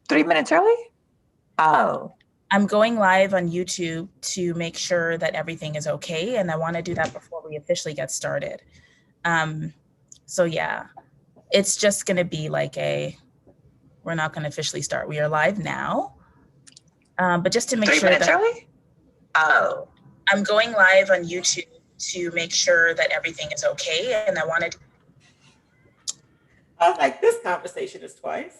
3 minutes early? Oh. I'm going live on YouTube to make sure that everything is okay, and I want to do that before we officially get started. So yeah, it's just going to be like we're not going to officially start. We are live now, but just to make 3 sure minutes that early? Oh. I'm going live on YouTube to make sure that everything is okay, and I wanted. I was like, this conversation is twice.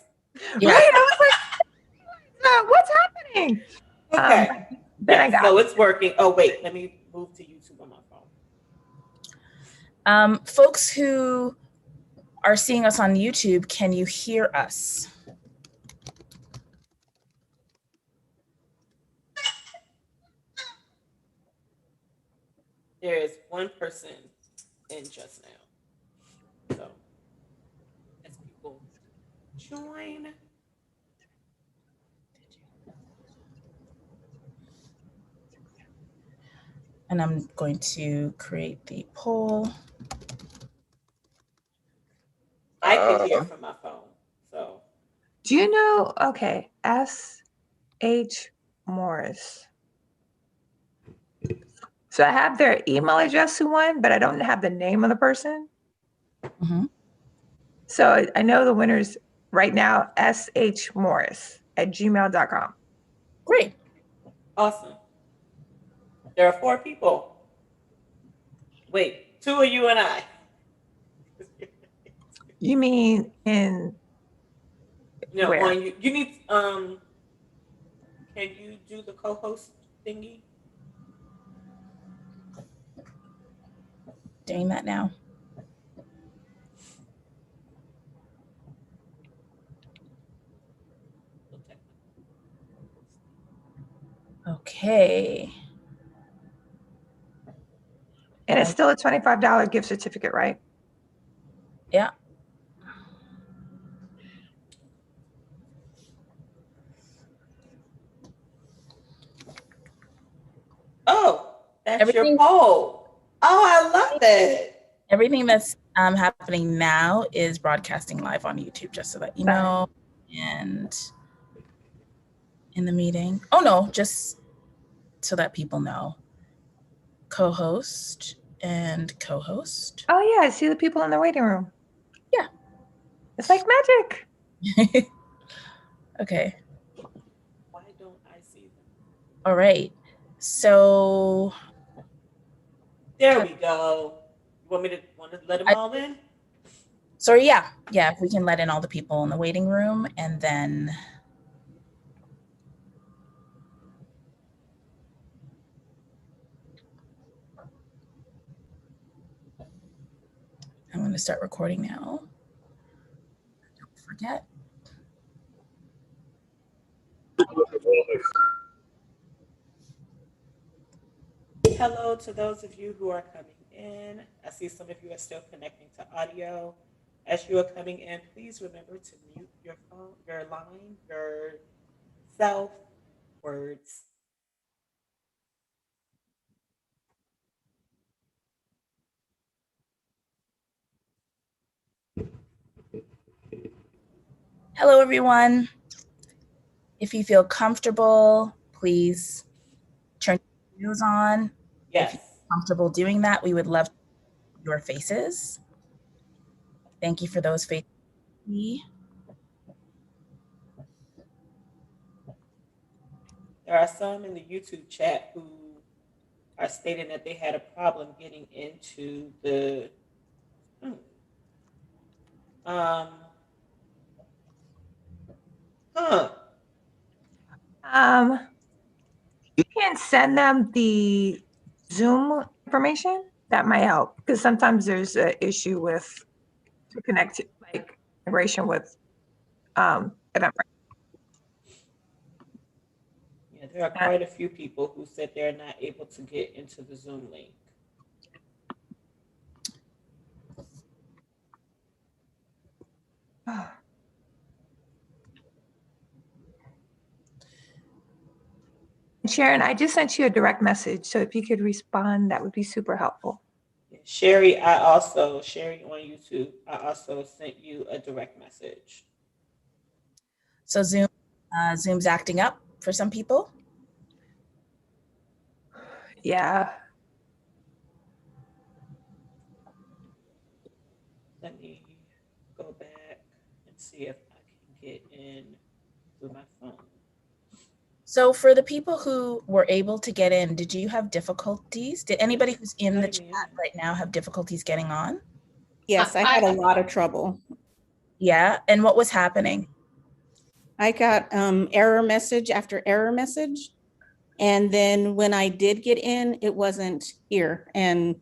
Yeah. Right? I was like, what's happening? Okay. Then I got so it's working. Oh, wait, let me move to YouTube on my phone. Folks who are seeing us on YouTube, can you hear us? There is one person in just now. So as people join. And I'm going to create the poll. I can hear from my phone. So do you know? Okay, S.H. Morris. So I have their email address to one, but I don't have the name of the person. Mm-hmm. So I know the winners right now, shmorris@gmail.com. Great. Awesome. There are 4 people. Wait, 2 of you and I. You mean in No, where? on you need can you do the co-host thingy? Doing that now. Okay. And it's still a $25 gift certificate, right? Yeah. Oh, that's your poll. Oh, I love that. Everything that's happening now is broadcasting live on YouTube, just so that you know. And in the meeting. Oh no, just so that people know. Co-host and co-host. Oh yeah, I see the people in the waiting room. Yeah. It's like magic. Okay. Why don't I see them? All right. So there we go. You want to let them all in? So yeah, if we can let in all the people in the waiting room, and then I'm going to start recording now. Don't forget. Hello to those of you who are coming in. I see some of you are still connecting to audio. As you are coming in, please remember to mute your phone, your line, your self words. Hello, everyone. If you feel comfortable, please turn your videos on. Yes. If you're comfortable doing that, we would love your faces. Thank you for those faces. There are some in the YouTube chat who are stating that they had a problem getting into the You can send them the Zoom information. That might help because sometimes there's an issue with to connect like integration with Eventbrite. Yeah, there are quite a few people who said they're not able to get into the Zoom link. Sharon, I just sent you a direct message, so if you could respond, that would be super helpful. Sherry on YouTube, I also sent you a direct message. So Zoom Zoom's acting up for some people. Yeah. Let me go back and see if I can get in through my phone. So for the people who were able to get in, did you have difficulties? Did anybody who's in the chat right now have difficulties getting on? Yes, I had a lot of trouble. Yeah, and what was happening? I got error message after error message. And then when I did get in, it wasn't here. And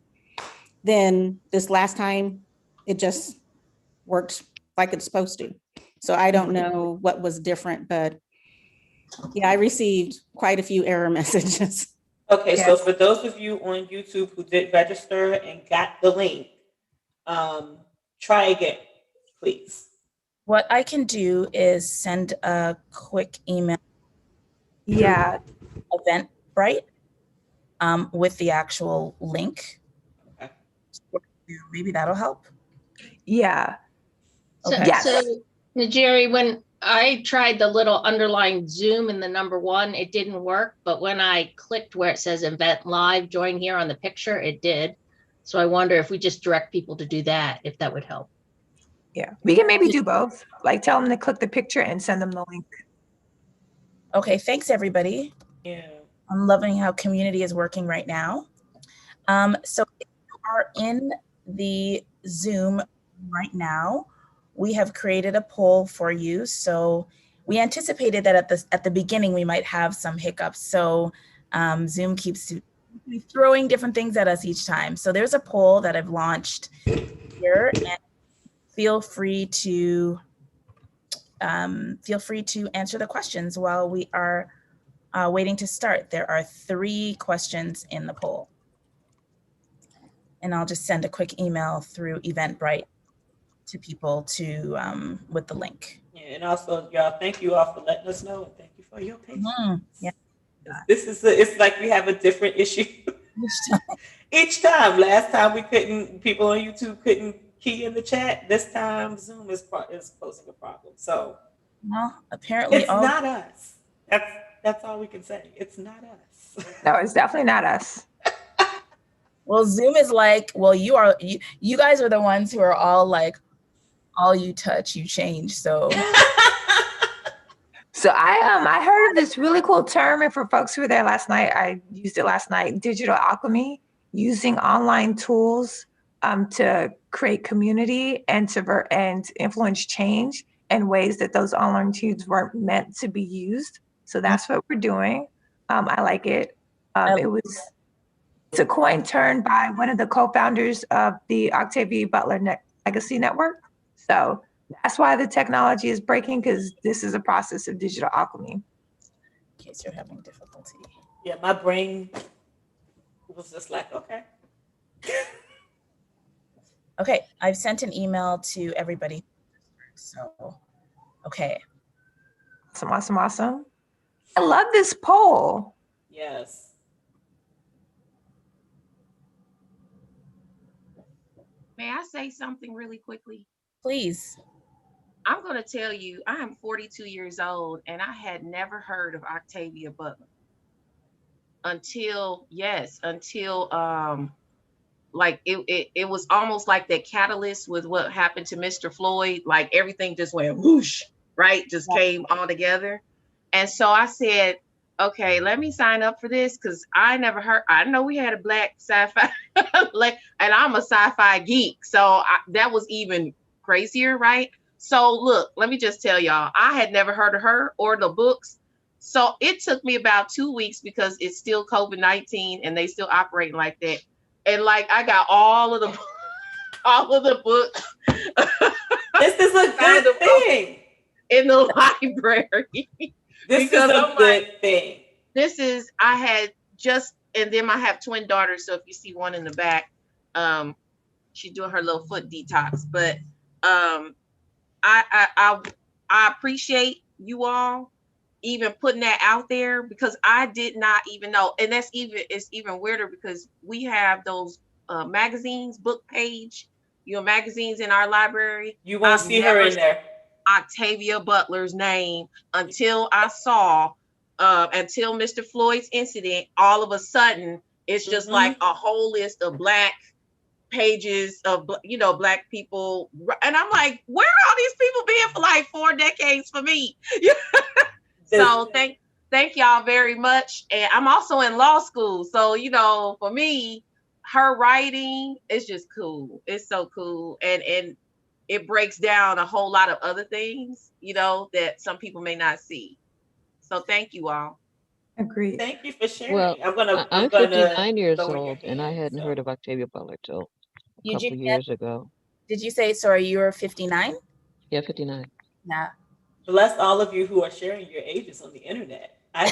then this last time, it just worked like it's supposed to. So I don't know what was different, but yeah, I received quite a few error messages. Okay, Yes. so for those of you on YouTube who did register and got the link, try again, please. What I can do is send a quick email. Yeah. Eventbrite with the actual link. Okay. Maybe that'll help. Yeah. So, Yes. so Njeri, when I tried the little underlying Zoom and the number 1, it didn't work. But when I clicked where it says event live, join here on the picture, it did. So I wonder if we just direct people to do that, if that would help. Yeah. We can maybe do both. Like tell them to click the picture and send them the link. Okay, thanks everybody. Yeah. I'm loving how community is working right now. So if you are in the Zoom right now, we have created a poll for you. So we anticipated that at the beginning we might have some hiccups. So Zoom keeps throwing different things at us each time. So there's a poll that I've launched here, and feel free to answer the questions while we are waiting to start. There are 3 questions in the poll. And I'll just send a quick email through Eventbrite to people to with the link. Yeah, and also, y'all, thank you all for letting us know, and thank you for your patience. Yeah. This is it's like we have a different issue each time. Last time people on YouTube couldn't key in the chat. This time Zoom is posing a problem. So Well, apparently it's not us. That's all we can say. It's not us. No, it's definitely not us. Well, Zoom is like, well, you guys are the ones who are all like, all you touch, you change. So So I heard of this really cool term, and for folks who were there last night, I used it last night, digital alchemy, using online tools to create community and and influence change in ways that those online tools weren't meant to be used. So that's what we're doing. I like it. It's a coin turned by one of the co-founders of the Octavia Butler Legacy Network. So that's why the technology is breaking, because this is a process of digital alchemy. in case you're having difficulty. Yeah, my brain was just like, okay. Okay, I've sent an email to everybody. So, okay. Awesome. I love this poll. Yes. May I say something really quickly? Please. I'm going to tell you, I am 42 years old and I had never heard of Octavia Butler until like it was almost like that catalyst with what happened to Mr. Floyd. Like everything just went whoosh, right? Just came all together. And so I said, okay, let me sign up for this, because I never heard. I know we had a Black sci-fi, and I'm a sci-fi geek, so that was even crazier, right? So look, let me just tell y'all, I had never heard of her or the books. So it took me about 2 weeks, because it's still COVID-19 and they still operating like that. And like I got all of the books. This is a good thing in the library. This is a good thing. I had just, and then I have twin daughters. So if you see one in the back, she's doing her little foot detox. But I appreciate you all even putting that out there, because I did not even know. And it's even weirder, because we have those magazines, book page, magazines in our library. You won't see her in there. Octavia Butler's name until I saw, until Mr. Floyd's incident. All of a sudden, it's just like a whole list of Black pages of, Black people. And I'm like, where are all these people been for like 4 decades for me? So thank y'all very much. And I'm also in law school. So, for me, her writing is just cool. It's so cool. And it breaks down a whole lot of other things, that some people may not see. So thank you all. Agreed. Thank you for sharing. Well, I'm 59 years old, and I hadn't heard of Octavia Butler till a couple of years ago. Did you say, sorry, you're 59? Yeah, 59. Yeah. Bless all of you who are sharing your ages on the internet. I'm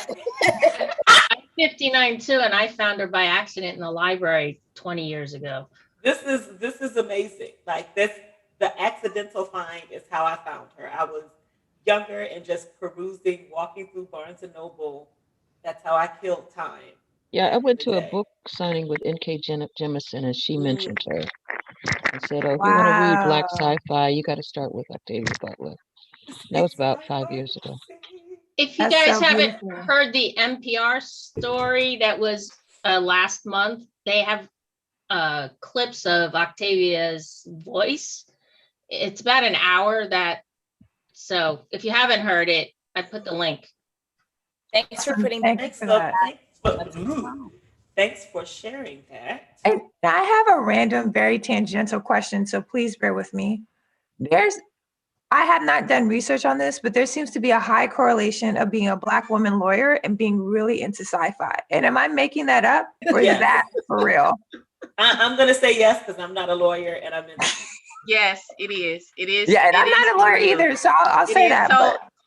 59 too, and I found her by accident in the library 20 years ago. This is amazing. Like the accidental find is how I found her. I was younger and just perusing, walking through Barnes and Noble. That's how I killed time. Yeah, I went to a book signing with N.K. Jemisin, and she mentioned her. I said, oh, if you want to read Black sci-fi, you got to start with Octavia Butler. That was about 5 years ago. If you guys haven't heard the NPR story that was last month, they have clips of Octavia's voice. It's about an hour so if you haven't heard it, I put the link. Thanks for putting Thanks for sharing that. And I have a random, very tangential question, so please bear with me. I have not done research on this, but there seems to be a high correlation of being a Black woman lawyer and being really into sci-fi. And am I making that up, or is that for real? I'm going to say yes, because I'm not a lawyer and I'm in. Yes, it is. It is. Yeah, and I'm not a lawyer either, so I'll say that.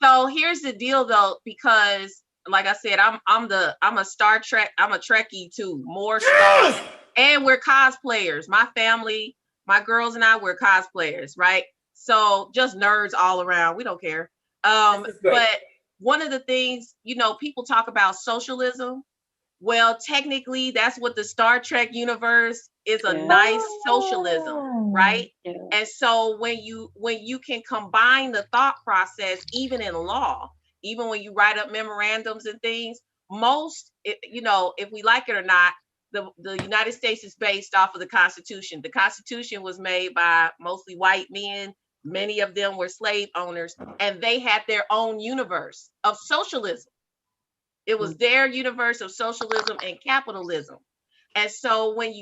So here's the deal, though, because like I said, I'm a Star Trek. I'm a Trekkie too. More stars, and we're cosplayers. My family, my girls and I, we're cosplayers, right? So just nerds all around. We don't care. But one of the things, people talk about socialism. Well, technically, that's what the Star Trek universe is, a nice socialism, right? Yeah. And so when you can combine the thought process, even in law, even when you write up memorandums and things, if we like it or not, the United States is based off of the Constitution. The Constitution was made by mostly white men. Many of them were slave owners, and they had their own universe of socialism. It was their universe of socialism and capitalism. And so when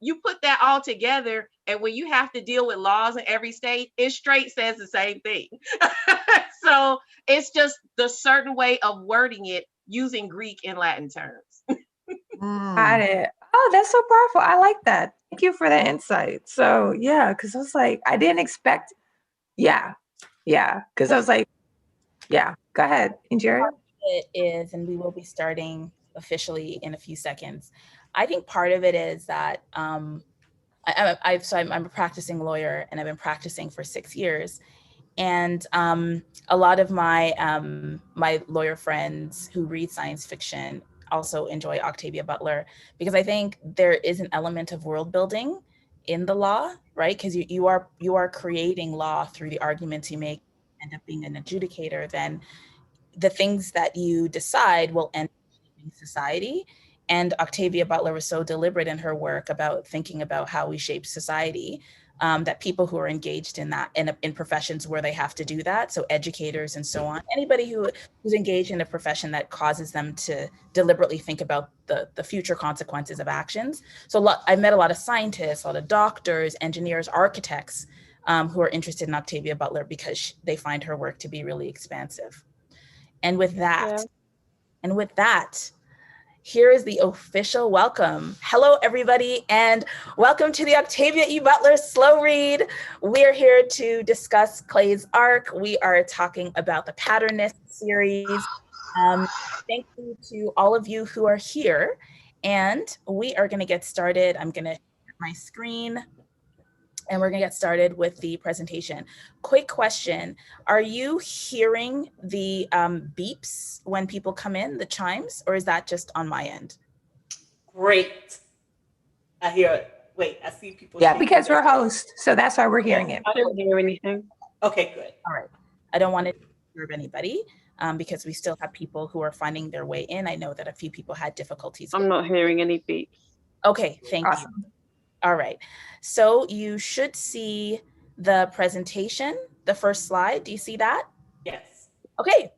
you put that all together, and when you have to deal with laws in every state, it straight says the same thing. So it's just the certain way of wording it using Greek and Latin terms. Got it. Oh, that's so powerful. I like that. Thank you for the insight. So yeah, because I was like, I didn't expect. Yeah. Because I was like, yeah. Go ahead, Njeri. It is, and we will be starting officially in a few seconds. I think part of it is that I'm a practicing lawyer, and I've been practicing for 6 years. And a lot of my my lawyer friends who read science fiction also enjoy Octavia Butler, because I think there is an element of world building in the law, right? Because you are creating law through the arguments you make, end up being an adjudicator, then the things that you decide will end up shaping society. And Octavia Butler was so deliberate in her work about thinking about how we shape society, that people who are engaged in that, in professions where they have to do that, so educators and so on, anybody who's engaged in a profession that causes them to deliberately think about the future consequences of actions. So I've met a lot of scientists, a lot of doctors, engineers, architects, who are interested in Octavia Butler because they find her work to be really expansive. And with that, here is the official welcome. Hello, everybody, and welcome to the Octavia E. Butler Slow Read. We're here to discuss Clay's arc. We are talking about the Patternist series. Thank you to all of you who are here, and we are going to get started. I'm going to share my screen, and we're going to get started with the presentation. Quick question. Are you hearing the beeps when people come in, the chimes, or is that just on my end? Great. I hear it. Wait, I see people. Yeah, because we're hosts, so that's why we're hearing it. I didn't hear anything. Okay, good. All right. I don't want to disturb anybody because we still have people who are finding their way in. I know that a few people had difficulties. I'm not hearing any beeps. Okay, thank you. All right, so you should see the presentation, the first slide. Do you see that? Yes. Okay,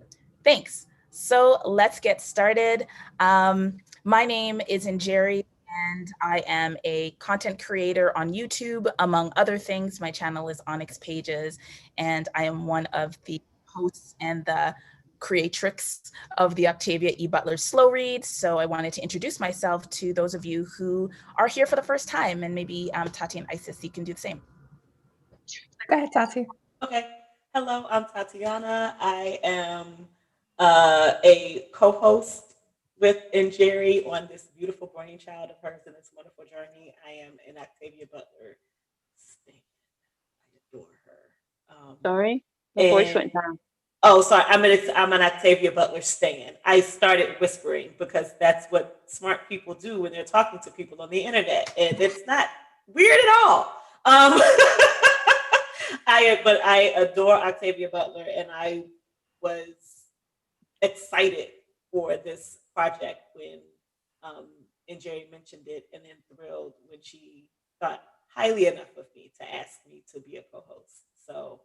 thanks. So let's get started. My name is Njeri, and I am a content creator on YouTube, among other things. My channel is Onyx Pages, and I am one of the hosts and the creatrix of the Octavia E. Butler Slow Read. So I wanted to introduce myself to those of you who are here for the first time, and maybe Tati and Isis, you can do the same. Go ahead, Tati. Okay. Hello, I'm Tatiana. I am a co-host with Njeri on this beautiful brainchild of hers and this wonderful journey. I am an Octavia Butler stan. I adore her. Sorry, my voice went down. Oh, sorry. I'm an Octavia Butler stan. I started whispering because that's what smart people do when they're talking to people on the internet, and it's not weird at all. But I adore Octavia Butler, and I was excited for this project when Njeri mentioned it, and then thrilled when she thought highly enough of me to ask me to be a co-host. So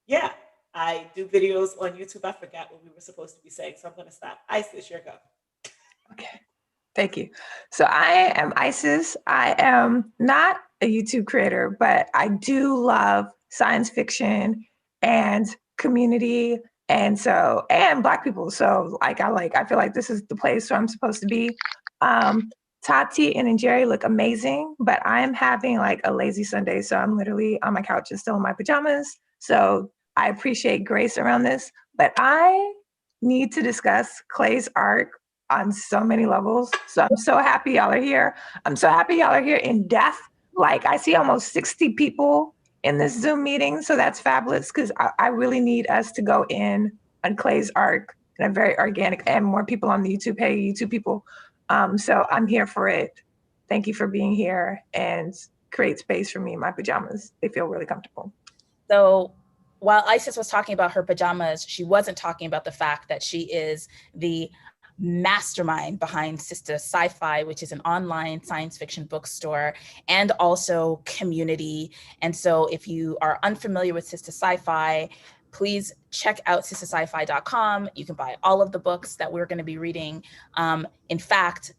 yeah, I do videos on YouTube. I forgot what we were supposed to be saying, so I'm going to stop. Isis, your go. Okay, thank you. So I am Isis. I am not a YouTube creator, but I do love science fiction and community, and Black people. So I feel like this is the place where I'm supposed to be. Tati and Njeri look amazing, but I'm having like a lazy Sunday, so I'm literally on my couch and still in my pajamas. So I appreciate grace around this, but I need to discuss Clay's arc on so many levels. So I'm so happy y'all are here. I'm so happy y'all are here in depth. Like I see almost 60 people in this Zoom meeting. So that's fabulous because I really need us to go in on Clay's arc in a very organic, and more people on the YouTube. Hey, YouTube people. So I'm here for it. Thank you for being here and create space for me in my pajamas. They feel really comfortable. So while Isis was talking about her pajamas, she wasn't talking about the fact that she is the mastermind behind SistahSciFi, which is an online science fiction bookstore and also community. And so if you are unfamiliar with SistahSciFi, please check out SistahSciFi.com. You can buy all of the books that we're going to be reading. In fact,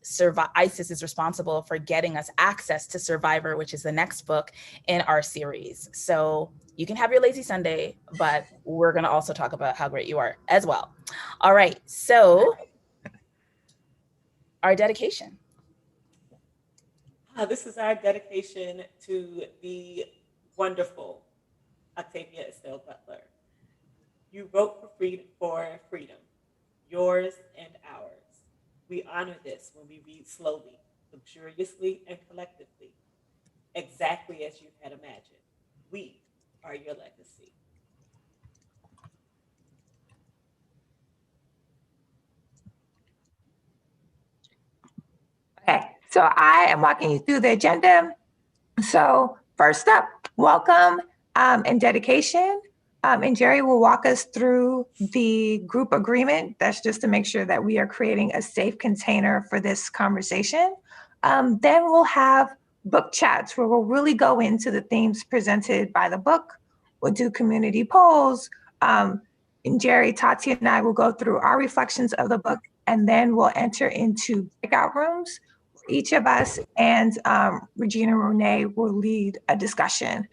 Isis is responsible for getting us access to Survivor, which is the next book in our series. So you can have your lazy Sunday, but we're going to also talk about how great you are as well. All right, so our dedication. This is our dedication to the wonderful Octavia Estelle Butler. You wrote for freedom, yours and ours. We honor this when we read slowly, luxuriously, and collectively, exactly as you had imagined. We are your legacy. Okay, so I am walking you through the agenda. So first up, welcome and dedication. And Njeri will walk us through the group agreement. That's just to make sure that we are creating a safe container for this conversation. Then we'll have book chats where we'll really go into the themes presented by the book. We'll do community polls. Njeri, Tati, and I will go through our reflections of the book, and then we'll enter into breakout rooms. Each of us and Regina Renee will lead a discussion.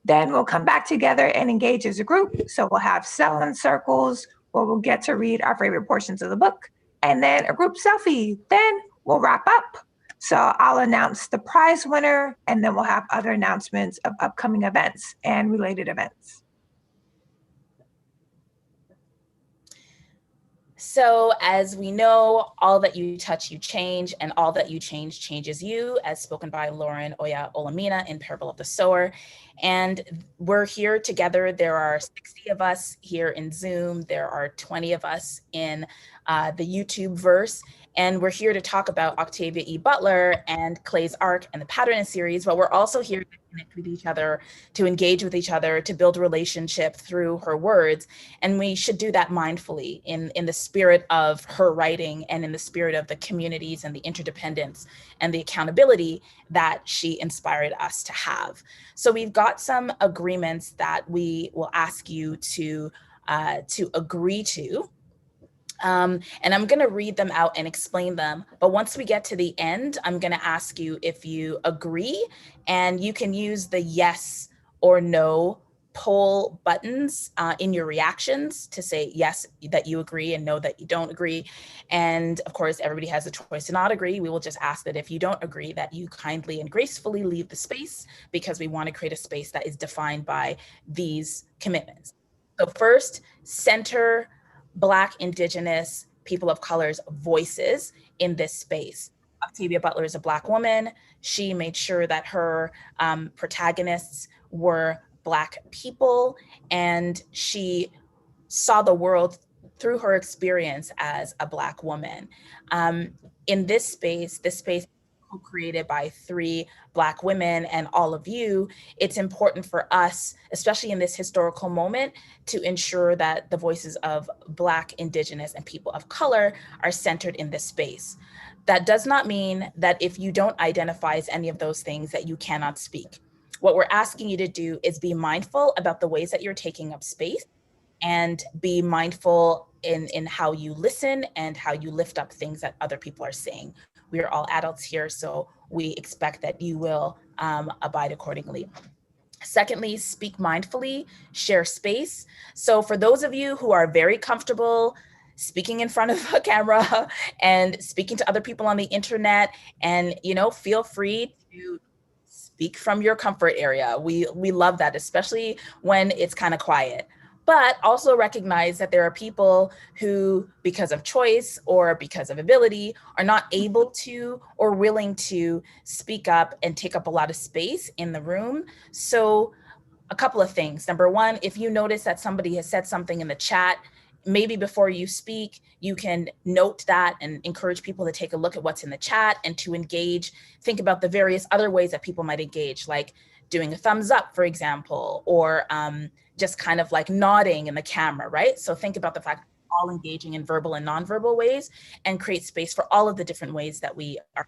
Then we'll come back together and engage as a group. So we'll have sell-in circles where we'll get to read our favorite portions of the book, and then a group selfie. Then we'll wrap up. So I'll announce the prize winner, and then we'll have other announcements of upcoming events and related events. So as we know, all that you touch, you change, and all that you change changes you, as spoken by Lauren Oya Olamina in Parable of the Sower. And we're here together. There are 60 of us here in Zoom. There are 20 of us in the YouTube verse. And we're here to talk about Octavia E. Butler and Clay's arc and the Pattern series, but we're also here to connect with each other, to engage with each other, to build a relationship through her words. And we should do that mindfully in the spirit of her writing and in the spirit of the communities and the interdependence and the accountability that she inspired us to have. So we've got some agreements that we will ask you to agree to. And I'm going to read them out and explain them. But once we get to the end, I'm going to ask you if you agree, and you can use the yes or no poll buttons in your reactions to say yes, that you agree, and no, that you don't agree. And of course, everybody has a choice to not agree. We will just ask that if you don't agree, that you kindly and gracefully leave the space, because we want to create a space that is defined by these commitments. So first, center Black, Indigenous, people of color's voices in this space. Octavia Butler is a Black woman. She made sure that her protagonists were Black people, and she saw the world through her experience as a Black woman. In this space created by 3 Black women and all of you, it's important for us, especially in this historical moment, to ensure that the voices of Black, Indigenous, and people of color are centered in this space. That does not mean that if you don't identify as any of those things that you cannot speak. What we're asking you to do is be mindful about the ways that you're taking up space, and be mindful in how you listen and how you lift up things that other people are saying. We are all adults here, so we expect that you will abide accordingly. Secondly, speak mindfully, share space. So for those of you who are very comfortable speaking in front of a camera and speaking to other people on the internet, and feel free to speak from your comfort area. We love that, especially when it's kind of quiet. But also recognize that there are people who, because of choice or because of ability, are not able to or willing to speak up and take up a lot of space in the room. So a couple of things. Number one, if you notice that somebody has said something in the chat, maybe before you speak, you can note that and encourage people to take a look at what's in the chat and to engage. Think about the various other ways that people might engage, like doing a thumbs up, for example, or just kind of like nodding in the camera, right? So think about the fact that we're all engaging in verbal and nonverbal ways, and create space for all of the different ways that we are.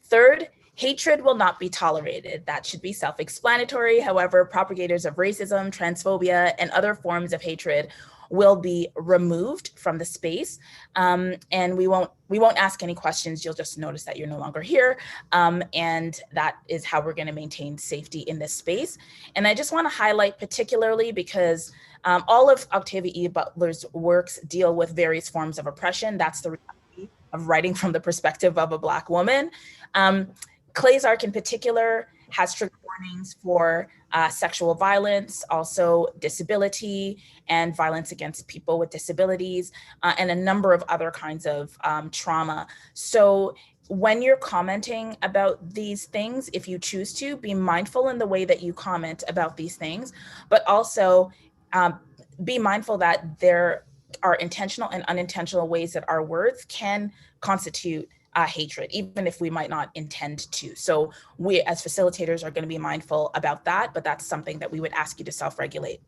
Third, hatred will not be tolerated. That should be self-explanatory. However, propagators of racism, transphobia, and other forms of hatred will be removed from the space, and we won't ask any questions. You'll just notice that you're no longer here, and that is how we're going to maintain safety in this space. And I just want to highlight particularly, because all of Octavia E. Butler's works deal with various forms of oppression. That's the reality of writing from the perspective of a Black woman. Clay's arc in particular has trigger warnings for sexual violence, also disability and violence against people with disabilities, and a number of other kinds of trauma. So when you're commenting about these things, if you choose to, be mindful in the way that you comment about these things, but also be mindful that there are intentional and unintentional ways that our words can constitute hatred, even if we might not intend to. So we as facilitators are going to be mindful about that, but that's something that we would ask you to self-regulate.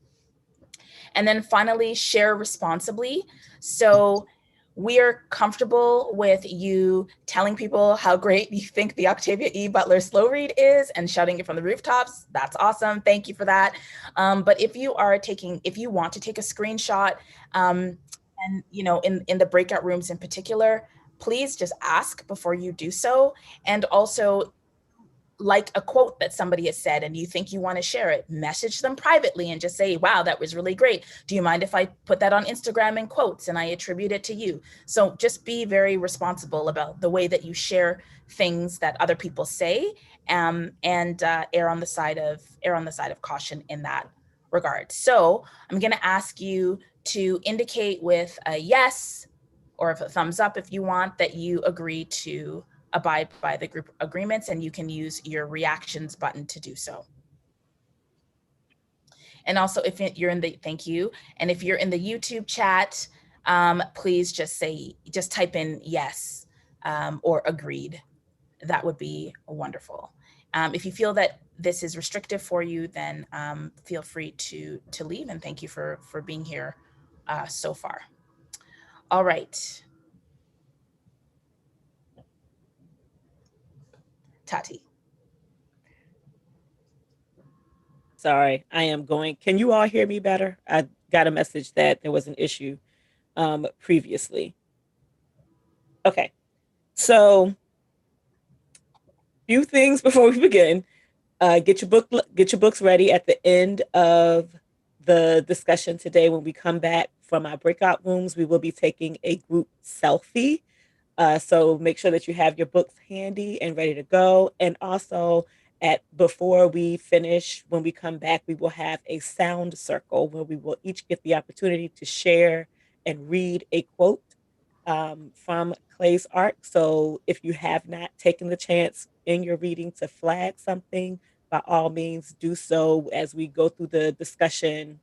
And then finally, share responsibly. So we are comfortable with you telling people how great you think the Octavia E. Butler slow read is and shouting it from the rooftops. That's awesome. Thank you for that. But if you want to take a screenshot, and in the breakout rooms in particular, please just ask before you do so. And also, like a quote that somebody has said and you think you want to share it, message them privately and just say, wow, that was really great. Do you mind if I put that on Instagram in quotes and I attribute it to you? So just be very responsible about the way that you share things that other people say, and err on the side of caution in that regard. So I'm going to ask you to indicate with a yes or a thumbs up if you want that you agree to abide by the group agreements, and you can use your reactions button to do so. And also if you're in the, thank you. And if you're in the YouTube chat, please just type in yes or agreed. That would be wonderful. If you feel that this is restrictive for you, then feel free to leave, and thank you for being here so far. All right. Tati. Sorry, I am going. Can you all hear me better? I got a message that there was an issue previously. Okay, so few things before we begin. Get your books ready at the end of the discussion today. When we come back from our breakout rooms, we will be taking a group selfie. So make sure that you have your books handy and ready to go. And also, before we finish, when we come back, we will have a sound circle where we will each get the opportunity to share and read a quote from Clay's arc. So if you have not taken the chance in your reading to flag something, by all means do so. As we go through the discussion,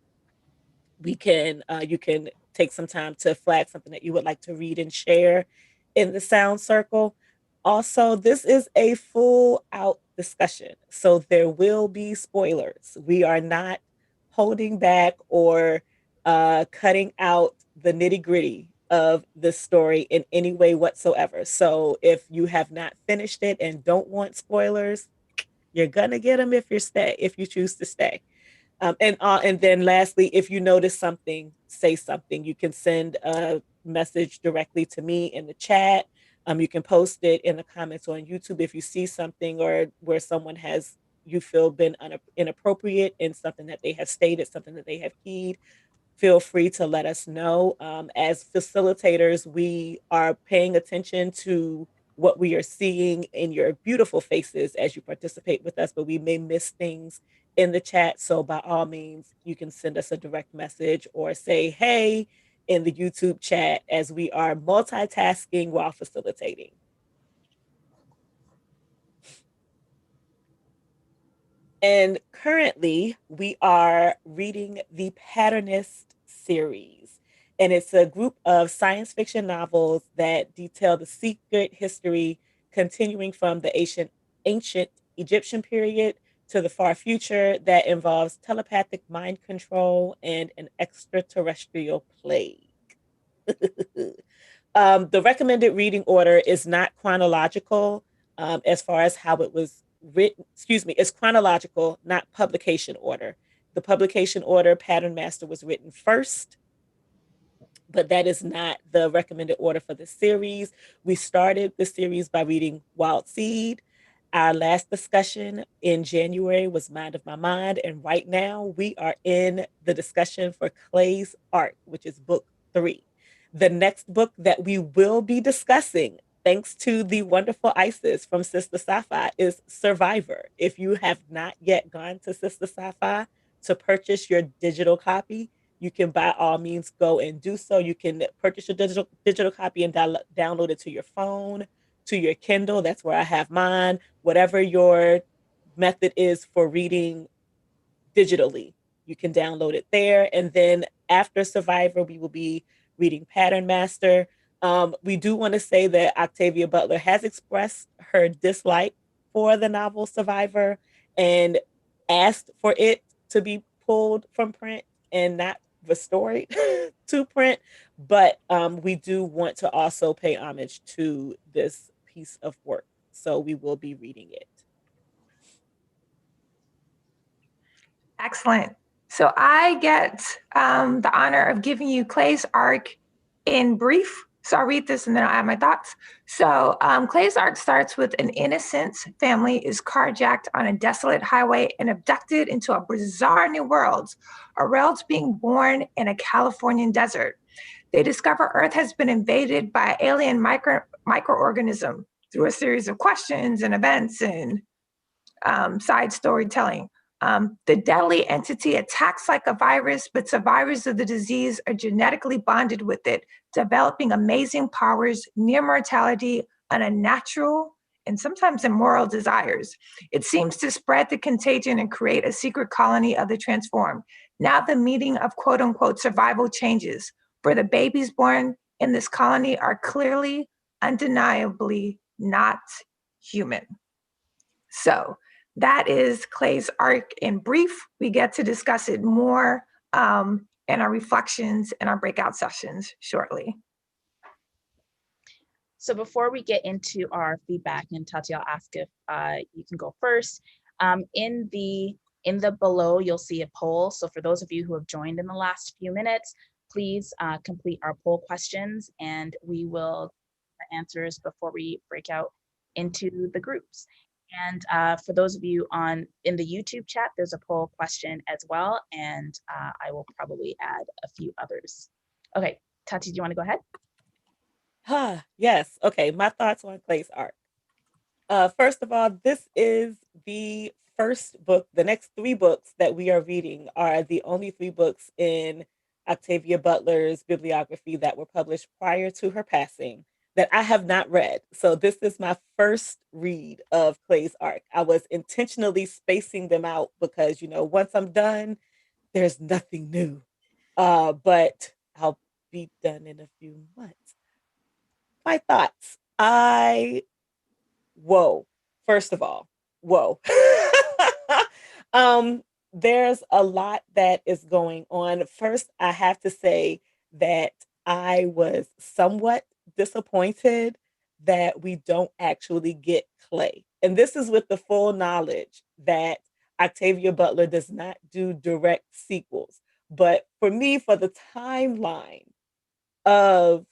we can you can take some time to flag something that you would like to read and share in the sound circle. Also, this is a full out discussion, so there will be spoilers. We are not holding back or cutting out the nitty gritty of the story in any way whatsoever. So if you have not finished it and don't want spoilers, you're gonna get them if you choose to stay. And then lastly, if you notice something, say something. You can send a message directly to me in the chat. You can post it in the comments on YouTube if you see something or where someone has you feel been inappropriate in something that they have stated, something that they have keyed. Feel free to let us know. As facilitators, we are paying attention to what we are seeing in your beautiful faces as you participate with us, but we may miss things in the chat. So by all means, you can send us a direct message or say, hey, in the YouTube chat as we are multitasking while facilitating. And currently, we are reading the Patternist series. And it's a group of science fiction novels that detail the secret history continuing from the ancient Egyptian period to the far future that involves telepathic mind control and an extraterrestrial plague. The recommended reading order is not chronological as far as how it was written. Excuse me, it's chronological, not publication order. The publication order, Pattern Master, was written first, but that is not the recommended order for the series. We started the series by reading Wild Seed. Our last discussion in January was Mind of My Mind, and right now we are in the discussion for Clay's Arc, which is book 3. The next book that we will be discussing, thanks to the wonderful Isis from SistahSciFi, is Survivor. If you have not yet gone to SistahSciFi to purchase your digital copy, you can by all means go and do so. You can purchase your digital copy and download it to your phone, to your Kindle. That's where I have mine. Whatever your method is for reading digitally, you can download it there. And then after Survivor, we will be reading Pattern Master. We do want to say that Octavia Butler has expressed her dislike for the novel Survivor and asked for it to be pulled from print and not restored to print. But we do want to also pay homage to this piece of work. So we will be reading it. Excellent. So I get the honor of giving you Clay's arc in brief. So I'll read this and then I'll add my thoughts. So Clay's arc starts with an innocent family is carjacked on a desolate highway and abducted into a bizarre new world, a world being born in a Californian desert. They discover Earth has been invaded by alien microorganism through a series of questions and events and side storytelling. The deadly entity attacks like a virus, but survivors of the disease are genetically bonded with it, developing amazing powers, near mortality, and unnatural and sometimes immoral desires. It seems to spread the contagion and create a secret colony of the transformed. Now the meaning of quote unquote survival changes, for the babies born in this colony are clearly, undeniably not human. So that is Clay's arc in brief. We get to discuss it more in our reflections and our breakout sessions shortly. So before we get into our feedback, and Tati, I'll ask if you can go first. In the below, you'll see a poll. So for those of you who have joined in the last few minutes, please complete our poll questions, and we will answers before we break out into the groups. And for those of you in the YouTube chat, there's a poll question as well, and I will probably add a few others. Okay, Tati, do you want to go ahead? Yes. Okay. My thoughts on Clay's arc. First of all, this is the first book. The next 3 books that we are reading are the only 3 books in Octavia Butler's bibliography that were published prior to her passing that I have not read. So this is my first read of Clay's arc. I was intentionally spacing them out because, once I'm done, there's nothing new. But I'll be done in a few months. My thoughts. Whoa. First of all, whoa. There's a lot that is going on. First, I have to say that I was somewhat disappointed that we don't actually get Clay. And this is with the full knowledge that Octavia Butler does not do direct sequels. But for me, for the timeline of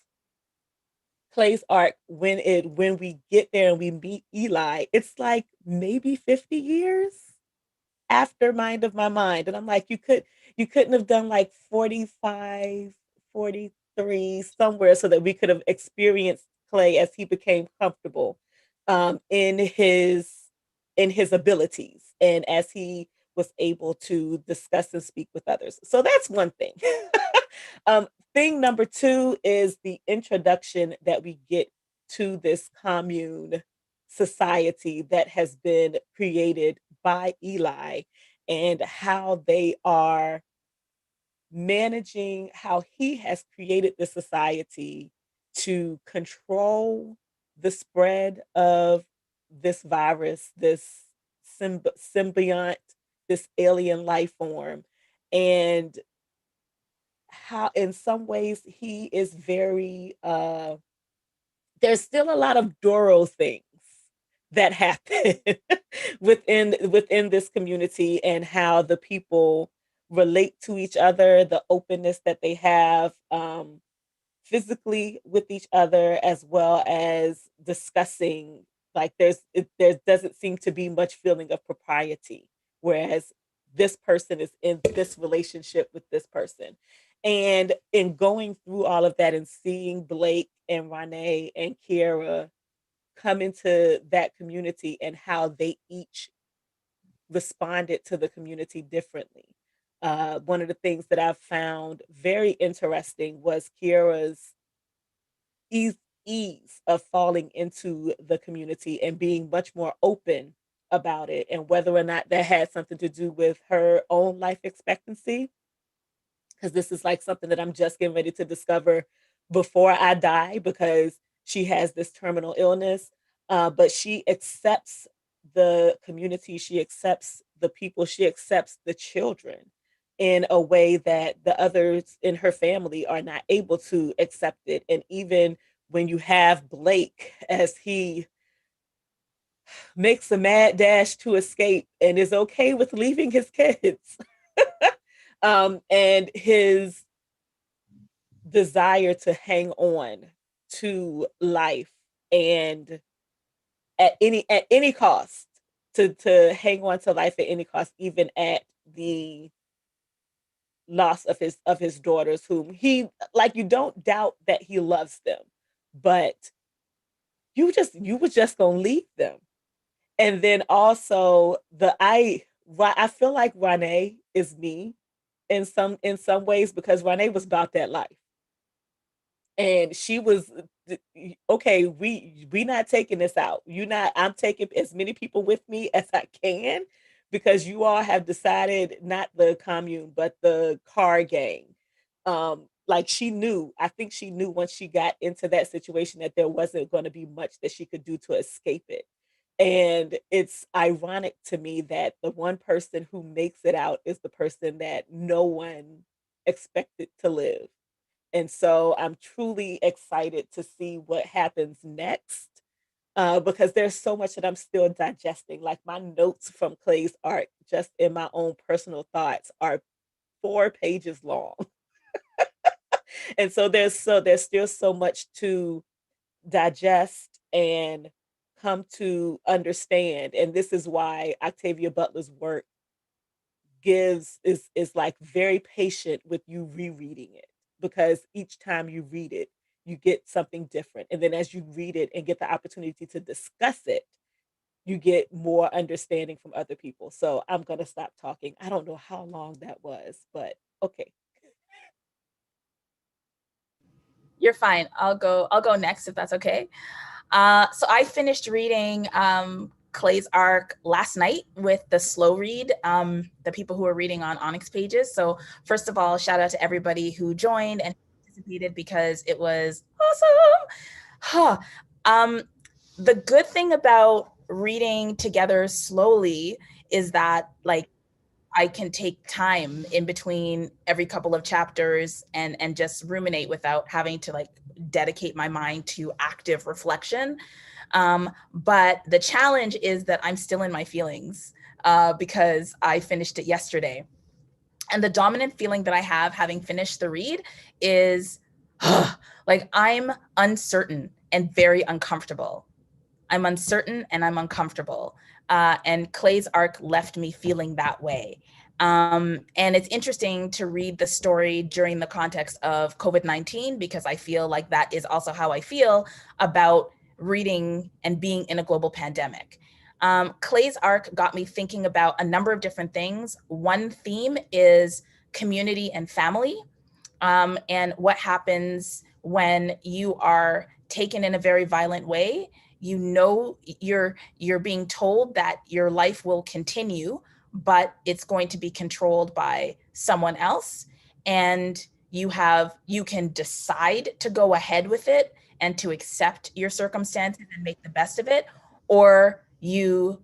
Clay's arc, when we get there and we meet Eli, it's like maybe 50 years after Mind of My Mind. And I'm like, you couldn't have done like 45, 43 somewhere so that we could have experienced Clay as he became comfortable in his abilities and as he was able to discuss and speak with others. So that's one thing. Thing number 2 is the introduction that we get to this commune society that has been created by Eli and how they are managing, how he has created the society to control the spread of this virus, this symbiont, this alien life form, and how in some ways he is very there's still a lot of Doro things that happen within this community and how the people relate to each other, the openness that they have physically with each other, as well as discussing. Like there doesn't seem to be much feeling of propriety, whereas this person is in this relationship with this person. And in going through all of that and seeing Blake and Renee and Kiera come into that community and how they each responded to the community differently. One of the things that I found very interesting was Kiera's ease of falling into the community and being much more open about it, and whether or not that had something to do with her own life expectancy, because this is like something that I'm just getting ready to discover before I die, because she has this terminal illness. But she accepts the community, she accepts the people, she accepts the children in a way that the others in her family are not able to accept it. And even when you have Blake, as he makes a mad dash to escape and is okay with leaving his kids, and his desire to hang on to life, and at any cost, to hang on to life at any cost, even at the loss of his daughters, whom he, like, you don't doubt that he loves them, but you were just gonna leave them. And then also I feel like Renee is me in some ways, because Renee was about that life. And she was okay, we not taking this out. You not I'm taking as many people with me as I can, because you all have decided, not the commune, but the car gang. Like, I think she knew once she got into that situation that there wasn't going to be much that she could do to escape it. And it's ironic to me that the one person who makes it out is the person that no one expected to live. And so I'm truly excited to see what happens next, because there's so much that I'm still digesting. Like my notes from Clay's arc, just in my own personal thoughts, are 4 pages long. And so there's still so much to digest and come to understand. And this is why Octavia Butler's work is like very patient with you rereading it, because each time you read it, you get something different. And then as you read it and get the opportunity to discuss it, you get more understanding from other people. So I'm gonna stop talking. I don't know how long that was, but okay. You're fine. I'll go next if that's okay. So I finished reading Clay's arc last night with the slow read, the people who are reading on Onyx Pages. So first of all, shout out to everybody who joined and participated, because it was awesome. The good thing about reading together slowly is that like I can take time in between every couple of chapters and just ruminate without having to like dedicate my mind to active reflection. But the challenge is that I'm still in my feelings because I finished it yesterday. And the dominant feeling that I have having finished the read is like I'm uncertain and very uncomfortable. I'm uncertain and I'm uncomfortable. And Clay's arc left me feeling that way. And it's interesting to read the story during the context of COVID-19, because I feel like that is also how I feel about reading and being in a global pandemic. Clay's arc got me thinking about a number of different things. One theme is community and family, and what happens when you are taken in a very violent way. You know, you're being told that your life will continue, but it's going to be controlled by someone else, and you can decide to go ahead with it and to accept your circumstances and make the best of it, or you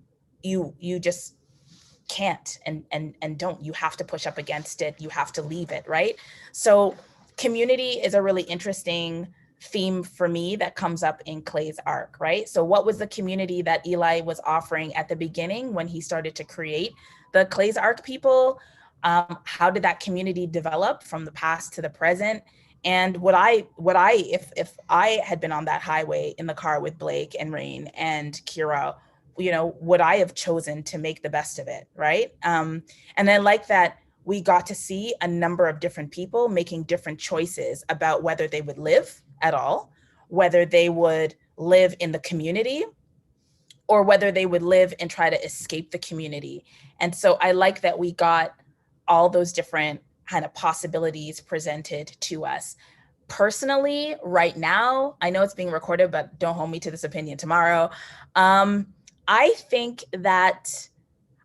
just can't and don't. You have to push up against it. You have to leave it, right? So community is a really interesting theme for me that comes up in Clay's arc, right? So what was the community that Eli was offering at the beginning when he started to create the Clay's arc people? How did that community develop from the past to the present? And if I had been on that highway in the car with Blake and Rain and Kira, would I have chosen to make the best of it, right? And then like that, we got to see a number of different people making different choices about whether they would live at all, whether they would live in the community, or whether they would live and try to escape the community. And so I like that we got all those different kind of possibilities presented to us. Personally, right now, I know it's being recorded, but don't hold me to this opinion tomorrow. I think that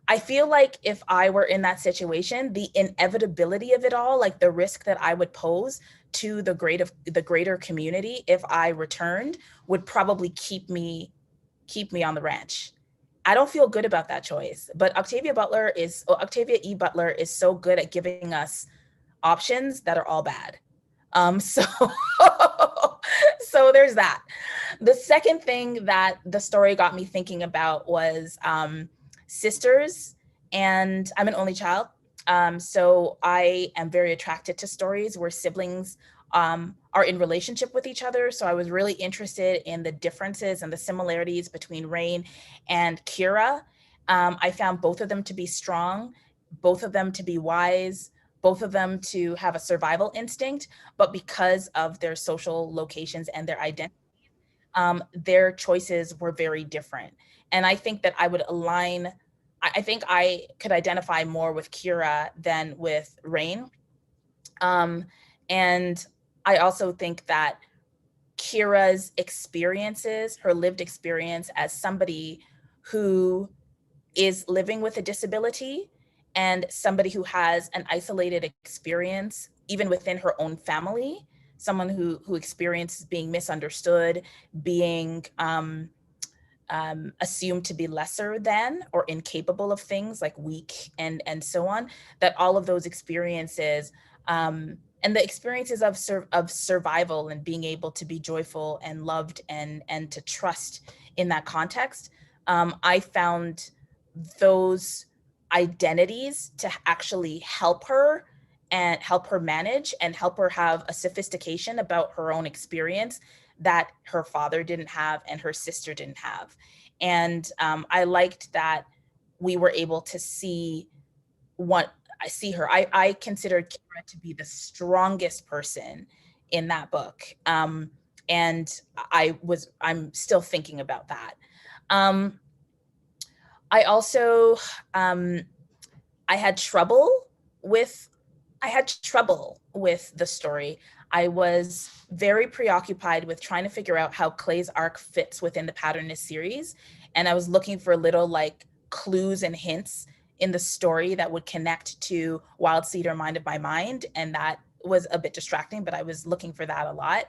I feel like if I were in that situation, the inevitability of it all, like the risk that I would pose to the greater community if I returned, would probably keep me on the ranch. I don't feel good about that choice, but Octavia E. Butler is so good at giving us options that are all bad. So so there's that. The second thing that the story got me thinking about was sisters, and I'm an only child. So I am very attracted to stories where siblings are in relationship with each other. So I was really interested in the differences and the similarities between Rain and Kira. I found both of them to be strong, both of them to be wise, both of them to have a survival instinct, but because of their social locations and their identity, their choices were very different. And I think that I think I could identify more with Kira than with Rain. And I also think that Kira's experiences, her lived experience as somebody who is living with a disability and somebody who has an isolated experience, even within her own family, someone who experiences being misunderstood, being assumed to be lesser than or incapable of things like weak and so on, that all of those experiences and the experiences of survival and being able to be joyful and loved and to trust in that context, I found those identities to actually help her and help her manage and help her have a sophistication about her own experience that her father didn't have and her sister didn't have. And I liked that we were able to see her. I considered Kira to be the strongest person in that book. And I'm still thinking about that. I also, I had trouble with the story. I was very preoccupied with trying to figure out how Clay's arc fits within the Patternist series. And I was looking for little like clues and hints in the story that would connect to Wild Seed or Mind of My Mind. And that was a bit distracting, but I was looking for that a lot.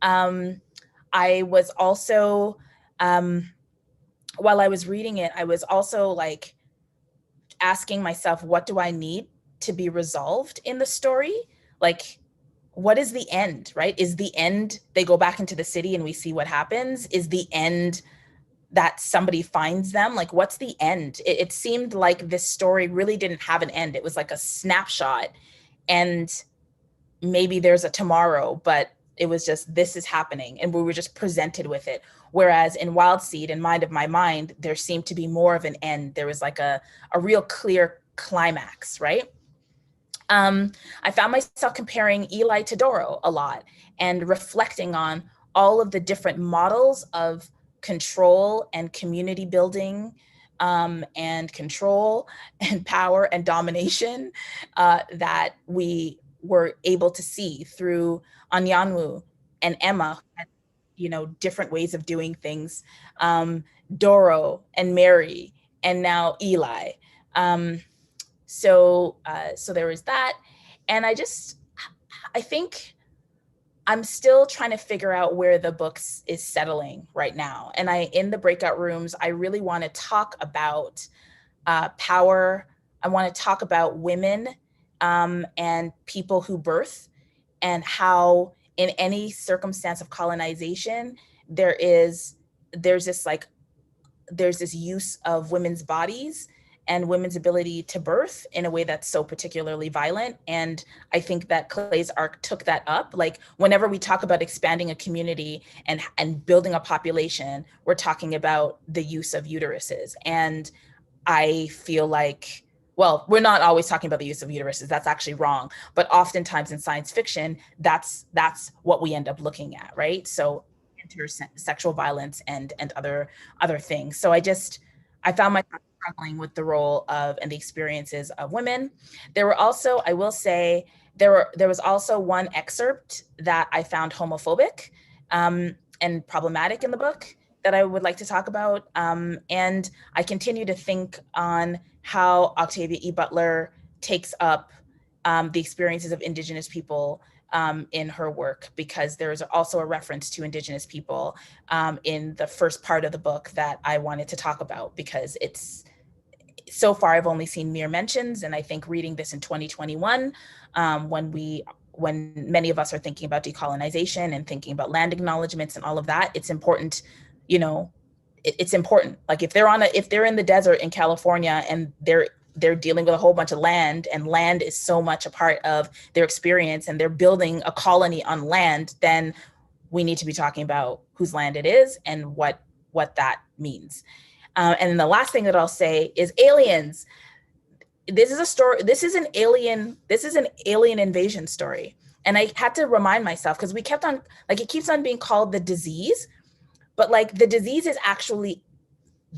I was also, while I was reading it, I was also like asking myself, what do I need to be resolved in the story? Like, what is the end, right? Is the end they go back into the city and we see what happens? Is the end that somebody finds them? Like, what's the end? It seemed like this story really didn't have an end. It was like a snapshot, and maybe there's a tomorrow, but it was just, this is happening, and we were just presented with it. Whereas in Wild Seed and Mind of My Mind, there seemed to be more of an end. There was like a real clear climax, right? I found myself comparing Eli to Doro a lot and reflecting on all of the different models of control and community building, and control and power and domination that we were able to see through Anyanwu and Emma, you know, different ways of doing things, Doro and Mary, and now Eli. So there was that. And I think I'm still trying to figure out where the book is settling right now. And in the breakout rooms, I really want to talk about power. I want to talk about women and people who birth, and how in any circumstance of colonization, there's this use of women's bodies and women's ability to birth in a way that's so particularly violent. And I think that Clay's arc took that up. Like, whenever we talk about expanding a community and building a population, we're talking about the use of uteruses. And I feel like, well, we're not always talking about the use of uteruses. That's actually wrong. But oftentimes in science fiction, that's what we end up looking at, right? So intersexual violence and other things. So I found myself struggling with the role of and the experiences of women. There were also, I will say, there was also one excerpt that I found homophobic and problematic in the book that I would like to talk about. And I continue to think on how Octavia E. Butler takes up the experiences of Indigenous people in her work, because there's also a reference to Indigenous people in the first part of the book that I wanted to talk about, because so far I've only seen mere mentions. And I think reading this in 2021, when many of us are thinking about decolonization and thinking about land acknowledgements and all of that, it's important, you know, it's important. Like, if they're in the desert in California and they're dealing with a whole bunch of land, and land is so much a part of their experience, and they're building a colony on land, then we need to be talking about whose land it is and what that means. And then the last thing that I'll say is aliens. This is a story. This is an alien invasion story. And I had to remind myself, because we kept on, like, it keeps on being called the disease, but like, the disease is actually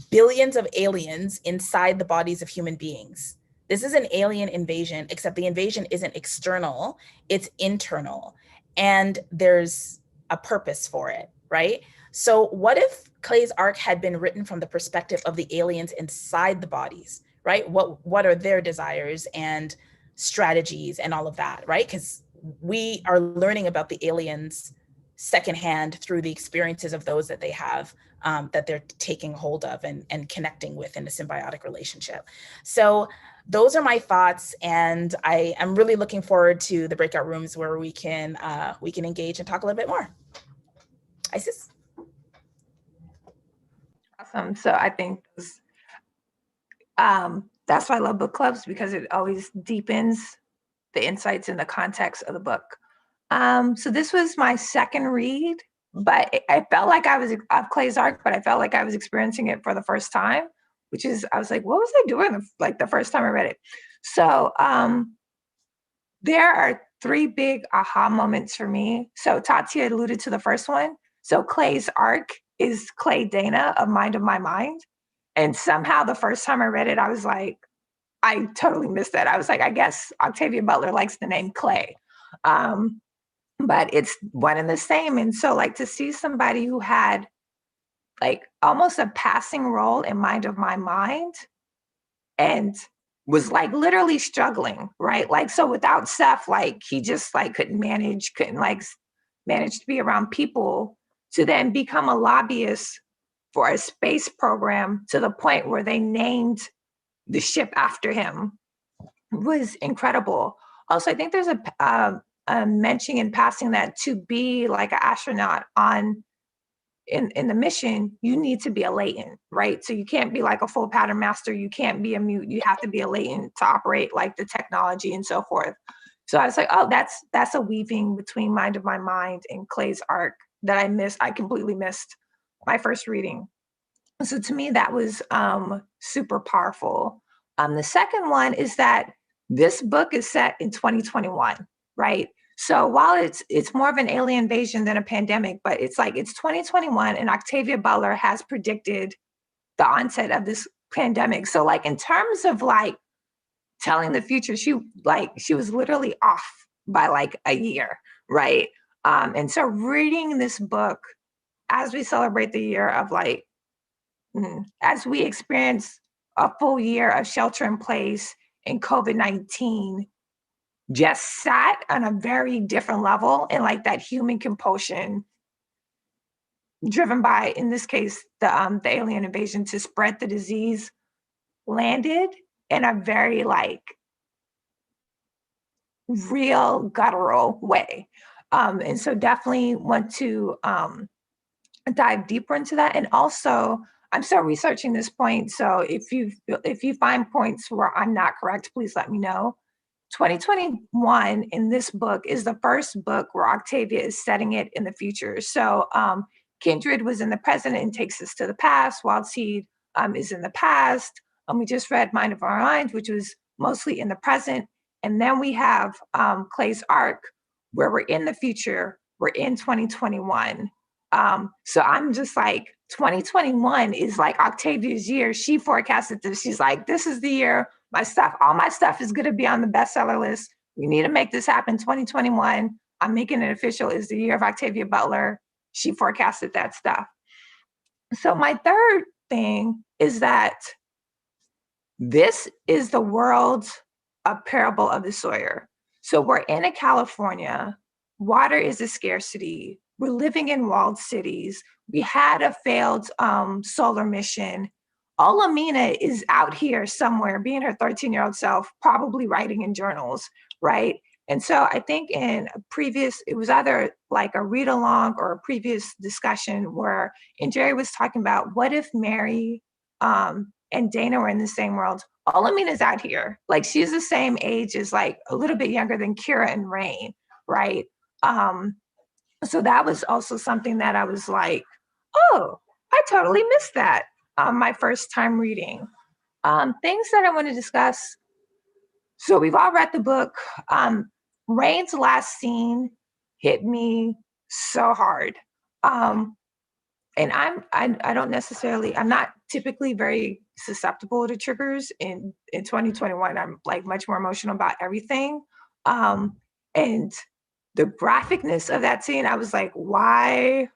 billions of aliens inside the bodies of human beings. This is an alien invasion, except the invasion isn't external, it's internal. And there's a purpose for it, right? So what if Clay's arc had been written from the perspective of the aliens inside the bodies, right? What are their desires and strategies and all of that, right? Because we are learning about the aliens secondhand through the experiences of those that they have, that they're taking hold of and connecting with in a symbiotic relationship. So those are my thoughts, and I am really looking forward to the breakout rooms where we can engage and talk a little bit more. Isis? Awesome. So I think that's why I love book clubs, because it always deepens the insights and the context of the book. So this was my second read, but I felt like I was of Clay's Arc, but I felt like I was experiencing it for the first time, which is, I was like, what was I doing the first time I read it? So there are three big aha moments for me. So Tati alluded to the first one. So Clay's Arc is Clay Dana of Mind of My Mind. And somehow the first time I read it, I was like, I totally missed that. I was like, I guess Octavia Butler likes the name Clay. But it's one and the same. And so like to see somebody who had like almost a passing role in Mind of My Mind and was like literally struggling, right? Like, so without Seth, like he just like couldn't manage to be around people, to then become a lobbyist for a space program to the point where they named the ship after him was incredible. Also, I think there's a mention in passing that to be like an astronaut in the mission, you need to be a latent, right? So you can't be like a full pattern master. You can't be a mute. You have to be a latent to operate like the technology and so forth. So I was like, oh, that's a weaving between Mind of My Mind and Clay's Arc that I missed. I completely missed my first reading. So to me, that was super powerful. The second one is that this book is set in 2021, right? So while it's more of an alien invasion than a pandemic, but it's 2021 and Octavia Butler has predicted the onset of this pandemic. So like in terms of like telling the future, she was literally off by like a year, right? And so reading this book as we celebrate the year of like, as we experience a full year of shelter in place and COVID-19, just sat on a very different level, and like that human compulsion driven by, in this case, the alien invasion to spread the disease landed in a very like real guttural way. And so definitely want to dive deeper into that. And also, I'm still researching this point. So if you find points where I'm not correct, please let me know. 2021 in this book is the first book where Octavia is setting it in the future. So Kindred was in the present and takes us to the past. Wild Seed is in the past. We just read Mind of Our Mind, which was mostly in the present. And then we have Clay's Arc, where we're in the future. We're in 2021. So I'm just like, 2021 is like Octavia's year. She forecasted this. She's like, this is the year all my stuff is going to be on the bestseller list. We need to make this happen. 2021, I'm making it official, is the year of Octavia Butler. She forecasted that stuff. So my third thing is that this is the world of Parable of the Sawyer. So we're in a California. Water is a scarcity. We're living in walled cities. We had a failed solar mission. Alamina is out here somewhere, being her 13-year-old self, probably writing in journals, right? And so I think it was either like a read-along or a previous discussion where Njeri was talking about, what if Mary and Dana were in the same world? Alamina's out here. Like, she's the same age as, like, a little bit younger than Kira and Rain, right? So that was also something that I was like, oh, I totally missed that my first time reading. Things that I want to discuss. So we've all read the book. Rain's last scene hit me so hard. And I'm not typically very susceptible to triggers. In 2021, I'm like much more emotional about everything. And the graphicness of that scene, I was like, why,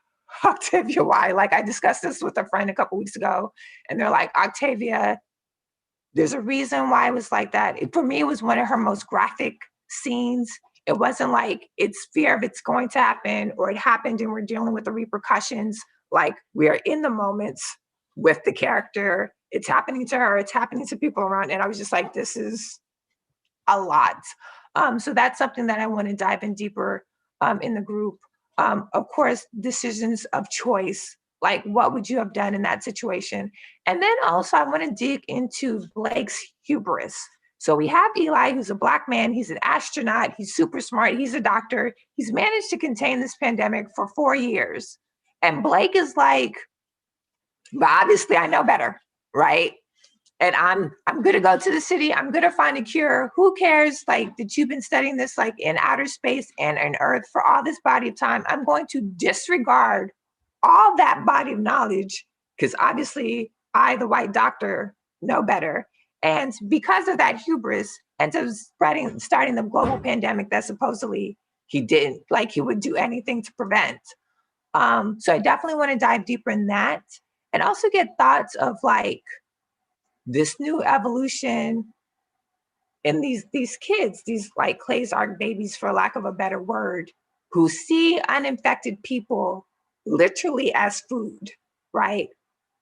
Octavia, why? Like, I discussed this with a friend a couple weeks ago, and they're like, Octavia, there's a reason why it was like that. For me, it was one of her most graphic scenes It wasn't like it's fear of it's going to happen or it happened and we're dealing with the repercussions. Like we are in the moments with the character. It's happening to her. It's happening to people around. And I was just like, this is a lot. So that's something that I want to dive in deeper in the group. Of course, decisions of choice, like what would you have done in that situation? And then also I want to dig into Blake's hubris. So we have Eli, who's a Black man. He's an astronaut. He's super smart. He's a doctor. He's managed to contain this pandemic for 4 years. And Blake is like, but obviously I know better, right? And I'm gonna go to the city. I'm gonna find a cure. Who cares? Like that you've been studying this like in outer space and in Earth for all this body of time. I'm going to disregard all that body of knowledge because obviously I, the white doctor, know better. And because of that hubris and to starting the global pandemic that supposedly he didn't, like he would do anything to prevent. So I definitely want to dive deeper in that and also get thoughts of like this new evolution in these kids, these like Clay's Ark babies, for lack of a better word, who see uninfected people literally as food, right?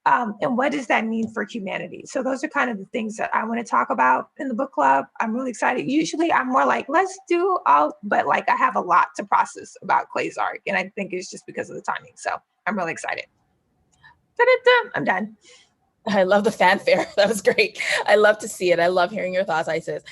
And what does that mean for humanity? So those are kind of the things that I want to talk about in the book club. I'm really excited. Usually I'm more like, let's do all, but like I have a lot to process about Clay's Ark. And I think it's just because of the timing. So I'm really excited. Ta-da-da, I'm done. I love the fanfare. That was great. I love to see it. I love hearing your thoughts, Isis.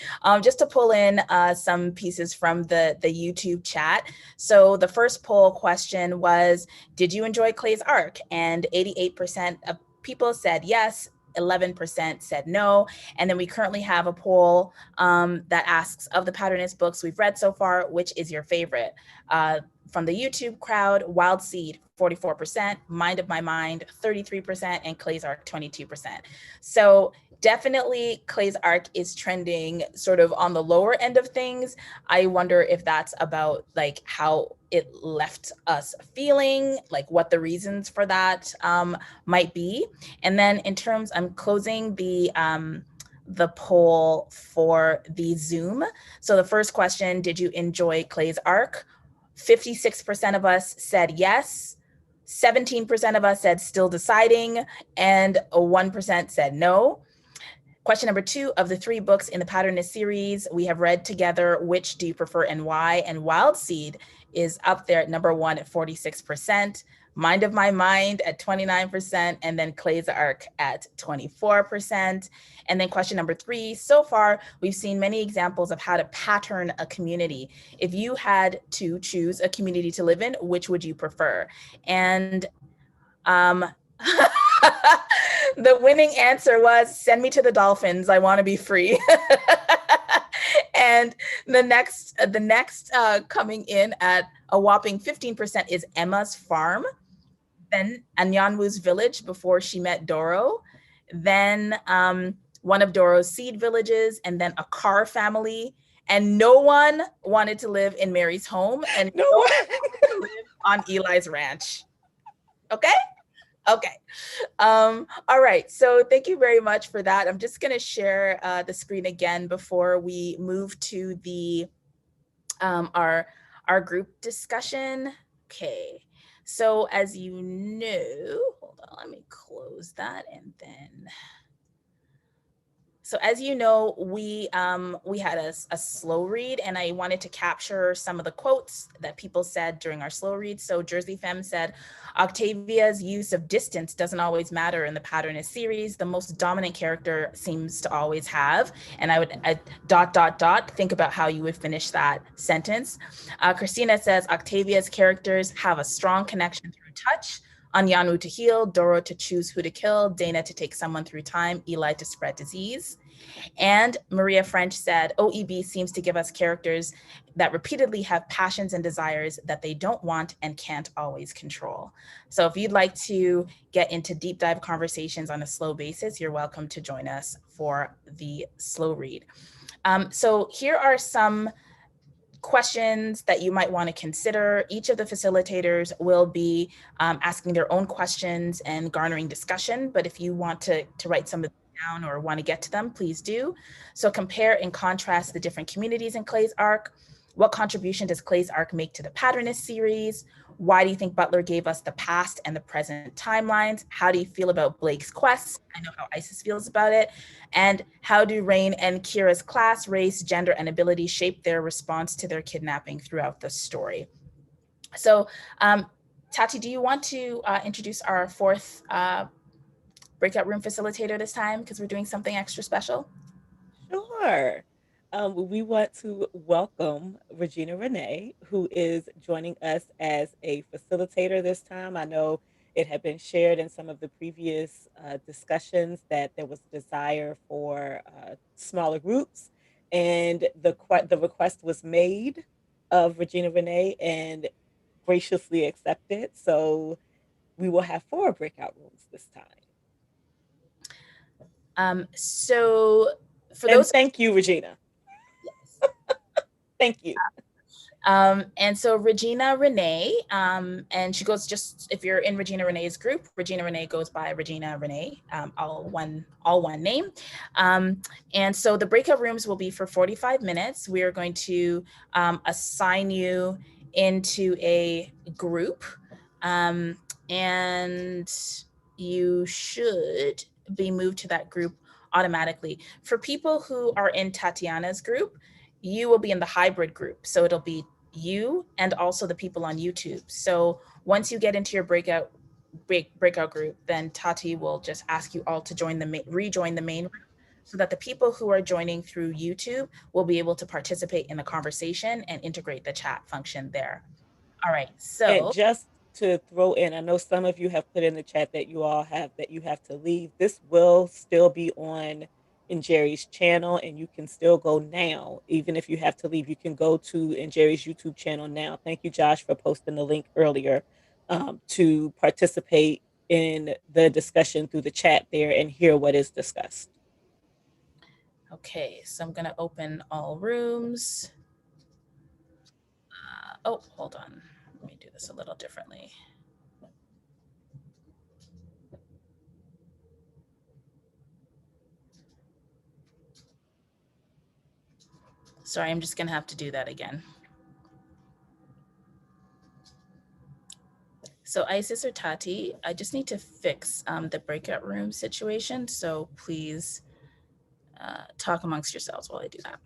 Just to pull in some pieces from the YouTube chat. So the first poll question was, did you enjoy Clay's Ark? And 88% of people said yes, 11% said no. And then we currently have a poll that asks, of the Patternist books we've read so far, which is your favorite? From the YouTube crowd, Wild Seed, 44%, Mind of My Mind, 33%, and Clay's Ark, 22%. So definitely Clay's Ark is trending sort of on the lower end of things. I wonder if that's about like how it left us feeling, like what the reasons for that might be. And then in terms, I'm closing the poll for the Zoom. So the first question, did you enjoy Clay's Ark? 56% of us said yes, 17% of us said still deciding, and 1% said no. Question number 2, of the 3 books in the Patternist series we have read together, which do you prefer and why? And Wild Seed is up there at number 1 at 46%, Mind of My Mind at 29%, and then Clay's Ark at 24%. And then question number 3, so far, we've seen many examples of how to pattern a community. If you had to choose a community to live in, which would you prefer? And the winning answer was, send me to the dolphins. I want to be free. And the next coming in at a whopping 15% is Emma's Farm, then Anyanwu's village before she met Doro, then one of Doro's seed villages, and then a Carr family. And no one wanted to live in Mary's home, and no one wanted to live on Eli's ranch. Okay? Okay. All right. So thank you very much for that. I'm just going to share the screen again before we move to the our group discussion. Okay. So as you know, hold on, let me close that and then. So as you know, we had a slow read, and I wanted to capture some of the quotes that people said during our slow read. So Jersey Femme said, Octavia's use of distance doesn't always matter in the Patternist series. The most dominant character seems to always have. And I would think about how you would finish that sentence. Christina says, Octavia's characters have a strong connection through touch. Anyanwu to heal, Doro to choose who to kill, Dana to take someone through time, Eli to spread disease. And Maria French said, OEB seems to give us characters that repeatedly have passions and desires that they don't want and can't always control. So if you'd like to get into deep dive conversations on a slow basis, you're welcome to join us for the slow read. So here are some questions that you might want to consider. Each of the facilitators will be asking their own questions and garnering discussion, but if you want to write some of them down or want to get to them, please do. So compare and contrast the different communities in Clay's Ark. What contribution does Clay's arc make to the Patternist series? Why do you think Butler gave us the past and the present timelines? How do you feel about Blake's quest? I know how Isis feels about it. And how do Rain and Kira's class, race, gender, and ability shape their response to their kidnapping throughout the story? So, Tati, do you want to introduce our fourth breakout room facilitator this time, because we're doing something extra special? Sure. We want to welcome Regina Renee, who is joining us as a facilitator this time. I know it had been shared in some of the previous discussions that there was a desire for smaller groups, and the request was made of Regina Renee and graciously accepted. So we will have 4 breakout rooms this time. So for those, thank you, Regina. Thank you. And so Regina Renee, and she goes, just if you're in Regina Renee's group, Regina Renee goes by Regina Renee, all one name. And so the breakout rooms will be for 45 minutes. We are going to assign you into a group, and you should be moved to that group automatically. For people who are in Tatiana's group, you will be in the hybrid group. So it'll be you and also the people on YouTube. So once you get into your breakout group, then Tati will just ask you all to rejoin the main room, so that the people who are joining through YouTube will be able to participate in the conversation and integrate the chat function there. All right, so. And just to throw in, I know some of you have put in the chat that you have to leave. This will still be on Njeri's channel, and you can still go now. Even if you have to leave, you can go to Njeri's YouTube channel now. Thank you, Josh, for posting the link earlier to participate in the discussion through the chat there and hear what is discussed. Okay, so I'm going to open all rooms. Oh, hold on. Let me do this a little differently. Sorry, I'm just going to have to do that again. So Isis or Tati, I just need to fix the breakout room situation. So please talk amongst yourselves while I do that.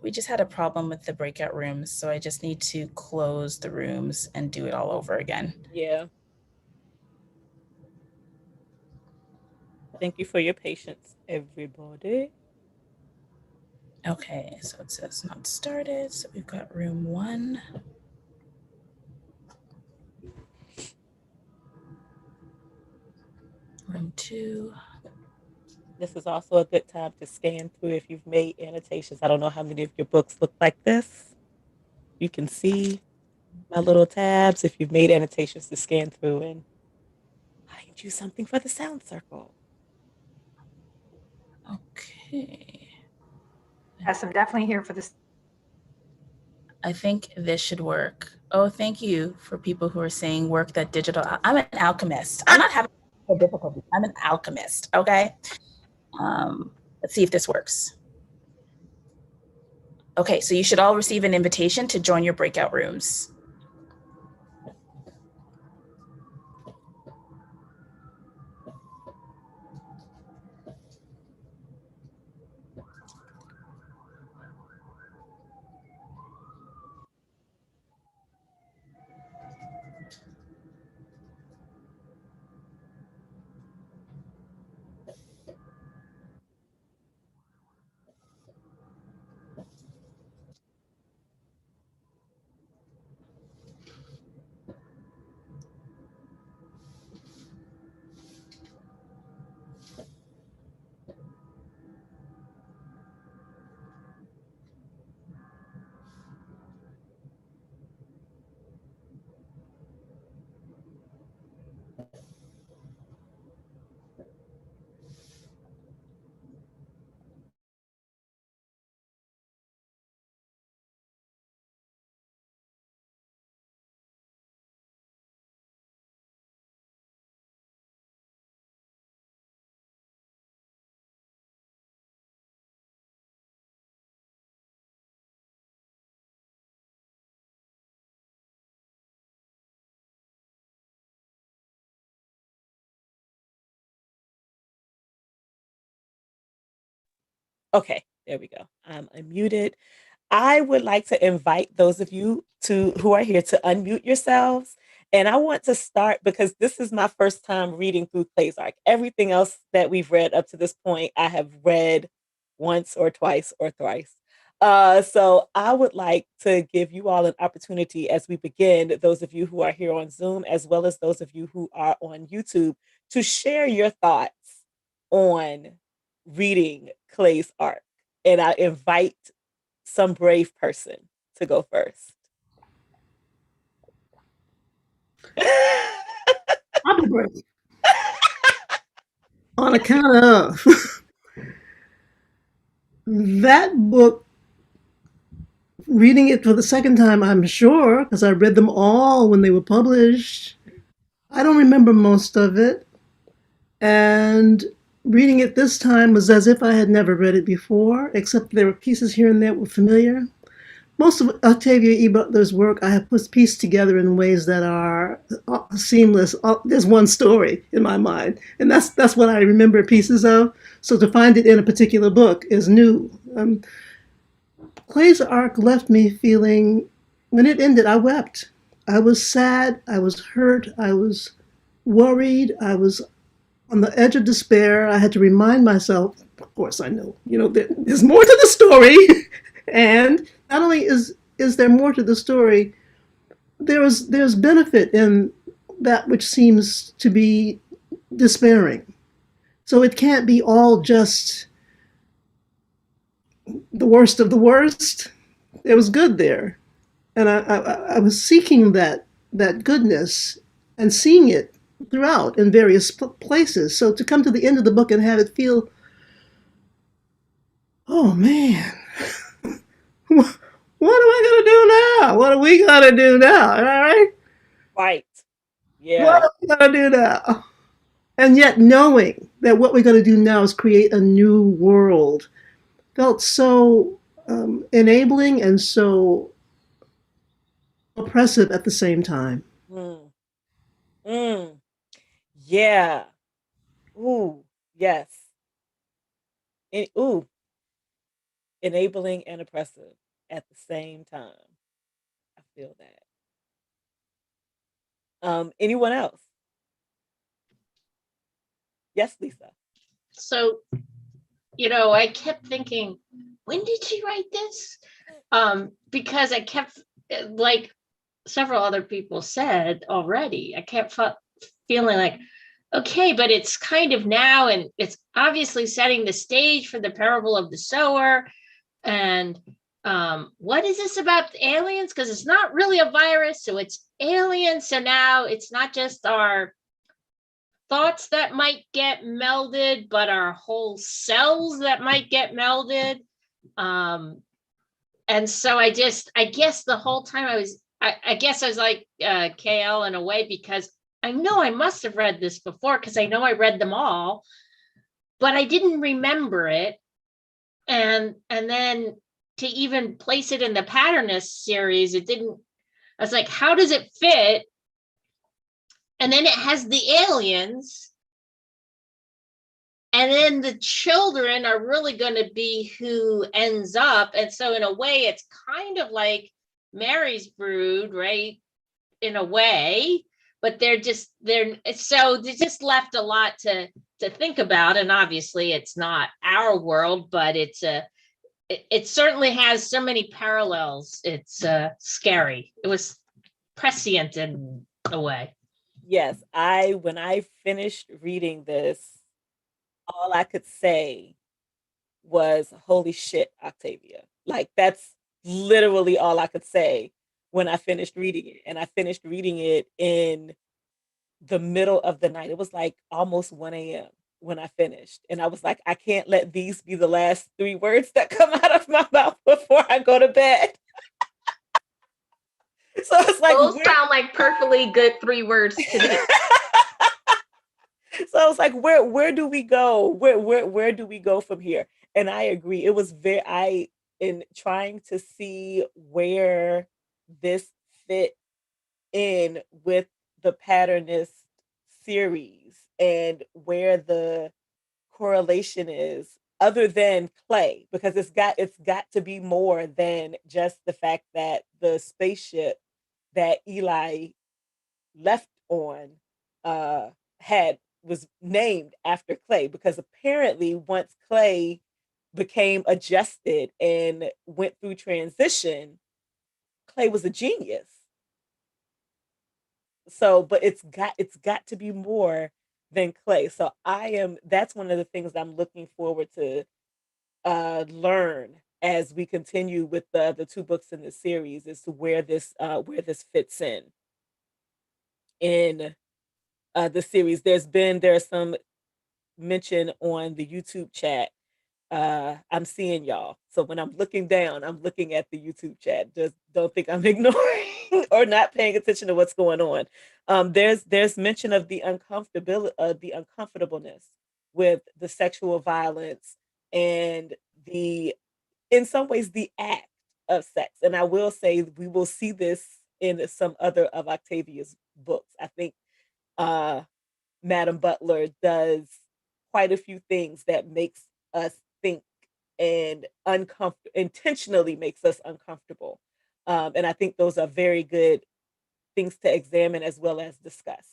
We just had a problem with the breakout rooms, so I just need to close the rooms and do it all over again. Yeah. Thank you for your patience, everybody. Okay, so it says not started. So we've got room 1. Room 2. This is also a good time to scan through if you've made annotations. I don't know how many of your books look like this. You can see my little tabs if you've made annotations to scan through and find you something for the sound circle. Okay. Yes, I'm definitely here for this. I think this should work. Oh, thank you for people who are saying work that digital. I'm an alchemist. I'm not having difficulty. I'm an alchemist. Okay. Let's see if this works. Okay, so you should all receive an invitation to join your breakout rooms. Okay, there we go. I'm unmuted. I would like to invite those of you who are here to unmute yourselves. And I want to start because this is my first time reading through Clay's Arc. Everything else that we've read up to this point, I have read once or twice or thrice. So I would like to give you all an opportunity as we begin, those of you who are here on Zoom, as well as those of you who are on YouTube, to share your thoughts on reading Clay's Arc. And I invite some brave person to go first. I'll be brave. On account of that book, reading it for the second time, I'm sure, because I read them all when they were published. I don't remember most of it. And reading it this time was as if I had never read it before, except there were pieces here and there that were familiar. Most of Octavia E. Butler's work I have pieced together in ways that are seamless. There's one story in my mind, and that's what I remember pieces of. So to find it in a particular book is new. Clay's Arc left me feeling, when it ended, I wept. I was sad, I was hurt, I was worried, I was on the edge of despair. I had to remind myself, of course I know, there's more to the story. And not only is there more to the story, there's benefit in that which seems to be despairing. So it can't be all just the worst of the worst. There was good there. And I was seeking that goodness and seeing it throughout in various places. So to come to the end of the book and have it feel, oh man, what am I going to do now? What are we going to do now? All right? Right. Yeah. What are we going to do now? And yet knowing that what we're going to do now is create a new world felt so enabling and so oppressive at the same time. Yeah. Ooh, yes. Ooh. Enabling and oppressive at the same time. I feel that. Anyone else? Yes, Lisa. So, I kept thinking, when did she write this? Because I kept, like several other people said already, I kept feeling like, okay, but it's kind of now, and it's obviously setting the stage for the parable of the sower. And what is this about the aliens? Because it's not really a virus, so it's aliens. So now it's not just our thoughts that might get melded, but our whole cells that might get melded. And so I guess the whole time I was like KL in a way, because I know I must have read this before, because I know I read them all, but I didn't remember it. And then to even place it in the Patternist series, I was like, how does it fit? And then it has the aliens. And then the children are really going to be who ends up. And so in a way, it's kind of like Mary's Brood, right? In a way, but they're just left a lot to think about. And obviously it's not our world, but it certainly has so many parallels. It's scary. It was prescient in a way. Yes, when I finished reading this, all I could say was, holy shit, Octavia. Like, that's literally all I could say when I finished reading it. And I finished reading it in the middle of the night. It was like almost 1 a.m. when I finished. And I was like, I can't let these be the last 3 words that come out of my mouth before I go to bed. So it's like, Those sound like perfectly good 3 words to me. So I was like, where do we go? Where do we go from here? And I agree. It was in trying to see where this fit in with the Patternist series and where the correlation is, other than Clay, because it's got to be more than just the fact that the spaceship that Eli left on was named after Clay, because apparently once Clay became adjusted and went through transition, Clay was a genius. So, but it's got to be more than Clay. So that's one of the things I'm looking forward to learn as we continue with the 2 books in the series, is to where this fits in the series. There's some mention on the YouTube chat. I'm seeing y'all. So when I'm looking down, I'm looking at the YouTube chat. Just don't think I'm ignoring or not paying attention to what's going on. There's mention of the uncomfortableness with the sexual violence and in some ways, the act of sex. And I will say we will see this in some other of Octavia's books. I think Madam Butler does quite a few things that makes us think and intentionally makes us uncomfortable. And I think those are very good things to examine as well as discuss.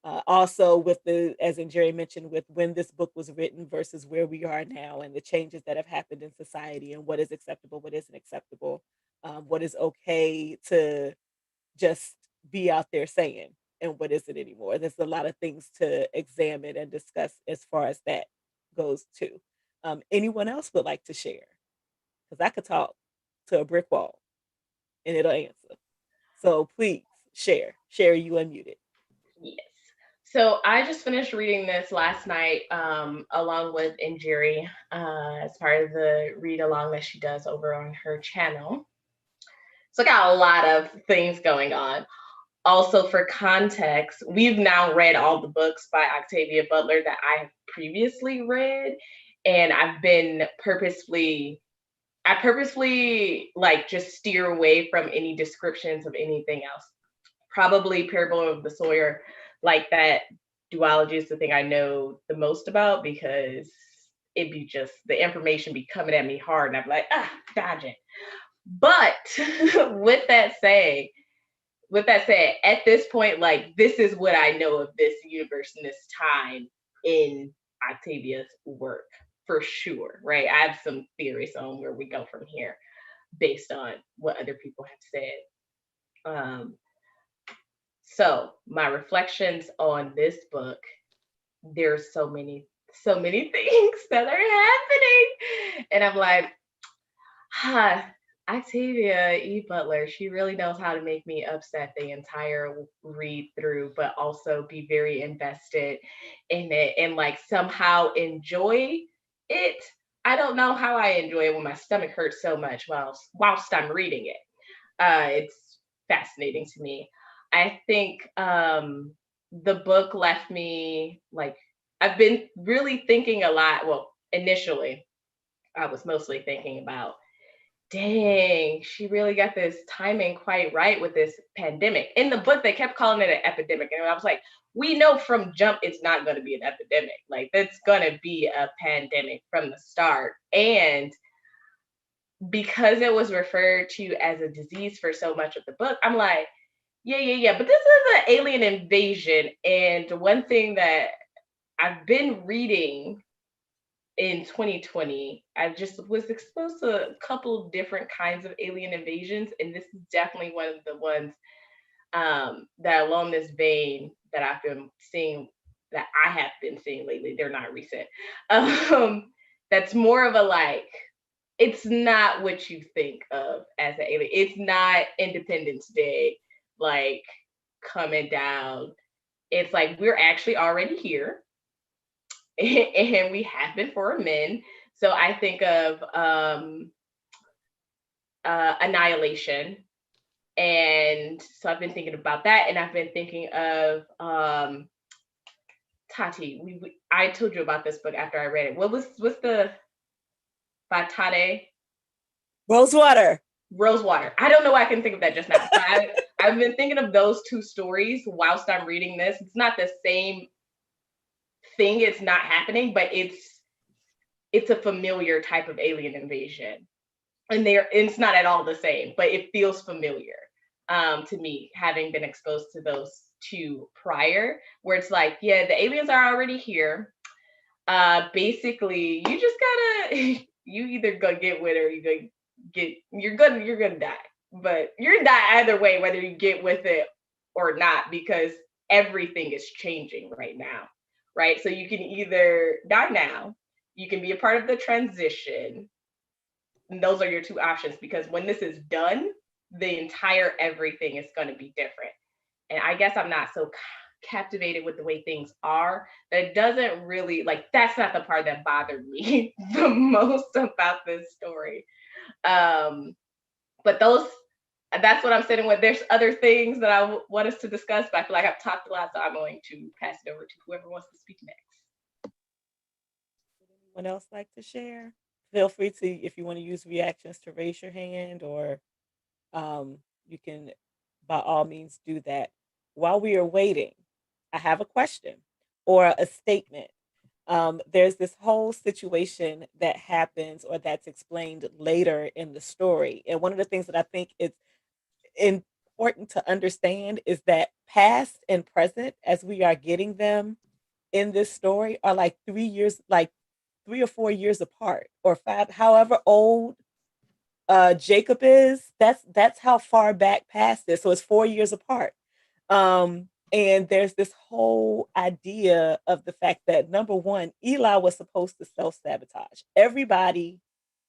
Also, with as Njeri mentioned, with when this book was written versus where we are now, and the changes that have happened in society, and what is acceptable, what isn't acceptable, what is okay to just be out there saying, and what isn't anymore. There's a lot of things to examine and discuss as far as that goes too. Anyone else would like to share? Because I could talk to a brick wall and it'll answer. So please share. Sherry, you unmuted. Yes. So I just finished reading this last night, along with Njeri, as part of the read along that she does over on her channel. So I got a lot of things going on. Also, for context, we've now read all the books by Octavia Butler that I have previously read, and I've been purposefully like just steer away from any descriptions of anything else. Probably Parable of the Sawyer, like that duology is the thing I know the most about, because it'd be just the information be coming at me hard and I'm like, dodge it. But with that said, at this point, like, this is what I know of this universe and this time in Octavia's work, for sure, right? I have some theories on where we go from here based on what other people have said. So my reflections on this book, there's so many things that are happening. And I'm like, Octavia E. Butler, she really knows how to make me upset the entire read through, but also be very invested in it and like somehow enjoy it. I don't know how I enjoy it when my stomach hurts so much whilst I'm reading it. It's fascinating to me. I think the book left me like, I've been really thinking a lot. Well, initially, I was mostly thinking about, dang, she really got this timing quite right with this pandemic. In the book, they kept calling it an epidemic. And I was like, we know from jump it's not going to be an epidemic. Like, it's going to be a pandemic from the start. And because it was referred to as a disease for so much of the book, I'm like, yeah. But this is an alien invasion. And one thing that I've been reading in 2020, I just was exposed to a couple of different kinds of alien invasions. And this is definitely one of the ones that along this vein that I've been seeing, that I have been seeing lately. They're not recent. That's more of a like, it's not what you think of as an alien. It's not Independence Day, like coming down it's like we're actually already here, and we have been for a min. So I think of Annihilation. And so I've been thinking about that, and I've been thinking of Tati. I told you about this book after I read it. What's the by Tade? Rosewater. I don't know why I can think of that just now. So I've been thinking of those two stories whilst I'm reading this. It's not the same thing. It's not happening, but it's a familiar type of alien invasion. And it's not at all the same, but it feels familiar to me, having been exposed to those two prior, where it's like, yeah, the aliens are already here. Basically, you just gotta you either go get with it or you're gonna die. But you're gonna die either way, whether you get with it or not, because everything is changing right now, right? So you can either die now, you can be a part of the transition. And those are your two options, because when this is done, the entire everything is going to be different. And I guess I'm not so captivated with the way things are, that it doesn't really, like, that's not the part that bothered me the most about this story. But that's what I'm sitting with. There's other things that I want us to discuss, but I feel like I've talked a lot, so I'm going to pass it over to whoever wants to speak next. Would anyone else like to share? Feel free to, if you want to use reactions, to raise your hand, or you can by all means do that. While we are waiting, I have a question or a statement. There's this whole situation that happens or that's explained later in the story. And one of the things that I think is important to understand is that past and present, as we are getting them in this story, are like 3 years, like 3 or 4 years apart, or 5, however old Jacob is. That's how far back past this. So it's 4 years apart. And there's this whole idea of the fact that, number one, Eli was supposed to self-sabotage. Everybody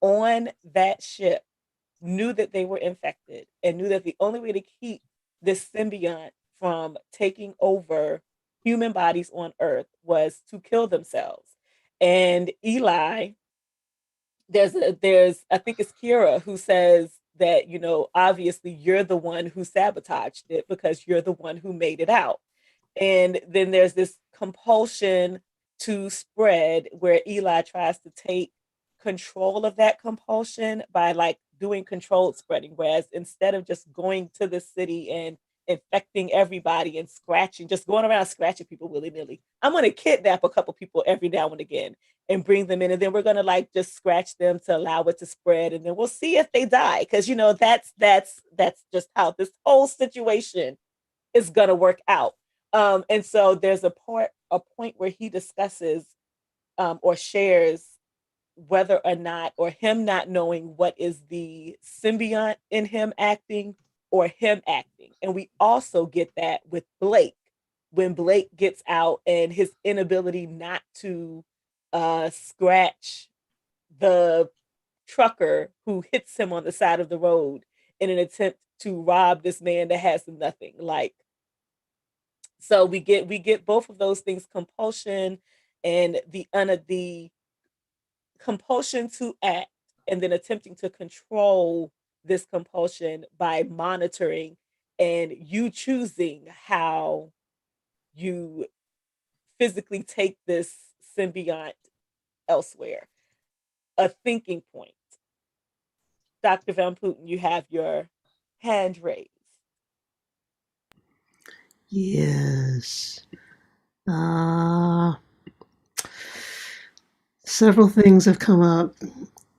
on that ship knew that they were infected and knew that the only way to keep this symbiont from taking over human bodies on Earth was to kill themselves. And Eli, there's I think it's Kira who says that, obviously you're the one who sabotaged it because you're the one who made it out. And then there's this compulsion to spread where Eli tries to take control of that compulsion by like doing controlled spreading. Whereas instead of just going to the city and infecting everybody and just going around scratching people willy-nilly, I'm going to kidnap a couple people every now and again and bring them in, and then we're going to like just scratch them to allow it to spread, and then we'll see if they die, because that's just how this whole situation is going to work out. And so there's a point where he discusses or shares whether or not, or him not knowing what is the symbiont in him acting or him acting. And we also get that with Blake, when Blake gets out and his inability not to scratch the trucker who hits him on the side of the road in an attempt to rob this man that has nothing. Like, so we get both of those things: compulsion and the compulsion to act, and then attempting to control this compulsion by monitoring and you choosing how you physically take this symbiont elsewhere. A thinking point. Dr. Van Putten, you have your hand raised. Yes. Several things have come up.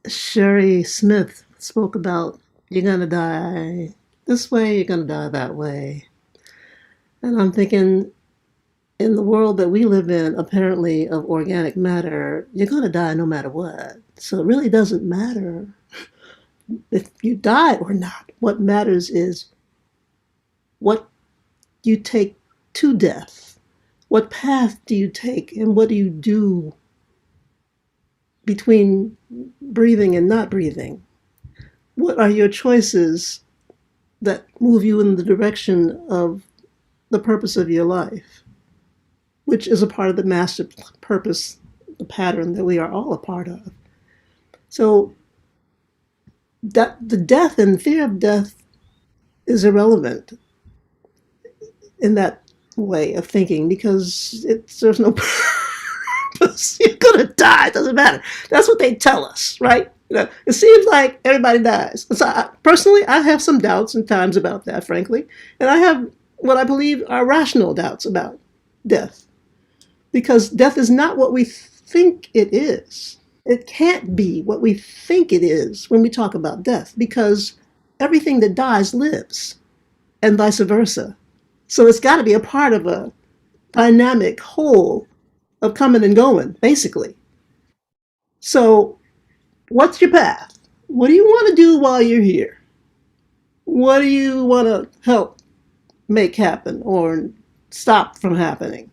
Sherry Smith spoke about, you're going to die this way, you're going to die that way. And I'm thinking, in the world that we live in, apparently of organic matter, you're going to die no matter what. So it really doesn't matter if you die or not. What matters is what you take to death. What path do you take, and what do you do between breathing and not breathing? What are your choices that move you in the direction of the purpose of your life? which is a part of the master purpose, the pattern that we are all a part of. So that the death and fear of death is irrelevant in that way of thinking, because it serves no purpose. You're gonna die, it doesn't matter. That's what they tell us, right? It seems like everybody dies. So personally, I have some doubts and times about that, frankly. And I have what I believe are rational doubts about death. Because death is not what we think it is. It can't be what we think it is when we talk about death, because everything that dies lives, and vice versa. So it's got to be a part of a dynamic whole of coming and going, basically. So what's your path? What do you want to do while you're here? What do you want to help make happen or stop from happening?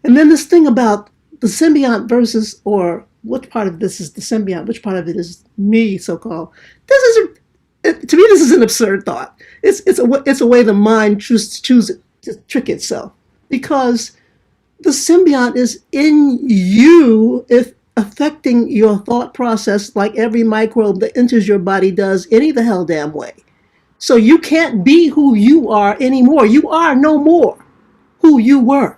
And then this thing about the symbiont versus, or which part of this is the symbiont, which part of it is me, so-called. This is, to me, this is an absurd thought. It's a way the mind chooses to trick itself, because the symbiont is in you, if affecting your thought process like every microbe that enters your body does any the hell damn way. So you can't be who you are anymore. You are no more who you were.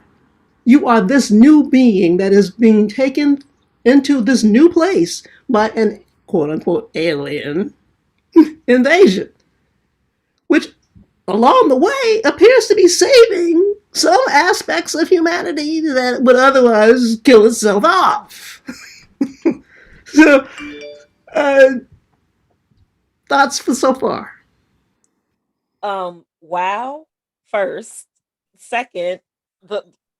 You are this new being that is being taken into this new place by an quote-unquote alien invasion, which along the way appears to be saving some aspects of humanity that would otherwise kill itself off. So, thoughts for so far? Wow. First. Second,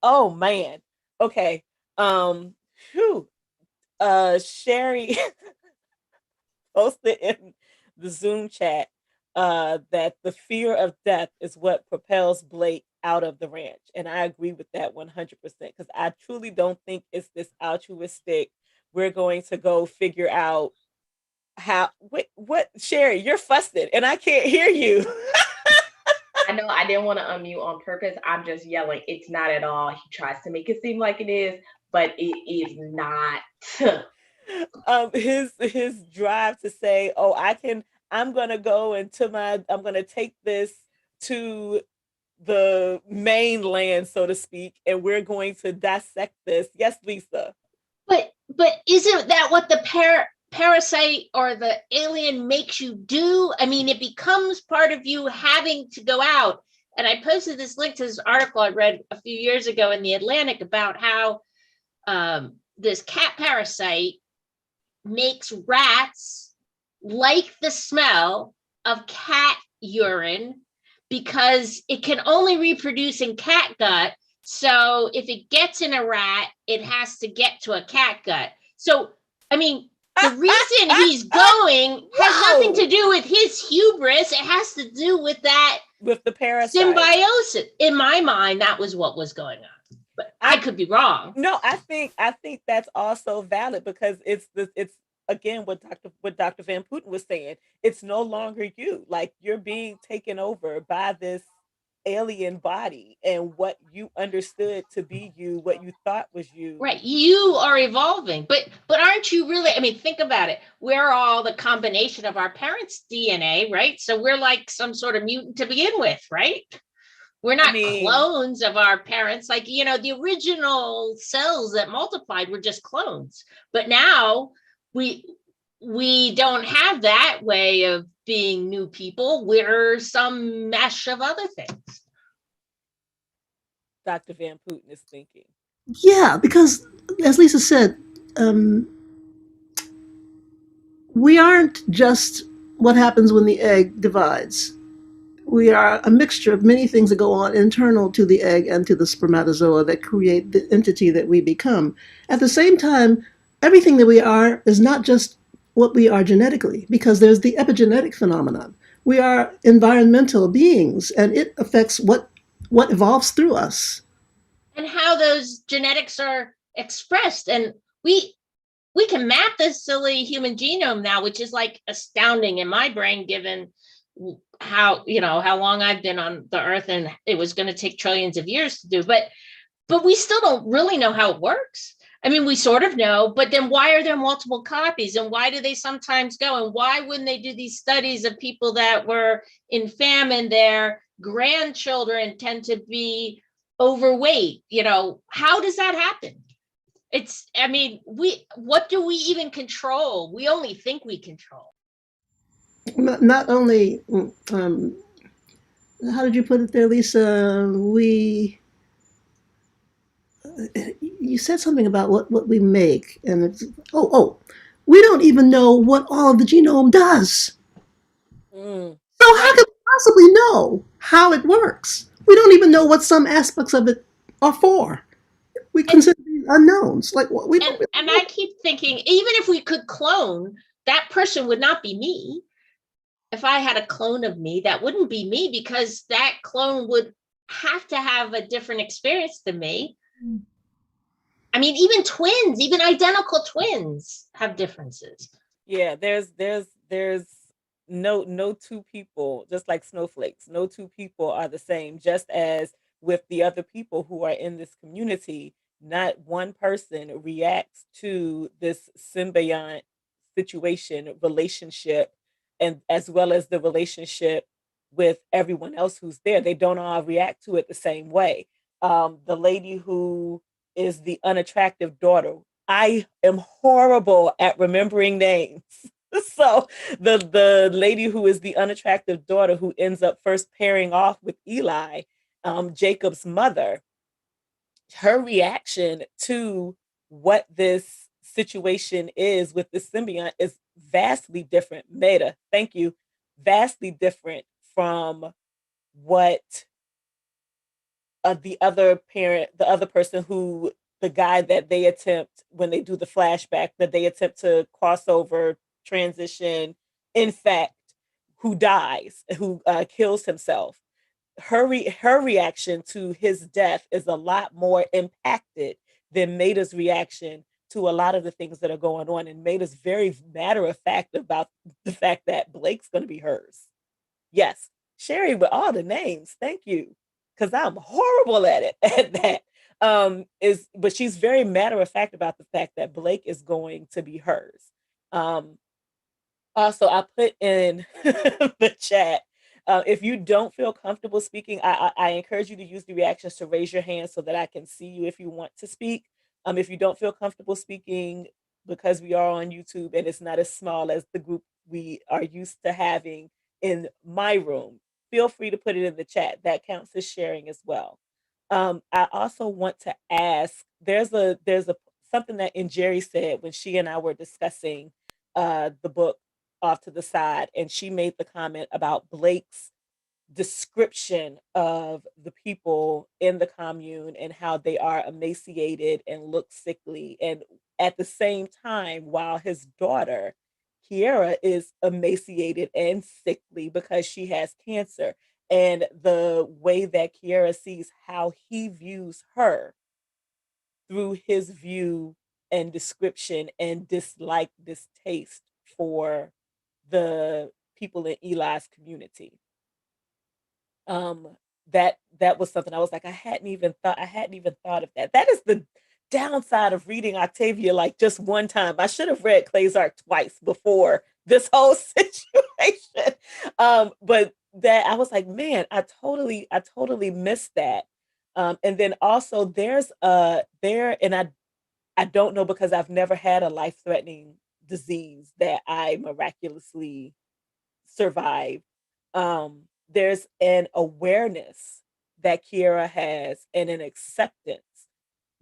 oh man. Okay. Whew. Sherry posted in the Zoom chat that the fear of death is what propels Blake out of the ranch. And I agree with that 100%, because I truly don't think it's this altruistic, we're going to go figure out how, what, Sherry, you're fussing and I can't hear you. I know I didn't want to unmute on purpose. I'm just yelling. It's not at all. He tries to make it seem like it is, but it is not. His drive to say, oh, I'm gonna go I'm gonna take this to the mainland, so to speak, and we're going to dissect this. Yes, Lisa. But isn't that what the parasite or the alien makes you do? I mean, it becomes part of you having to go out. And I posted this link to this article I read a few years ago in the Atlantic about how this cat parasite makes rats like the smell of cat urine, because it can only reproduce in cat gut. So if it gets in a rat, it has to get to a cat gut. So, I mean, the reason he's going has nothing to do with his hubris. It has to do with that, with the parasite symbiosis. In my mind, that was what was going on. But I could be wrong. No, I think that's also valid, because it's again what Dr. Van Putten was saying. It's no longer you. Like, you're being taken over by this alien body, and what you understood to be you, what you thought was you. Right. You are evolving. But aren't you really? I mean, think about it. We're all the combination of our parents' DNA, right? So we're like some sort of mutant to begin with, right? We're not clones of our parents. Like, the original cells that multiplied were just clones. But now we don't have that way of being new people. We're some mesh of other things. Dr. Van Putten is thinking. Yeah, because as Lisa said, we aren't just what happens when the egg divides. We are a mixture of many things that go on internal to the egg and to the spermatozoa that create the entity that we become. At the same time, everything that we are is not just what we are genetically, because there's the epigenetic phenomenon. We are environmental beings, and it affects what evolves through us. And how those genetics are expressed. And we can map this silly human genome now, which is like astounding in my brain, given how long I've been on the earth, and it was going to take trillions of years to do. But but we still don't really know how it works. I mean, we sort of know, but then why are there multiple copies, and why do they sometimes go, and why wouldn't they do these studies of people that were in famine, their grandchildren tend to be overweight? How does that happen? I mean, what do we even control? We only think we control. Not only, how did you put it there, Lisa? You said something about what we make, and it's, we don't even know what all of the genome does. So how could we possibly know how it works? We don't even know what some aspects of it are for. We consider these unknowns. Like, we don't really And know. I keep thinking, even if we could clone, that person would not be me. If I had a clone of me, that wouldn't be me, because that clone would have to have a different experience than me. I mean, even identical twins have differences. Yeah, there's no two people, just like snowflakes. No two people are the same, just as with the other people who are in this community, not one person reacts to this symbiont situation, relationship, and as well as the relationship with everyone else who's there. They don't all react to it the same way. The lady who is the unattractive daughter, I am horrible at remembering names. So the lady who is the unattractive daughter, who ends up first pairing off with Eli, Jacob's mother, her reaction to what this situation is with the symbiont is vastly different. Meta, thank you. Vastly different from what the other parent, the other person who, the guy that they attempt, when they do the flashback, that they attempt to cross over, transition, in fact, who dies, who kills himself. Her reaction to his death is a lot more impacted than Maida's reaction to a lot of the things that are going on. And Maida's very matter of fact about the fact that Blake's going to be hers. Yes, Sherry with all the names. Thank you, because I'm horrible at it at that. But she's very matter of fact about the fact that Blake is going to be hers. Also, I put in the chat. If you don't feel comfortable speaking, I encourage you to use the reactions to raise your hand so that I can see you if you want to speak. If you don't feel comfortable speaking, because we are on YouTube and it's not as small as the group we are used to having in my room, feel free to put it in the chat. That counts as sharing as well. I also want to ask, there's a something that Njeri said when she and I were discussing the book off to the side, and she made the comment about Blake's description of the people in the commune and how they are emaciated and look sickly, and at the same time, while his daughter Kiera is emaciated and sickly because she has cancer, and the way that Kiera sees how he views her through his view and description and dislike, distaste for the people in Eli's community. That was something I was like, I hadn't even thought of that. That is the downside of reading Octavia like just one time. I should have read Clay's arc twice before this whole situation. But that, I was like, man, I totally missed that. And then also and I don't know, because I've never had a life-threatening disease that I miraculously survived. There's an awareness that Kiera has, and an acceptance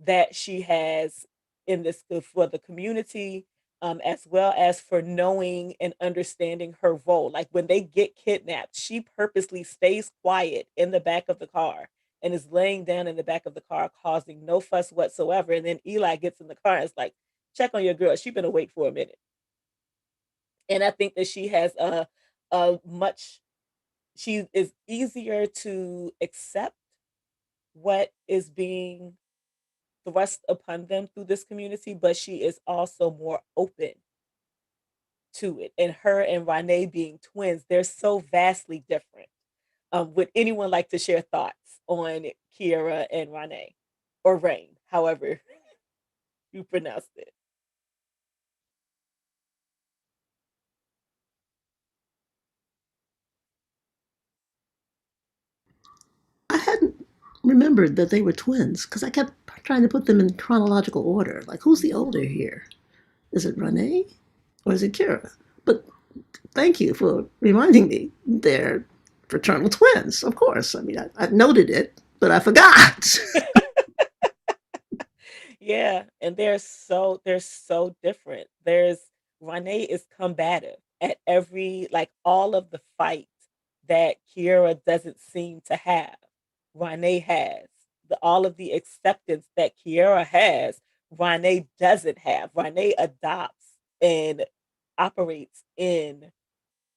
that she has in this, for the community, as well as for knowing and understanding her role. Like when they get kidnapped, she purposely stays quiet in the back of the car and is laying down in the back of the car, causing no fuss whatsoever. And then Eli gets in the car and is like, check on your girl. She's been awake for a minute. And I think that she has a much, she is easier to accept what is being thrust upon them through this community, but she is also more open to it. And her and Renee being twins, they're so vastly different. Would anyone like to share thoughts on Kiera and Renee? or Rain, however you pronounced it. I hadn't remembered that they were twins because I kept trying to put them in chronological order. Like, who's the older here? Is it Renee or is it Kira? But thank you for reminding me. They're fraternal twins, of course. I mean, I noted it, but I forgot. Yeah, and they're so different. Renee is combative at every, like, all of the fight that Kiera doesn't seem to have. Renee has all of the acceptance that Kiera has. Renee doesn't have. Renee adopts and operates in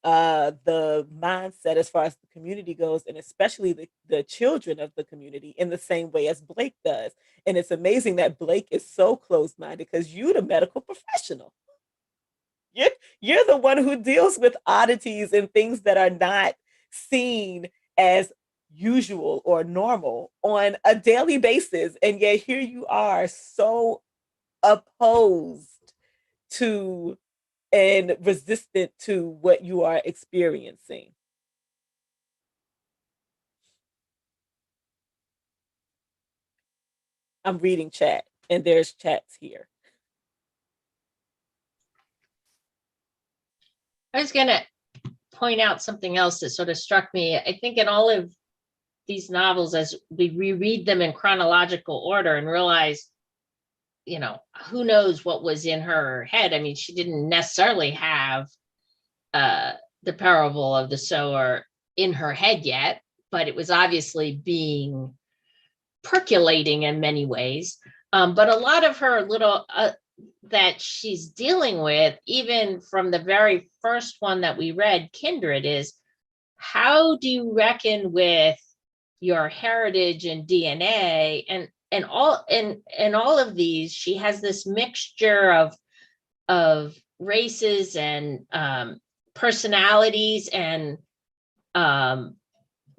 the mindset as far as the community goes, and especially the children of the community, in the same way as Blake does. And it's amazing that Blake is so closed-minded because you're the medical professional. You're, you're the one who deals with oddities and things that are not seen as usual or normal on a daily basis. And yet here you are, so opposed to and resistant to what you are experiencing. I'm reading chat, and there's chats here. I was going to point out something else that sort of struck me. I think in all of these novels, as we reread them in chronological order and realize, you know, who knows what was in her head. I mean, she didn't necessarily have the parable of the sower in her head yet, but it was obviously percolating in many ways. But a lot of her little that she's dealing with, even from the very first one that we read, Kindred, is how do you reckon with your heritage and DNA and all of these? She has this mixture of races and personalities and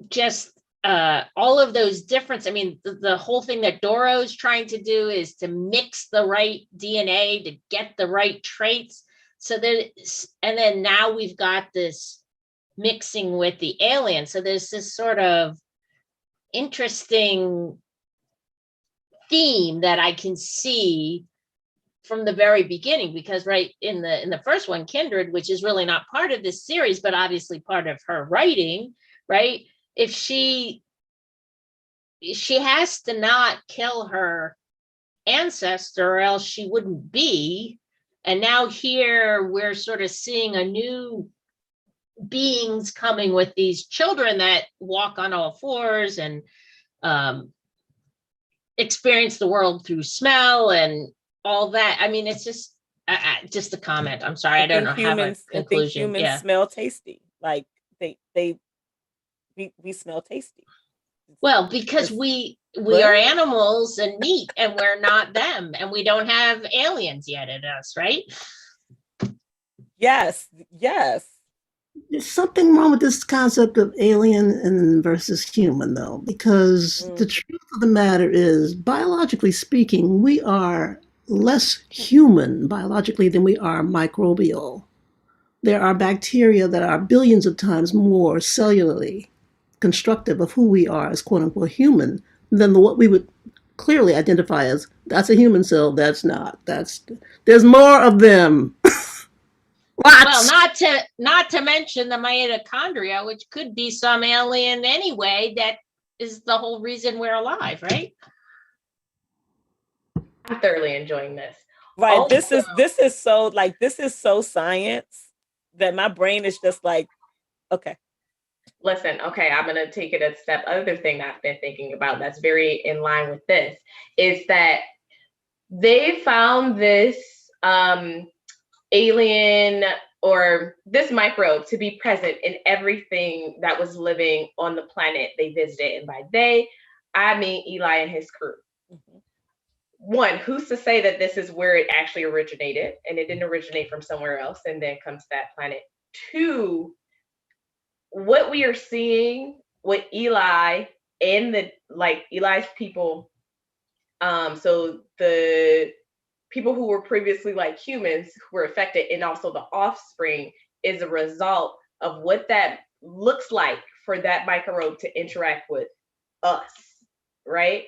just all of those difference. I mean, the whole thing that Doro's trying to do is to mix the right DNA to get the right traits. So and then now we've got this mixing with the alien. So there's this sort of interesting theme that I can see from the very beginning, because right in the first one, Kindred, which is really not part of this series, but obviously part of her writing, right? If she has to not kill her ancestor or else she wouldn't be. And now here we're sort of seeing a new beings coming with these children that walk on all fours and experience the world through smell and all that. I mean, it's just a comment. I'm sorry, I don't know how a conclusion. Humans smell tasty. Like we smell tasty. Well, because we are animals and meat, and we're not them, and we don't have aliens yet in us, right? Yes. There's something wrong with this concept of alien and versus human, though, because the truth of the matter is, biologically speaking, we are less human biologically than we are microbial. There are bacteria that are billions of times more cellularly constructive of who we are as quote-unquote human than what we would clearly identify as that's a human cell, that's not. There's more of them. Well, not to mention the mitochondria, which could be some alien anyway. That is the whole reason we're alive, right? I'm thoroughly enjoying this. Right. Also, this is so science that my brain is just like, okay. Listen, okay, I'm going to take it a step. Other thing I've been thinking about that's very in line with this is that they found this alien or this microbe to be present in everything that was living on the planet they visited. And by they, I mean Eli and his crew. Mm-hmm. One, who's to say that this is where it actually originated and it didn't originate from somewhere else and then comes to that planet? Two, what we are seeing with Eli and Eli's people So the people who were previously like humans who were affected, and also the offspring, is a result of what that looks like for that microbe to interact with us, right?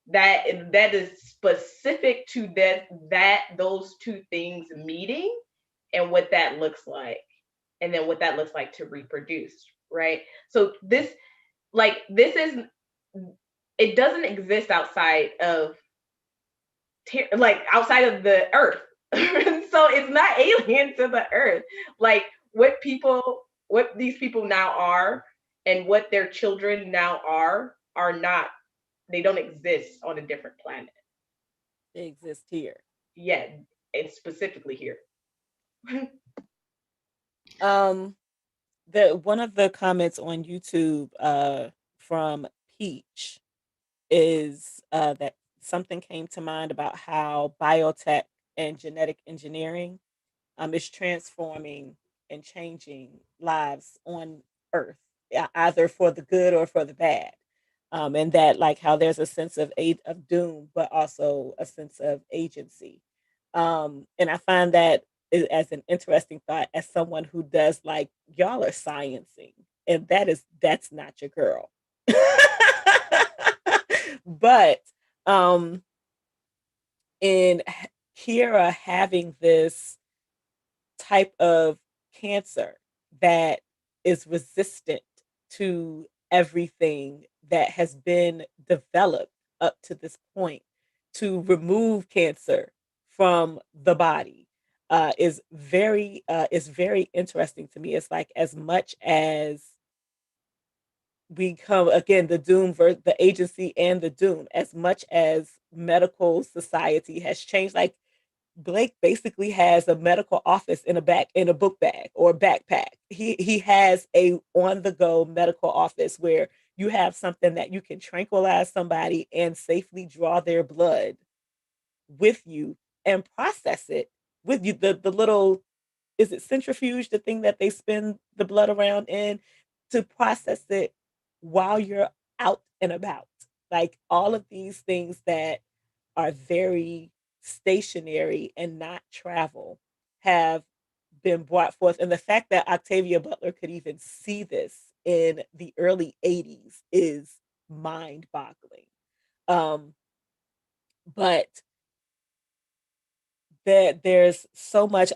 That is specific to those two things meeting, and what that looks like, and then what that looks like to reproduce, right? So this is, it doesn't exist outside of outside of the earth. So it's not alien to the earth. Like what these people now are, and what their children now are not, they don't exist on a different planet. They exist here. Yeah, and specifically here. One of the comments on YouTube from Peach is that something came to mind about how biotech and genetic engineering is transforming and changing lives on Earth, either for the good or for the bad. And that, like, how there's a sense of doom, but also a sense of agency. And I find that as an interesting thought, as someone who does, like, y'all are sciencing, and that's not your girl. But in Kira having this type of cancer that is resistant to everything that has been developed up to this point to remove cancer from the body is very interesting to me. It's like, as much as we come again, the agency and the doom, as much as medical society has changed, like Blake basically has a medical office in a book bag or backpack. He has a on the go medical office where you have something that you can tranquilize somebody and safely draw their blood with you and process it with you. The little, is it centrifuge, the thing that they spin the blood around in, to process it while you're out and about. Like, all of these things that are very stationary and not travel have been brought forth. And the fact that Octavia Butler could even see this in the early 80s is mind boggling. But there's so much.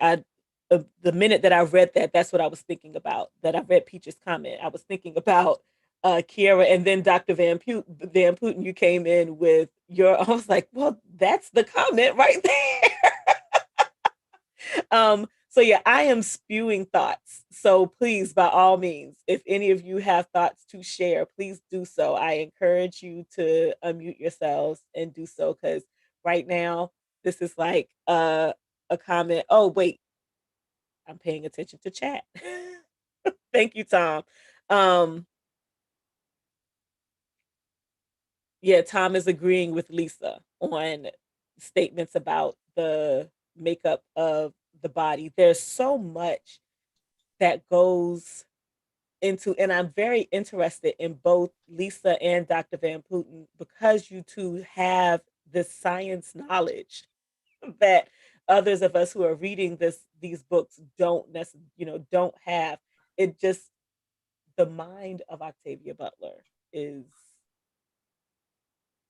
The minute that I read that, that's what I was thinking about. That I read Peach's comment, I was thinking about Kiera, and then Dr. Van Putten, you came in with your. I was like, well, that's the comment right there. So yeah, I am spewing thoughts. So please, by all means, if any of you have thoughts to share, please do so. I encourage you to unmute yourselves and do so, because right now this is like a comment. Oh wait, I'm paying attention to chat. Thank you, Tom. Yeah, Tom is agreeing with Lisa on statements about the makeup of the body. There's so much that goes into, and I'm very interested in both Lisa and Dr. Van Putten, because you two have this science knowledge that others of us who are reading these books don't necessarily, don't have. It just, the mind of Octavia Butler is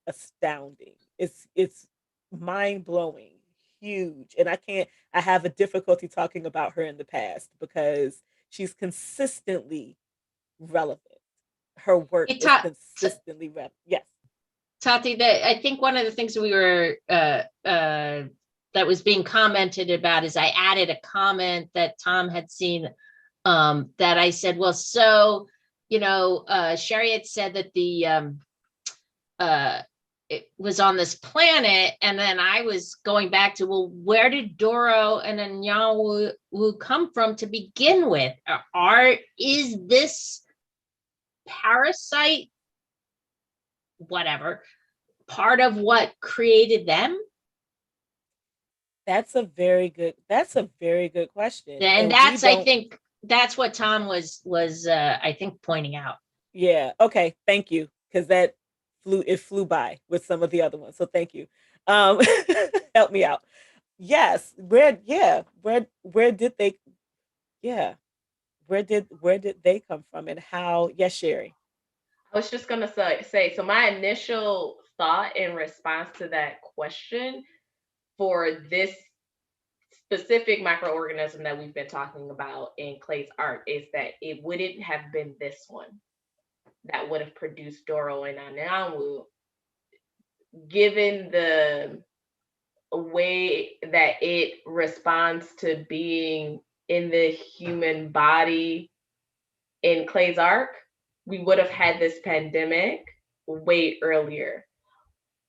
astounding. It's mind blowing, huge, and I have a difficulty talking about her in the past because she's consistently relevant. Her work is consistently relevant. Yes, Tati, I think one of the things we were that was being commented about is I added a comment that Tom had seen, that I said, well, so Sherry had said that it was on this planet, and then I was going back to, well, where did Doro and Anyanwu come from to begin with? Is this parasite, whatever, part of what created them? That's a very good question. And that's, I think that's what Tom was I think pointing out. Yeah. Okay. Thank you. Because that flew by with some of the other ones. So thank you. Um, help me out. Yes. Where did they? Yeah. Where did they come from, and how? Yes, Sherry. I was just gonna say, so my initial thought in response to that question for this specific microorganism that we've been talking about in Clay's art is that it wouldn't have been this one that would have produced Doro and Anyanwu, given the way that it responds to being in the human body in Clay's arc. We would have had this pandemic way earlier.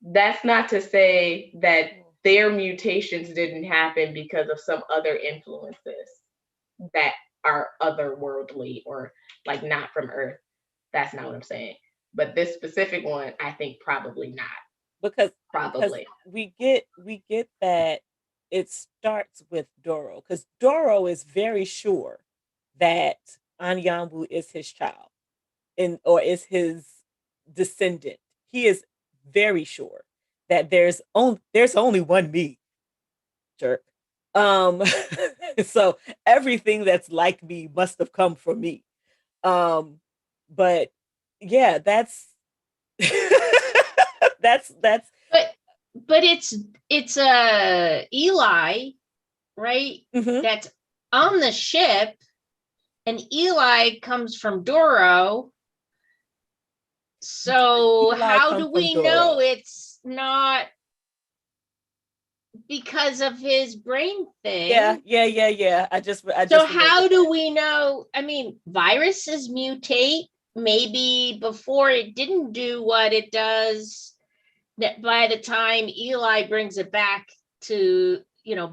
That's not to say that their mutations didn't happen because of some other influences that are otherworldly or like not from Earth. That's not what I'm saying. But this specific one, I think probably not. Because Probably. we get that it starts with Doro, because Doro is very sure that Anyanwu is his child, or is his descendant. He is very sure that there's only one me, jerk. Um, so everything that's like me must have come from me. But yeah, that's that's But it's Eli, right? mhm. That's on the ship, and Eli comes from Doro. So Eli how come do from we know Doro. it's not because of his brain Yeah, thing? yeah. I So just how remembered do that. we know? I mean, viruses mutate. Maybe before it didn't do what it does, that by the time Eli brings it back to,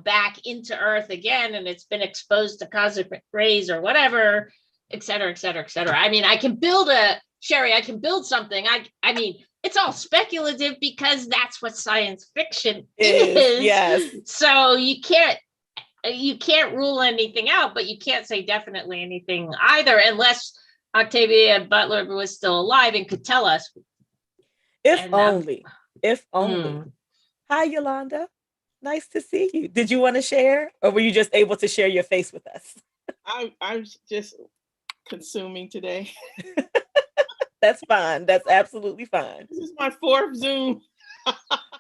back into Earth again, and it's been exposed to cosmic rays or whatever, et cetera, et cetera, et cetera. I mean, I can build something. I mean, it's all speculative because that's what science fiction is. Yes. So you can't rule anything out, but you can't say definitely anything either, unless Octavia Butler was still alive and could tell us. If And only. If only. Hi, Yolanda. Nice to see you. Did you want to share, or were you just able to share your face with us? I'm just consuming today. That's fine. That's absolutely fine. This is my 4th Zoom.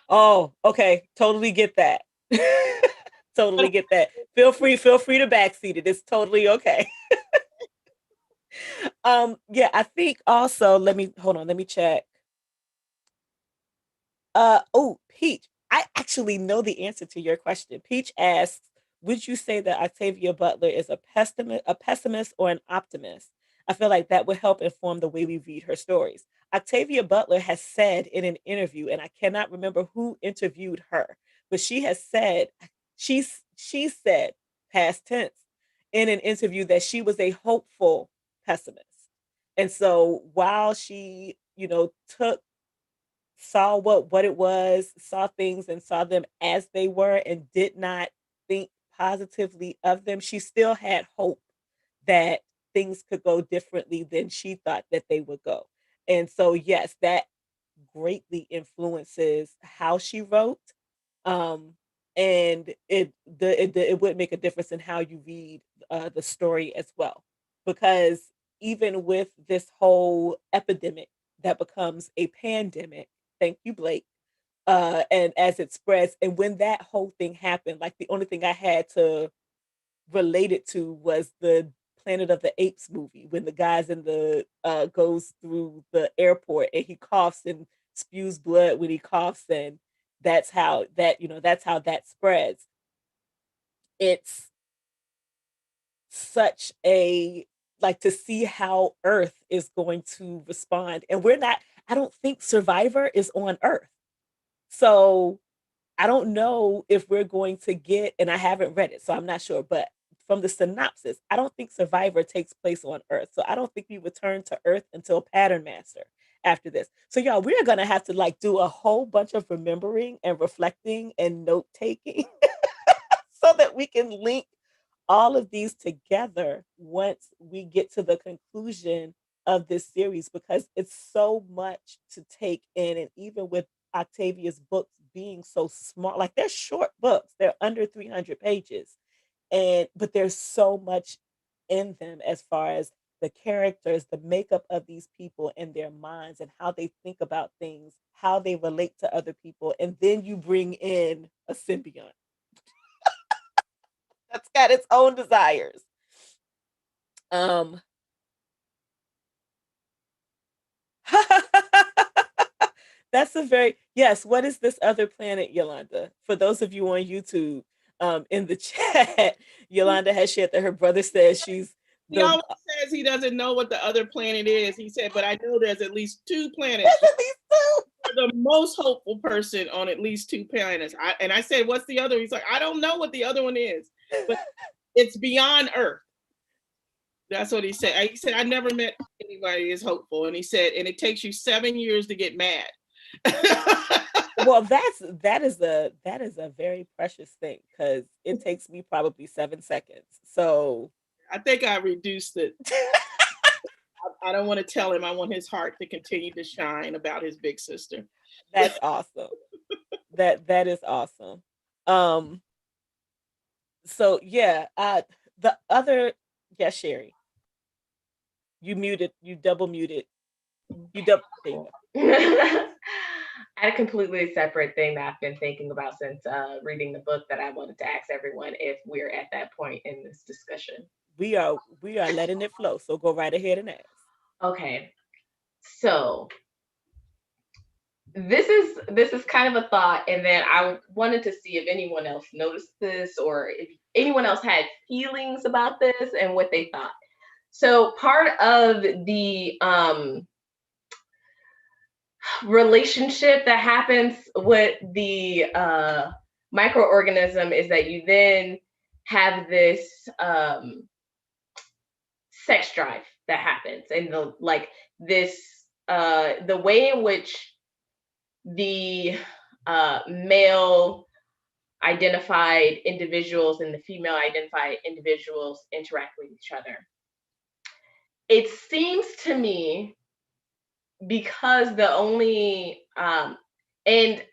Oh, okay. Totally get that. Totally get that. Feel free to backseat it. It's totally okay. Yeah, I think also, let me check. Oh, Peach, I actually know the answer to your question. Peach asks, would you say that Octavia Butler is a pessimist or an optimist? I feel like that would help inform the way we read her stories. Octavia Butler has said in an interview, and I cannot remember who interviewed her, but she said, past tense, in an interview, that she was a hopeful pessimist. And so while she, took saw what it was, saw things and saw them as they were, and did not think positively of them, she still had hope that things could go differently than she thought that they would go. And so yes, that greatly influences how she wrote. Um and it would make a difference in how you read the story as well, because even with this whole epidemic that becomes a pandemic, thank you, Blake, and as it spreads, and when that whole thing happened, like the only thing I had to relate it to was the Planet of the Apes movie, when the guys in the goes through the airport and he coughs and spews blood when he coughs, and that's how that spreads. It's such a, like, to see how Earth is going to respond, and I don't think Survivor is on Earth. So I don't know if we're going to get, and I haven't read it, so I'm not sure, but from the synopsis, I don't think Survivor takes place on Earth. So I don't think we return to Earth until Pattern Master after this. So y'all, we're gonna have to like do a whole bunch of remembering and reflecting and note taking so that we can link all of these together once we get to the conclusion of this series because it's so much to take in. And even with Octavia's books being so small, like they're short books, they're under 300 pages. But there's so much in them as far as the characters, the makeup of these people and their minds and how they think about things, how they relate to other people. And then you bring in a symbiont that's got its own desires. That's a very, yes. What is this other planet, Yolanda? For those of you on YouTube, in the chat, Yolanda has shared that her brother says she's He always says he doesn't know what the other planet is. He said, but I know there's at least 2 planets. There's at least 2. The most hopeful person on at least 2 planets. I said, what's the other? He's like, I don't know what the other one is, but it's beyond Earth. That's what he said. He said, I never met anybody as hopeful. And he said, and it takes you 7 years to get mad. Well, that is a very precious thing because it takes me probably 7 seconds. So I think I reduced it. I don't want to tell him. I want his heart to continue to shine about his big sister. That's awesome. that is awesome. So yeah, the other, yes, Sherry, you double muted. There you go. I had a completely separate thing that I've been thinking about since reading the book that I wanted to ask everyone if we're at that point in this discussion. We are letting it flow. So go right ahead and ask. Okay. So this is kind of a thought, and then I wanted to see if anyone else noticed this or if anyone else had feelings about this and what they thought. So part of the relationship that happens with the microorganism is that you then have this sex drive that happens, and the way in which the male identified individuals and the female identified individuals interact with each other. It seems to me, because the only and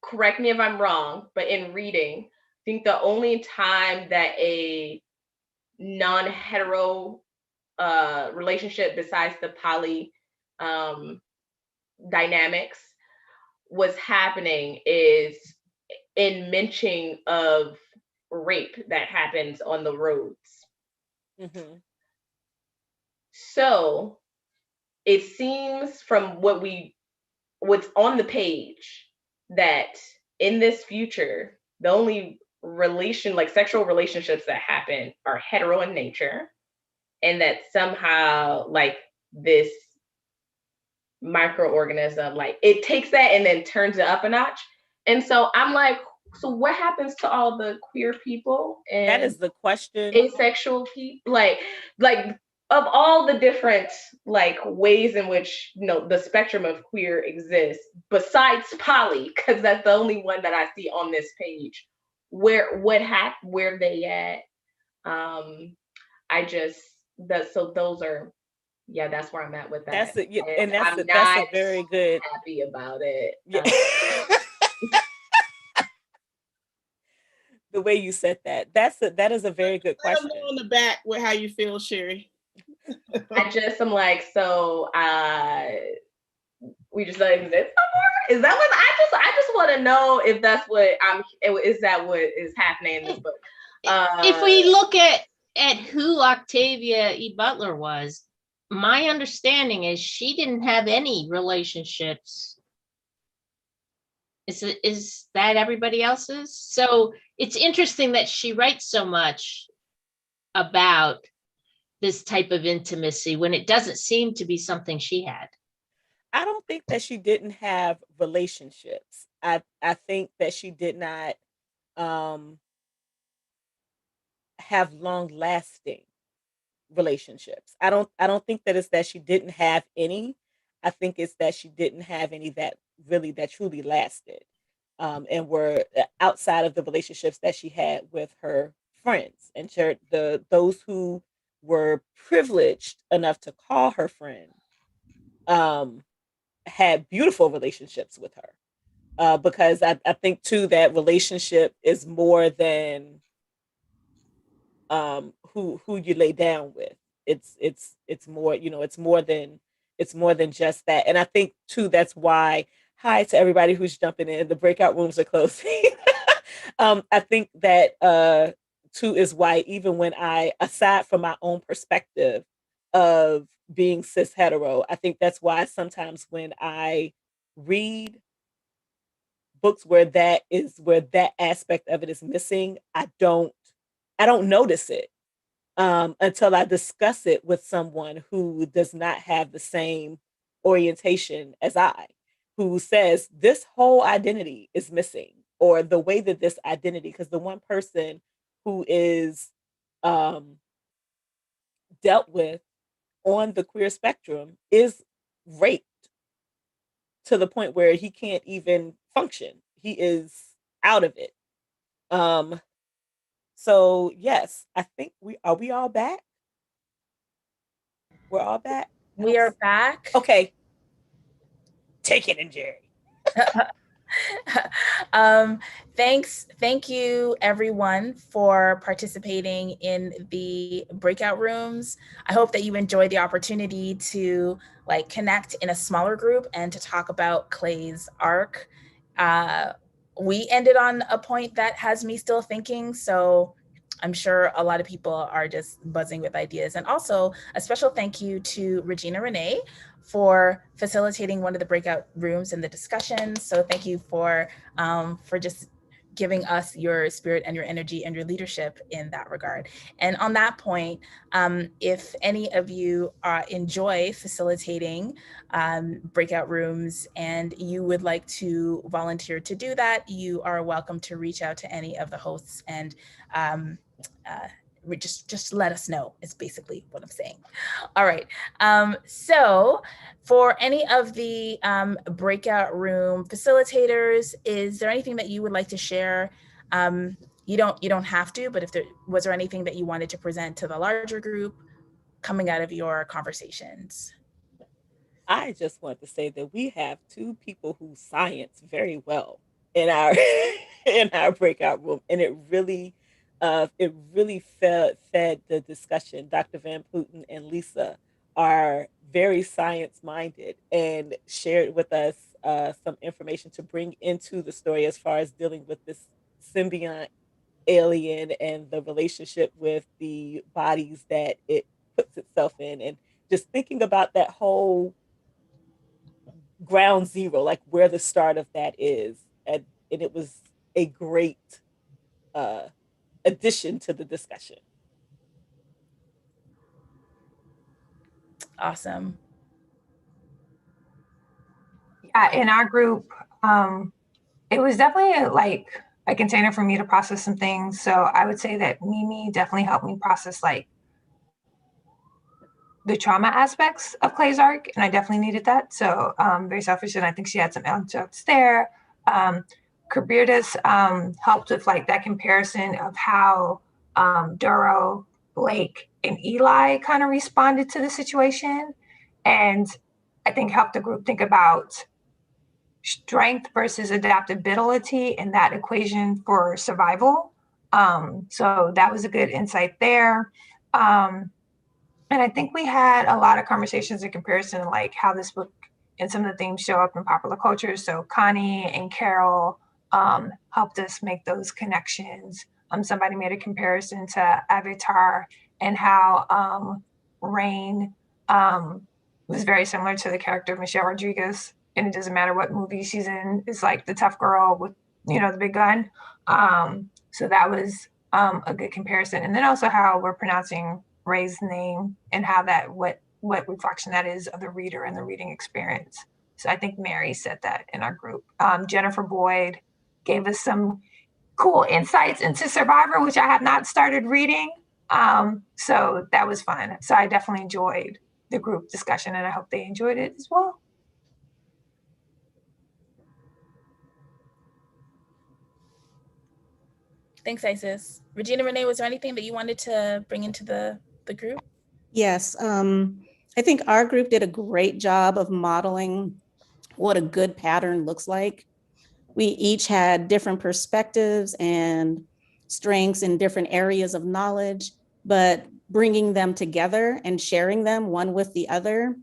correct me if I'm wrong, but in reading, I think the only time that a non-hetero relationship besides the poly dynamics was happening is in mention of rape that happens on the roads. Mm-hmm. So it seems from what's on the page that in this future, the only sexual relationships that happen are hetero in nature, and that somehow this microorganism, it takes that and then turns it up a notch. And so I'm like, so what happens to all the queer people and that is the question. Asexual people, like of all the different ways in which the spectrum of queer exists, besides poly, because that's the only one that I see on this page. Where they at? Those are, that's where I'm at with that. That's a very good. Happy about it. Yeah. The way you said that is a very good question. Let them know on the back with how you feel, Sherry. I'm like, so we just let him exist no more? Is that what I just want to know if that's what is that what is happening in this book? If we look at who Octavia E. Butler was, my understanding is she didn't have any relationships. Is that everybody else's? So it's interesting that she writes so much about this type of intimacy when it doesn't seem to be something she had. I don't think that she didn't have relationships. I think that she did not have long-lasting relationships. I don't think that it's that she didn't have any. I think it's that she didn't have any that truly lasted, and were outside of the relationships that she had with her friends and those who were privileged enough to call her friend had beautiful relationships with her. Because I think too that relationship is more than who you lay down with. It's more, it's more than just that. And I think too that's why, hi to everybody who's jumping in. The breakout rooms are closing. I think that too is why, even when I, aside from my own perspective of being cis hetero, I think that's why sometimes when I read books where that aspect of it is missing, I don't notice it until I discuss it with someone who does not have the same orientation as I, who says this whole identity is missing, or the way that this identity, because the one person who is um, dealt with on the queer spectrum is raped to the point where he can't even function. He is out of it. Um, so yes, I think we all back? We're all back? We are back. Okay. Take it, Njeri. Thank you everyone for participating in the breakout rooms. I hope that you enjoyed the opportunity to connect in a smaller group and to talk about Clay's arc. We ended on a point that has me still thinking, so I'm sure a lot of people are just buzzing with ideas. And also a special thank you to Regina Renee for facilitating one of the breakout rooms in the discussion. So thank you for just giving us your spirit and your energy and your leadership in that regard. And on that point, if any of you enjoy facilitating breakout rooms and you would like to volunteer to do that, you are welcome to reach out to any of the hosts and just let us know, is basically what I'm saying. All right. So for any of the breakout room facilitators, is there anything that you would like to share? You don't have to, but was there anything that you wanted to present to the larger group coming out of your conversations? I just want to say that we have two people who science very well in our in our breakout room, and it really fed the discussion. Dr. Van Putten and Lisa are very science minded and shared with us some information to bring into the story as far as dealing with this symbiont alien and the relationship with the bodies that it puts itself in, and just thinking about that whole ground zero, like where the start of that is. And it was a great uh, addition to the discussion. Awesome. Yeah, in our group, it was definitely a container for me to process some things. So I would say that Mimi definitely helped me process the trauma aspects of Clay's arc, and I definitely needed that. So very selfish, and I think she had some anecdotes there. Kabirdas helped with that comparison of how Duro, Blake, and Eli kind of responded to the situation, and I think helped the group think about strength versus adaptability in that equation for survival. So that was a good insight there. And I think we had a lot of conversations in comparison, like how this book and some of the themes show up in popular culture. So Connie and Carol helped us make those connections. Somebody made a comparison to Avatar and how Rain was very similar to the character of Michelle Rodriguez. And it doesn't matter what movie she's in, it's like the tough girl with, the big gun. So that was a good comparison. And then also how we're pronouncing Ray's name and how that what reflection that is of the reader and the reading experience. So I think Mary said that in our group. Jennifer Boyd gave us some cool insights into Survivor, which I have not started reading. So that was fun. So I definitely enjoyed the group discussion, and I hope they enjoyed it as well. Thanks, Isis. Regina Renee, was there anything that you wanted to bring into the group? Yes, I think our group did a great job of modeling what a good pattern looks like. We each had different perspectives and strengths in different areas of knowledge, but bringing them together and sharing them one with the other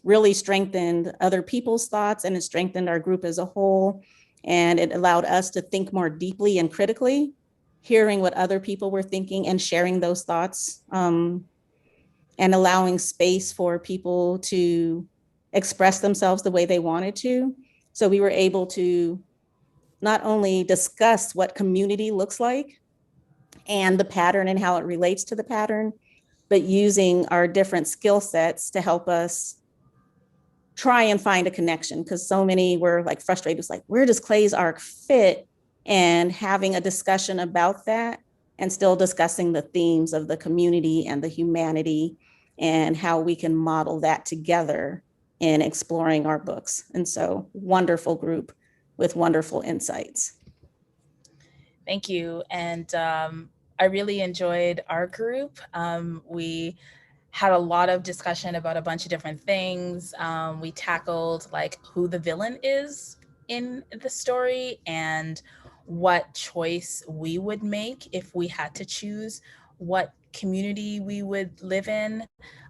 really strengthened other people's thoughts, and it strengthened our group as a whole. And it allowed us to think more deeply and critically, hearing what other people were thinking and sharing those thoughts, and allowing space for people to express themselves the way they wanted to. So we were able to not only discuss what community looks like and the pattern and how it relates to the pattern, but using our different skill sets to help us try and find a connection, because so many were like frustrated. It's like, where does Clay's arc fit? And having a discussion about that and still discussing the themes of the community and the humanity and how we can model that together in exploring our books. And so wonderful group with wonderful insights. Thank you. And I really enjoyed our group. We had a lot of discussion about a bunch of different things. We tackled like who the villain is in the story and what choice we would make if we had to choose what community we would live in.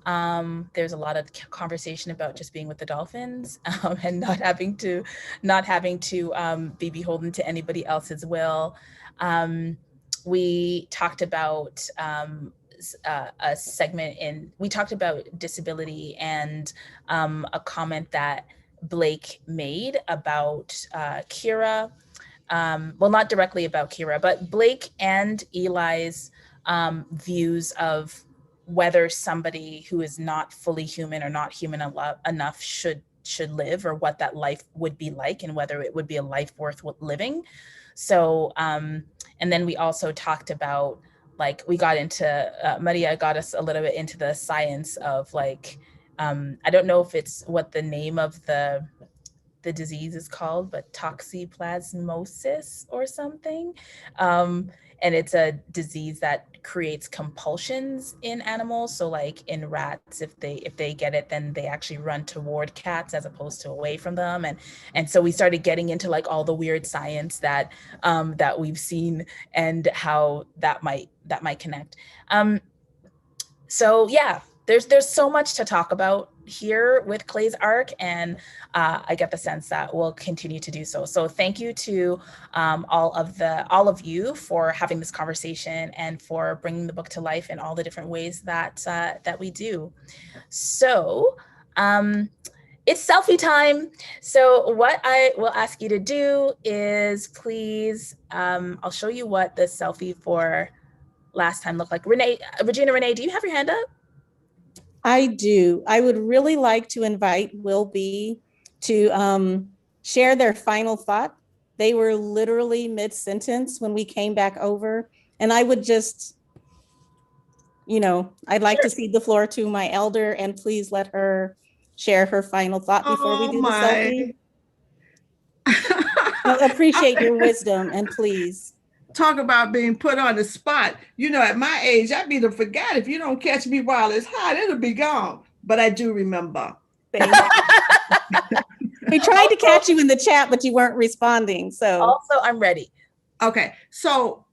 There's a lot of conversation about just being with the dolphins and not having to be beholden to anybody else's will. We talked about a segment we talked about disability and a comment that Blake made about Kira. Well, not directly about Kira, but Blake and Eli's views of whether somebody who is not fully human or not human enough should live, or what that life would be like, and whether it would be a life worth living. So, and then we also talked about, like, we got into, Maria got us a little bit into the science of like, I don't know if it's what the name of the disease is called, but toxoplasmosis or something. And it's a disease that creates compulsions in animals. So like in rats, if they get it, then they actually run toward cats as opposed to away from them. And so we started getting into like all the weird science that that we've seen and how that might connect. So yeah, there's so much to talk about here with Clay's arc, and I get the sense that we'll continue to do so. So thank you to all of you for having this conversation and for bringing the book to life in all the different ways that that we do. So it's selfie time. So what I will ask you to do is please, I'll show you what the selfie for last time looked like. Regina Renee, do you have your hand up? I do. I would really like to invite Will B to share their final thought. They were literally mid-sentence when we came back over, and I would just, I'd like to cede the floor to my elder, and please let her share her final thought before we do the selfie. I appreciate your wisdom, and please. Talk about being put on the spot. At my age, I'd be to forget. If you don't catch me while it's hot, it'll be gone. But I do remember. We tried to catch you in the chat, but you weren't responding. So also, I'm ready. Okay. So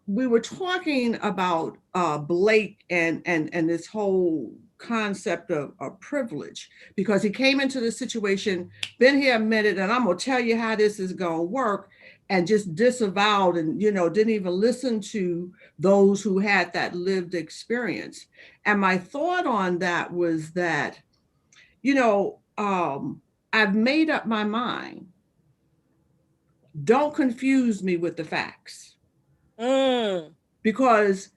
we were talking about Blake and this whole concept of privilege, because he came into the situation, been here a minute, and I'm going to tell you how this is going to work, and just disavowed and, didn't even listen to those who had that lived experience. And my thought on that was that, I've made up my mind. Don't confuse me with the facts. Because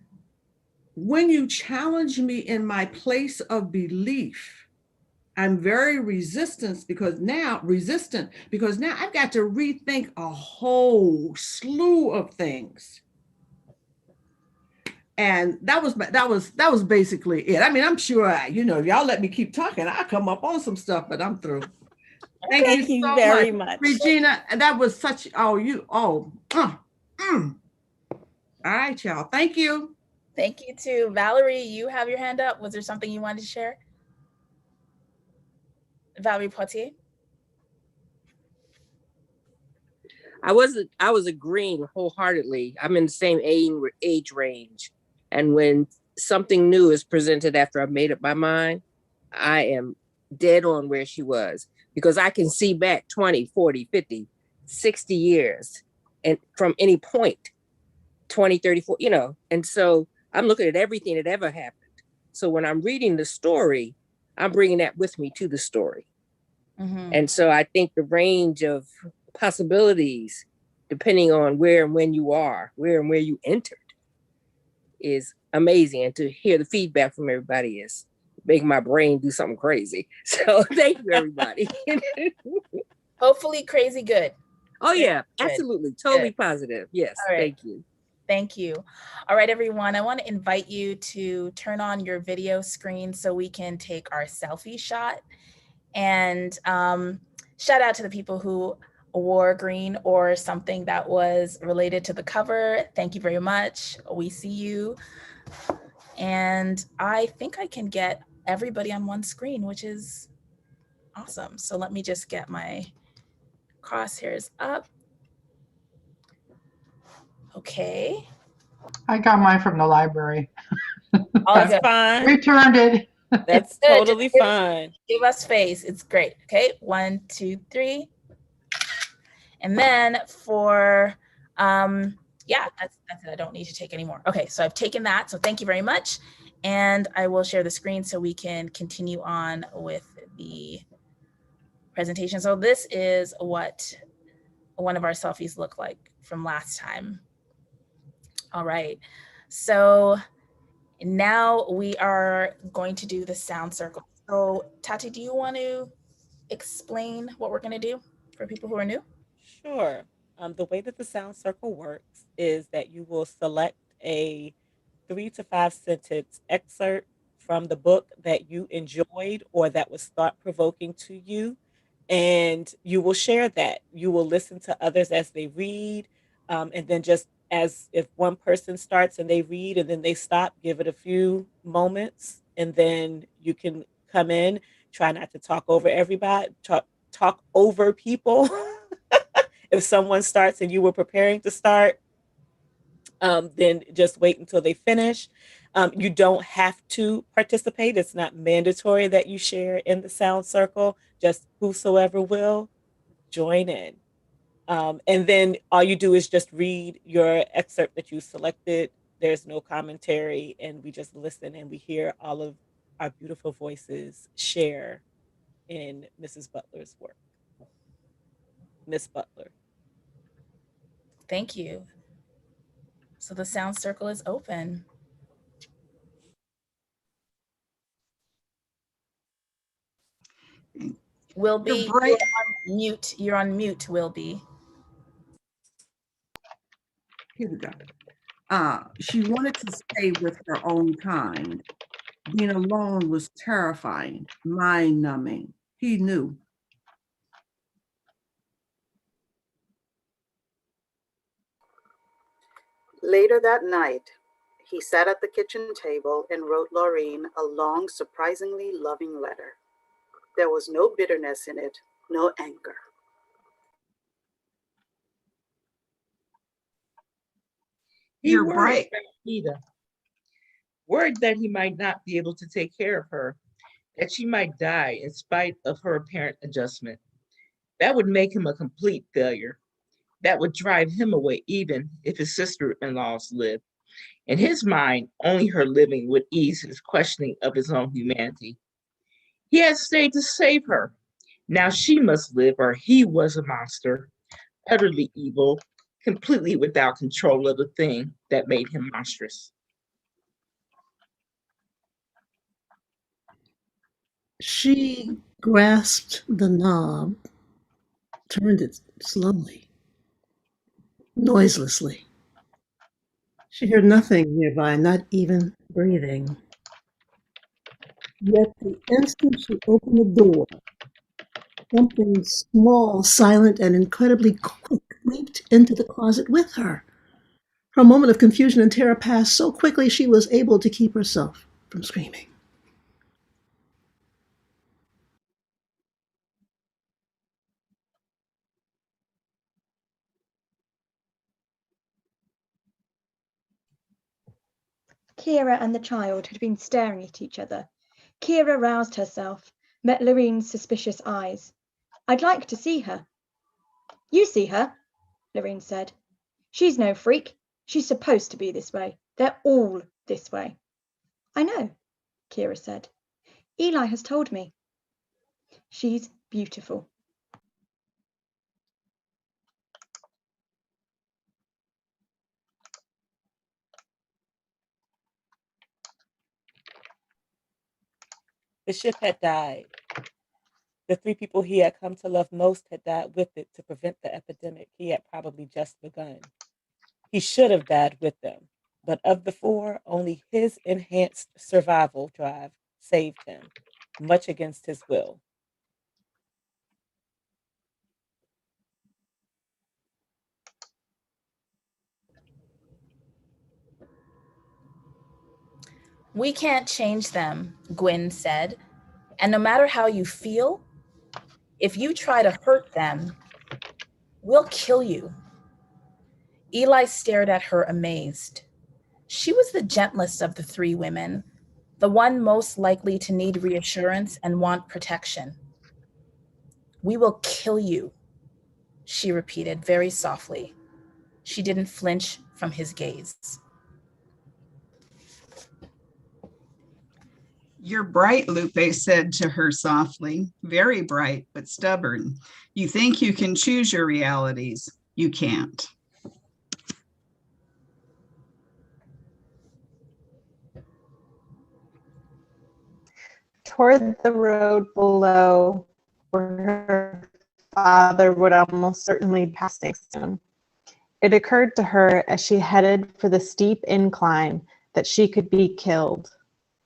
when you challenge me in my place of belief, I'm very resistant because now I've got to rethink a whole slew of things. And that was basically it. I mean, I'm sure, if y'all let me keep talking, I'll come up on some stuff, but I'm through. Thank you so very much. Regina, that was such, all right, y'all. Thank you. Thank you too. Valerie, you have your hand up. Was there something you wanted to share? Valerie Poitier? I was agreeing wholeheartedly. I'm in the same age range. And when something new is presented after I've made up my mind, I am dead on where she was, because I can see back 20, 40, 50, 60 years and from any point, 20, 30, 40, and so I'm looking at everything that ever happened. So when I'm reading the story, I'm bringing that with me to the story. Mm-hmm. And so I think the range of possibilities, depending on where and when you are, where and where you entered, is amazing. And to hear the feedback from everybody is making my brain do something crazy. So thank you, everybody. Hopefully crazy good. Oh yeah, Good. absolutely. Totally Good. positive. Yes, All right. thank you. Thank you. All right, everyone, I want to invite you to turn on your video screen so we can take our selfie shot. And shout out to the people who wore green or something that was related to the cover. Thank you very much. We see you. And I think I can get everybody on one screen, which is awesome. So let me just get my crosshairs up. Okay. I got mine from the library. That's fine. Returned it. That's totally fine. Give us face. It's great. Okay. 1, 2, 3. And then for, yeah, that's it. I don't need to take any more. Okay. So I've taken that. So thank you very much. And I will share the screen so we can continue on with the presentation. So this is what one of our selfies looked like from last time. All right. So now we are going to do the sound circle. So Tati, do you want to explain what we're going to do for people who are new? Sure. The way that the sound circle works is that you will select a 3 to 5 sentence excerpt from the book that you enjoyed or that was thought provoking to you, and you will share that. You will listen to others as they read, and then just as if one person starts and they read and then they stop, give it a few moments, and then you can come in. Try not to talk over everybody. Talk over people. If someone starts and you were preparing to start, then just wait until they finish. You don't have to participate. It's not mandatory that you share in the sound circle. Just whosoever will join in. And then all you do is just read your excerpt that you selected. There's no commentary, and we just listen and we hear all of our beautiful voices share in Mrs. Butler's work. Miss Butler. Thank you. So the sound circle is open. Will be you're on mute. You're on mute, Will be. Here we go. She wanted to stay with her own kind. Being alone was terrifying, mind-numbing. He knew. Later that night, he sat at the kitchen table and wrote Laureen a long, surprisingly loving letter. There was no bitterness in it, no anger. He worried about Rita, worried that he might not be able to take care of her, that she might die in spite of her apparent adjustment. That would make him a complete failure. That would drive him away even if his sister-in-laws lived. In his mind, only her living would ease his questioning of his own humanity. He had stayed to save her. Now she must live, or he was a monster, utterly evil, completely without control of the thing that made him monstrous. She grasped the knob, turned it slowly, noiselessly. She heard nothing nearby, not even breathing. Yet the instant she opened the door, something small, silent, and incredibly quick leaped into the closet with her. Her moment of confusion and terror passed so quickly she was able to keep herself from screaming. Kira and the child had been staring at each other. Kira roused herself, met Lorene's suspicious eyes. I'd like to see her. You see her, Lorene said. She's no freak. She's supposed to be this way. They're all this way. I know, Kira said. Eli has told me. She's beautiful. The ship had died. The 3 people he had come to love most had died with it to prevent the epidemic he had probably just begun. He should have died with them, but of the 4, only his enhanced survival drive saved him, much against his will. We can't change them, Gwyn said. And no matter how you feel, if you try to hurt them, we'll kill you. Eli stared at her amazed. She was the gentlest of the 3 women, the one most likely to need reassurance and want protection. We will kill you, she repeated very softly. She didn't flinch from his gaze. You're bright, Lupe said to her softly, very bright, but stubborn. You think you can choose your realities. You can't. Toward the road below, where her father would almost certainly be passing soon. It occurred to her as she headed for the steep incline that she could be killed.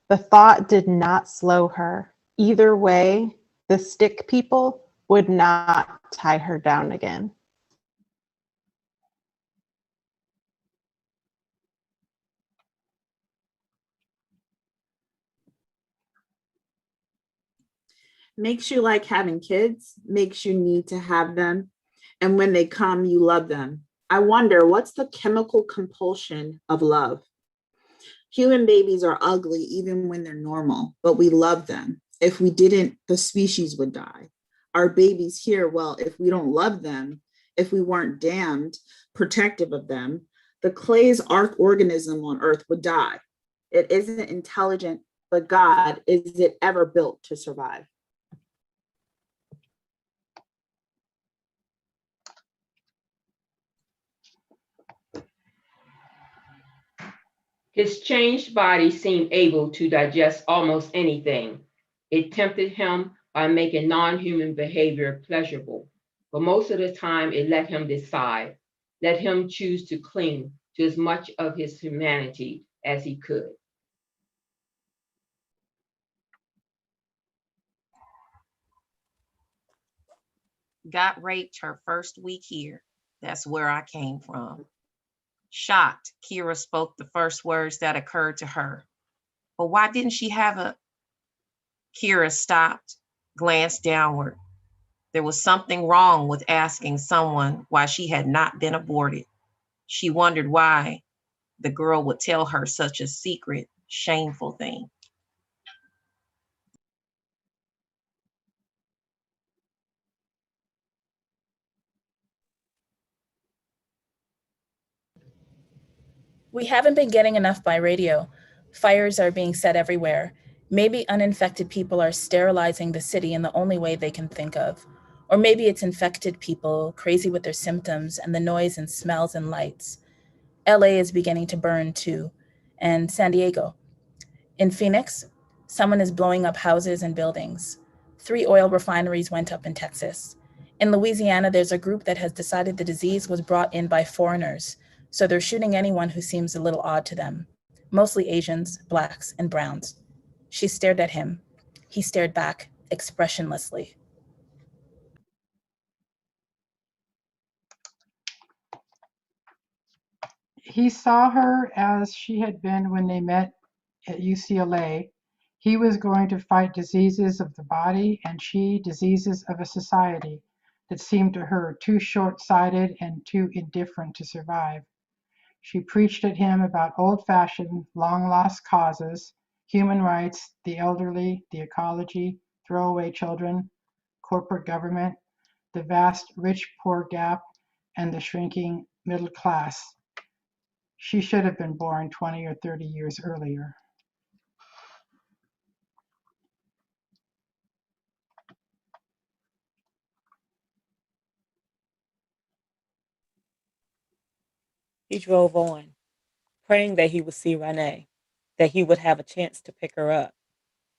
The thought did not slow her. Either way, the stick people would not tie her down again. Makes you like having kids, makes you need to have them. And when they come, you love them. I wonder, what's the chemical compulsion of love? Human babies are ugly even when they're normal, but we love them. If we didn't, the species would die. Our babies here, well, if we don't love them, if we weren't damned, protective of them, the clay's arc organism on Earth would die. It isn't intelligent, but God, is it ever built to survive? His changed body seemed able to digest almost anything. It tempted him by making non-human behavior pleasurable, but most of the time it let him decide, let him choose to cling to as much of his humanity as he could. Got raped her first week here. That's where I came from. Shocked, Kira spoke the first words that occurred to her. But why didn't she have a... Kira stopped, glanced downward. There was something wrong with asking someone why she had not been aborted. She wondered why the girl would tell her such a secret, shameful thing. We haven't been getting enough by radio. Fires are being set everywhere. Maybe uninfected people are sterilizing the city in the only way they can think of. Or maybe it's infected people, crazy with their symptoms and the noise and smells and lights. LA is beginning to burn too, and San Diego. In Phoenix, someone is blowing up houses and buildings. 3 oil refineries went up in Texas. In Louisiana, there's a group that has decided the disease was brought in by foreigners, so they're shooting anyone who seems a little odd to them, mostly Asians, Blacks, and Browns. She stared at him. He stared back, expressionlessly. he saw her as she had been when they met at UCLA. He was going to fight diseases of the body, and she diseases of a society that seemed to her too short-sighted and too indifferent to survive. She preached at him about old-fashioned, long-lost causes, human rights, the elderly, the ecology, throwaway children, corporate government, the vast rich-poor gap, and the shrinking middle class. She should have been born 20 or 30 years earlier. He drove on, praying that he would see Renee, that he would have a chance to pick her up.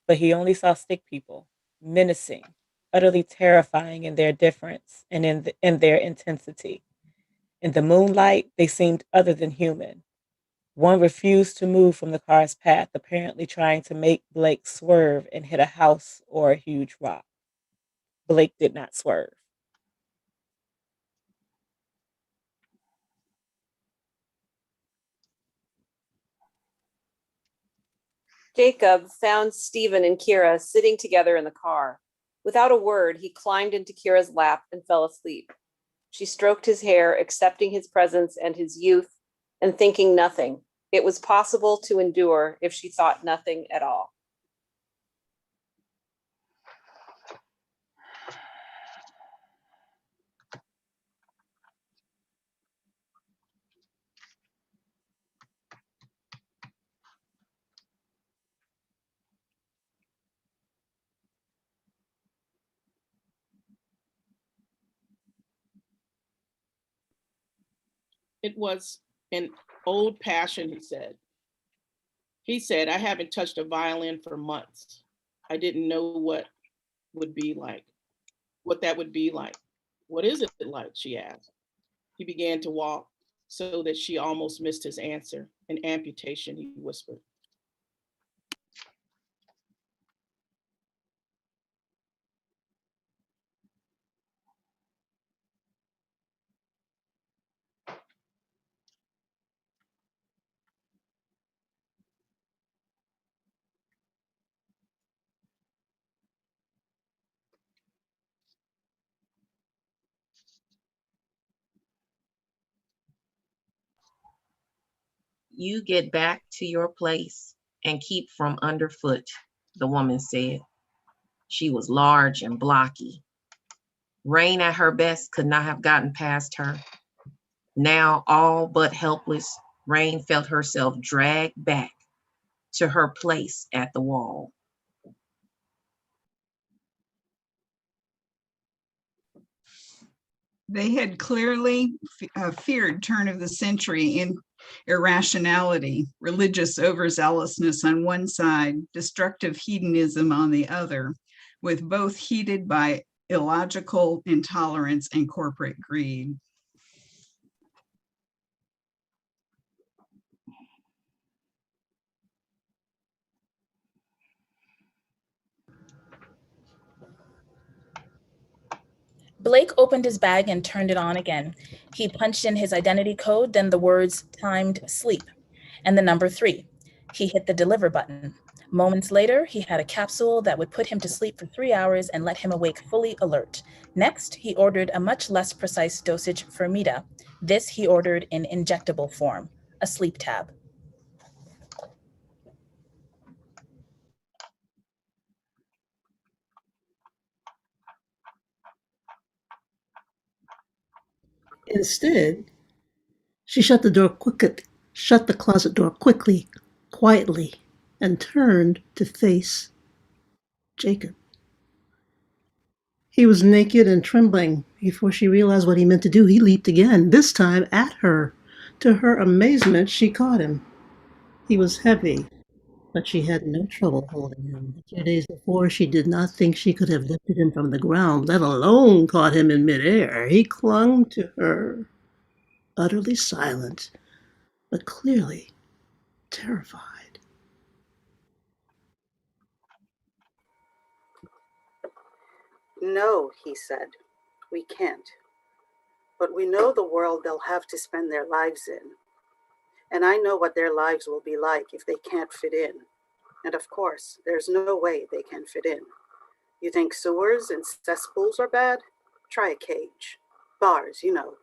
But he only saw stick people, menacing, utterly terrifying in their difference and in their intensity. In the moonlight, they seemed other than human. One refused to move from the car's path, apparently trying to make Blake swerve and hit a house or a huge rock. Blake did not swerve. Jacob found Stephen and Kira sitting together in the car. Without a word, he climbed into Kira's lap and fell asleep. She stroked his hair, accepting his presence and his youth, and thinking nothing. It was possible to endure if she thought nothing at all. It was an old passion, he said. He said, I haven't touched a violin for months. I didn't know what would be like, what that would be like. What is it like? She asked. He began to walk so that she almost missed his answer. An amputation, he whispered. You get back to your place and keep from underfoot, the woman said. She was large and blocky. Rain at her best could not have gotten past her. Now all but helpless, Rain felt herself dragged back to her place at the wall. They had clearly feared turn of the century in irrationality, religious overzealousness on one side, destructive hedonism on the other, with both heated by illogical intolerance and corporate greed. Blake opened his bag and turned it on again. He punched in his identity code, then the words timed sleep and the number 3. He hit the deliver button. Moments later, he had a capsule that would put him to sleep for 3 hours and let him awake fully alert. Next, he ordered a much less precise dosage for Mita. This he ordered in injectable form, a sleep tab. Instead, she shut the closet door quickly, quietly, and turned to face Jacob. He was naked and trembling. Before she realized what he meant to do, he leaped again, this time at her. To her amazement, she caught him. He was heavy, but she had no trouble holding him. 2 days before, she did not think she could have lifted him from the ground, let alone caught him in midair. He clung to her, utterly silent, but clearly terrified. No, he said, we can't. But we know the world they'll have to spend their lives in. And I know what their lives will be like if they can't fit in. And of course, there's no way they can fit in. You think sewers and cesspools are bad? Try a cage. Bars, you know,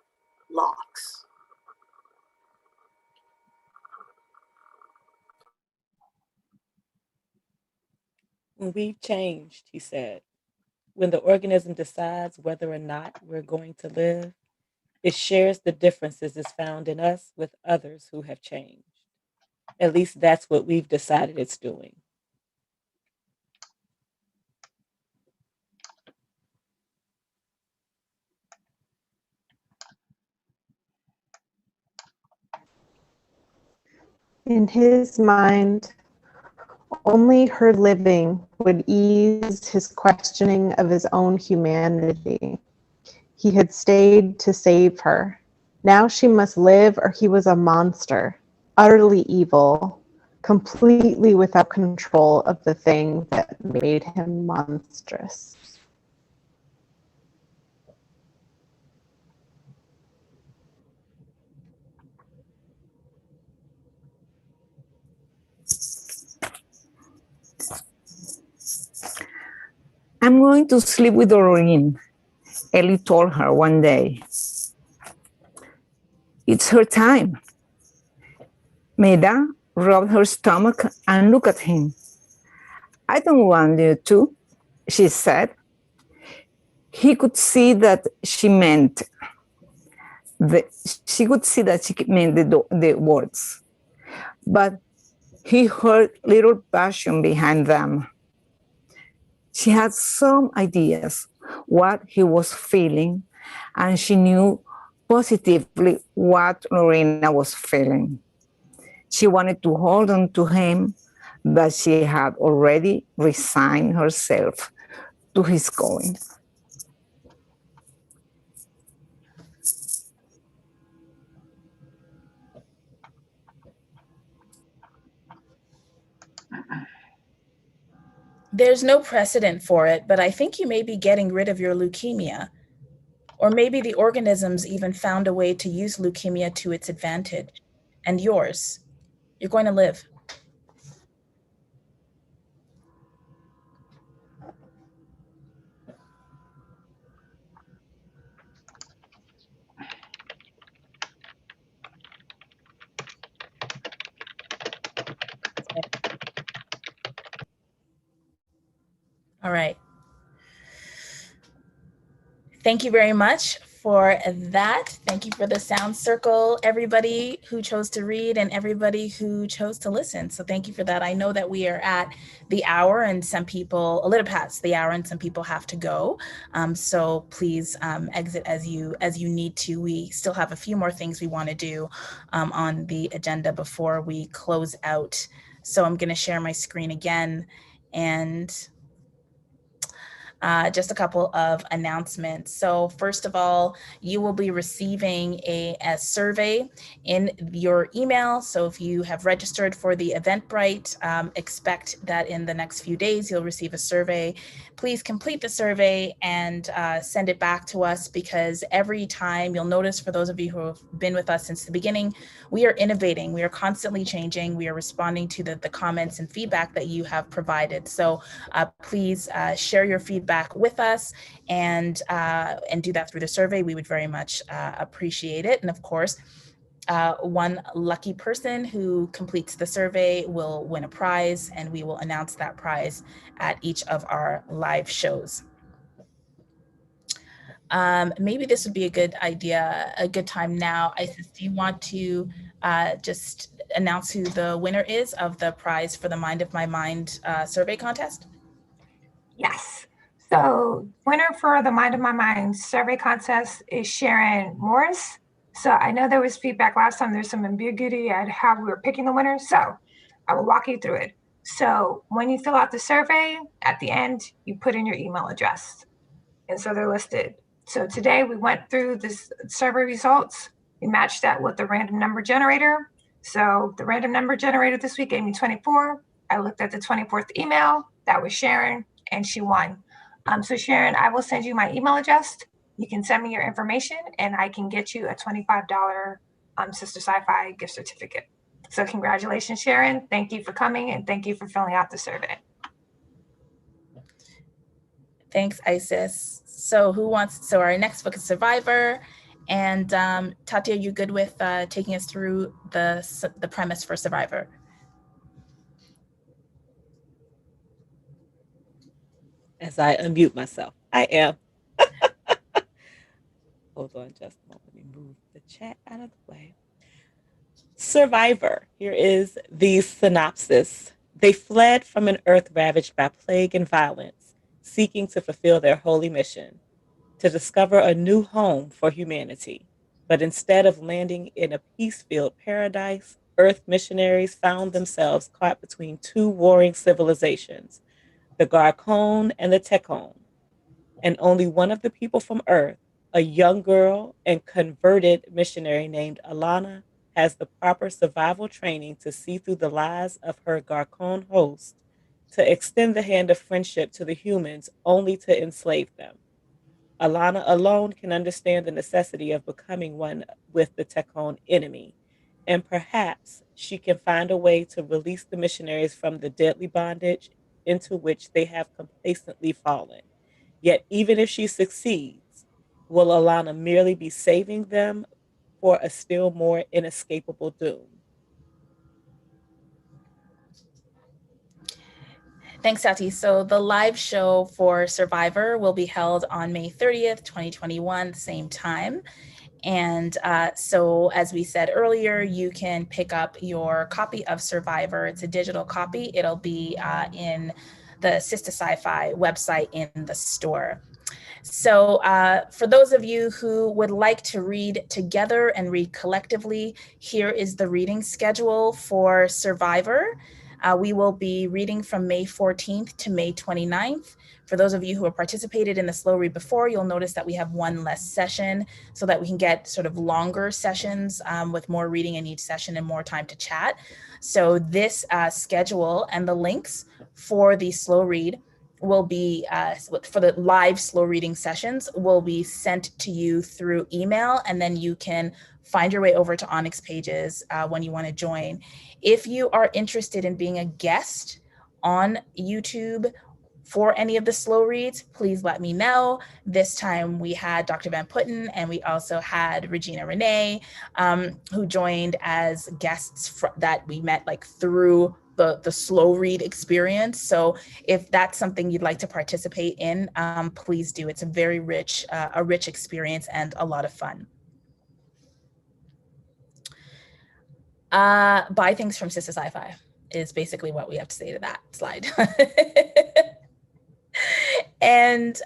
locks. When we've changed, he said, when the organism decides whether or not we're going to live, it shares the differences it's found in us with others who have changed. At least that's what we've decided it's doing. In his mind, only her living would ease his questioning of his own humanity. He had stayed to save her. Now she must live or he was a monster, utterly evil, completely without control of the thing that made him monstrous. I'm going to sleep with Doreen, Ellie told her one day. It's her time. Maida rubbed her stomach and looked at him. I don't want you to, she said. He could see that she meant the words, but he heard little passion behind them. She had some ideas what he was feeling, and she knew positively what Lorena was feeling. She wanted to hold on to him, but she had already resigned herself to his going. There's no precedent for it, but I think you may be getting rid of your leukemia. Or maybe the organisms even found a way to use leukemia to its advantage. And yours. You're going to live. All right. Thank you very much for that. Thank you for the sound circle, everybody who chose to read and everybody who chose to listen. So thank you for that. I know that we are at the hour and some people, a little past the hour, and some people have to go. So please exit as you need to. We still have a few more things we want to do on the agenda before we close out. So I'm going to share my screen again and just a couple of announcements. So first of all, you will be receiving a survey in your email. So if you have registered for the Eventbrite, expect that in the next few days, you'll receive a survey. Please complete the survey and send it back to us, because every time, you'll notice, for those of you who have been with us since the beginning, we are innovating. We are constantly changing. We are responding to the comments and feedback that you have provided. So please share your feedback with us and do that through the survey. We would very much appreciate it. And of course, one lucky person who completes the survey will win a prize, and we will announce that prize at each of our live shows. Maybe this would be a good idea, a good time now. Isis, do you want to just announce who the winner is of the prize for the Mind of My Mind survey contest? Yes. So winner for the Mind of My Mind survey contest is Sharon Morris. So I know there was feedback last time. There's some ambiguity at how we were picking the winner. So I will walk you through it. So when you fill out the survey, at the end, you put in your email address. And so they're listed. So today we went through this survey results. We matched that with the random number generator. So the random number generator this week gave me 24. I looked at the 24th email. That was Sharon, and she won. So Sharon, I will send you my email address. You can send me your information, and I can get you a $25 SistahSciFi gift certificate. So congratulations, Sharon. Thank you for coming and thank you for filling out the survey. Thanks, Isis. So our next book is Survivor. And Tati, are you good with taking us through the premise for Survivor? As I unmute myself, I am. Hold on just a moment. Let me move the chat out of the way. Survivor. Here is the synopsis. They fled from an earth ravaged by plague and violence, seeking to fulfill their holy mission, to discover a new home for humanity. But instead of landing in a peace-filled paradise, earth missionaries found themselves caught between two warring civilizations, the Garcon and the Tekon. And only one of the people from Earth, a young girl and converted missionary named Alana, has the proper survival training to see through the lies of her Garcon host, to extend the hand of friendship to the humans only to enslave them. Alana alone can understand the necessity of becoming one with the Tekon enemy, and perhaps she can find a way to release the missionaries from the deadly bondage into which they have complacently fallen. Yet, even if she succeeds, will Alana merely be saving them for a still more inescapable doom? Thanks, Tati. So the live show for Survivor will be held on May 30th, 2021, same time. And so as we said earlier, you can pick up your copy of Survivor. It's a digital copy. It'll be in the SistahSciFi website in the store. So for those of you who would like to read together and read collectively, here is the reading schedule for Survivor. We will be reading from May 14th to May 29th. For those of you who have participated in the slow read before, you'll notice that we have one less session so that we can get sort of longer sessions with more reading in each session and more time to chat. So this schedule and the links for the slow read will be, for the live slow reading sessions, will be sent to you through email, and then you can find your way over to Onyx Pages when you want to join. If you are interested in being a guest on YouTube for any of the slow reads, please let me know. This time we had Dr. Van Putten, and we also had Regina Renee, who joined as guests that we met like through the slow read experience. So if that's something you'd like to participate in, please do. It's a very rich experience and a lot of fun. Buy things from SistahSciFi is basically what we have to say to that slide. And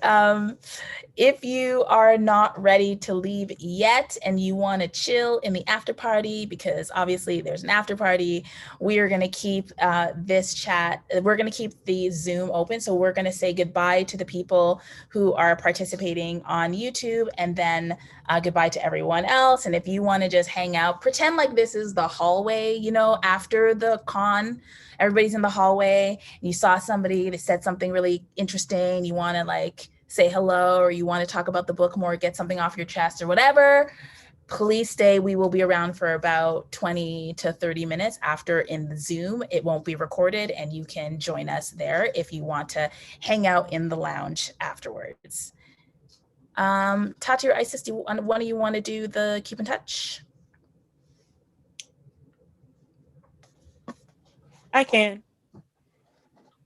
if you are not ready to leave yet and you want to chill in the after party, because obviously there's an after party, we are going to keep this chat, we're going to keep the Zoom open. So we're going to say goodbye to the people who are participating on YouTube, and then goodbye to everyone else. And if you want to just hang out, pretend like this is the hallway, you know, after the con, everybody's in the hallway, and you saw somebody that said something really interesting, you want to like say hello, or you want to talk about the book more, get something off your chest or whatever, please stay. We will be around for about 20 to 30 minutes after in the Zoom. It won't be recorded, and you can join us there if you want to hang out in the lounge afterwards. Tati or Isis, do one of you want to do the keep in touch? I can.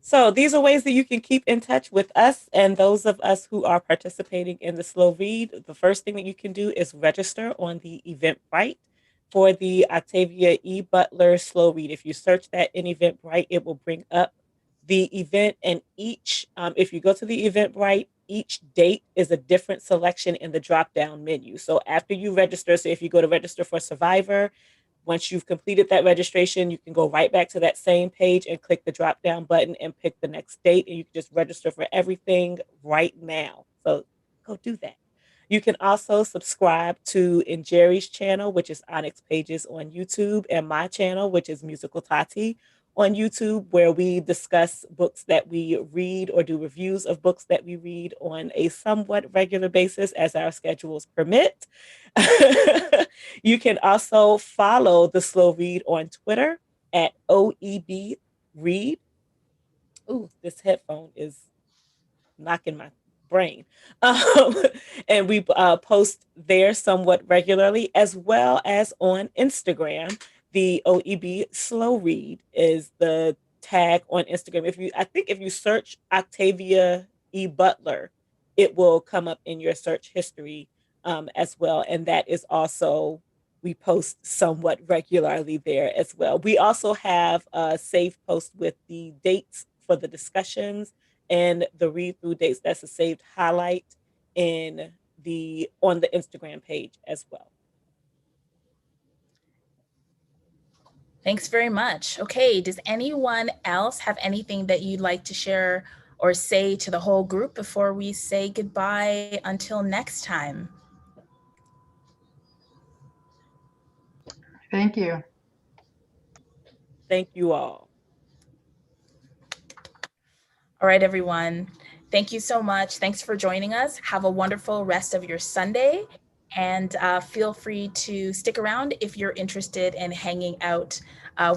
So these are ways that you can keep in touch with us and those of us who are participating in the slow read. The first thing that you can do is register on the Eventbrite for the Octavia E. Butler slow read. If you search that in Eventbrite, it will bring up the event, and each, if you go to the Eventbrite, each date is a different selection in the drop-down menu. So after you register, so if you go to register for Survivor, once you've completed that registration, you can go right back to that same page and click the drop down button and pick the next date, and you can just register for everything right now. So go do that. You can also subscribe to Njeri's channel, which is Onyx Pages on YouTube, and my channel, which is Musical Tati on YouTube, where we discuss books that we read or do reviews of books that we read on a somewhat regular basis as our schedules permit. You can also follow the Slow Read on Twitter at OEB Read. Ooh, this headphone is knocking my brain. And we post there somewhat regularly, as well as on Instagram. The OEB Slow Read is the tag on Instagram. I think if you search Octavia E. Butler, it will come up in your search history as well. And that is also, we post somewhat regularly there as well. We also have a saved post with the dates for the discussions and the read through dates. That's a saved highlight on the Instagram page as well. Thanks very much. Okay, does anyone else have anything that you'd like to share or say to the whole group before we say goodbye until next time? Thank you. Thank you all. All right, everyone. Thank you so much. Thanks for joining us. Have a wonderful rest of your Sunday. And feel free to stick around if you're interested in hanging out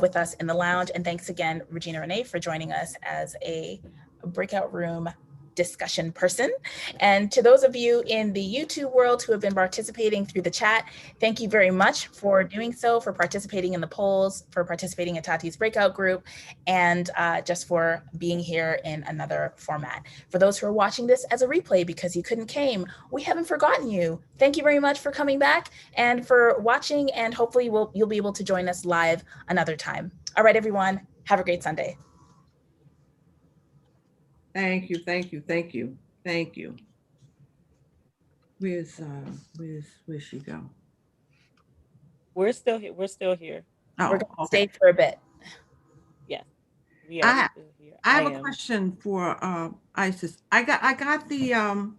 with us in the lounge. And thanks again, Regina Renee, for joining us as a breakout room discussion person. And to those of you in the YouTube world who have been participating through the chat, thank you very much for doing so, for participating in the polls, for participating in Tati's breakout group, and just for being here in another format. For those who are watching this as a replay because you couldn't came, we haven't forgotten you. Thank you very much for coming back and for watching, and hopefully you'll be able to join us live another time. All right, everyone, have a great Sunday. Thank you, thank you, thank you, thank you. Where's she go? We're still here. We're still here. Oh, We're going to okay. stay for a bit. Yes, we are still here. I have a question for Isis. I got the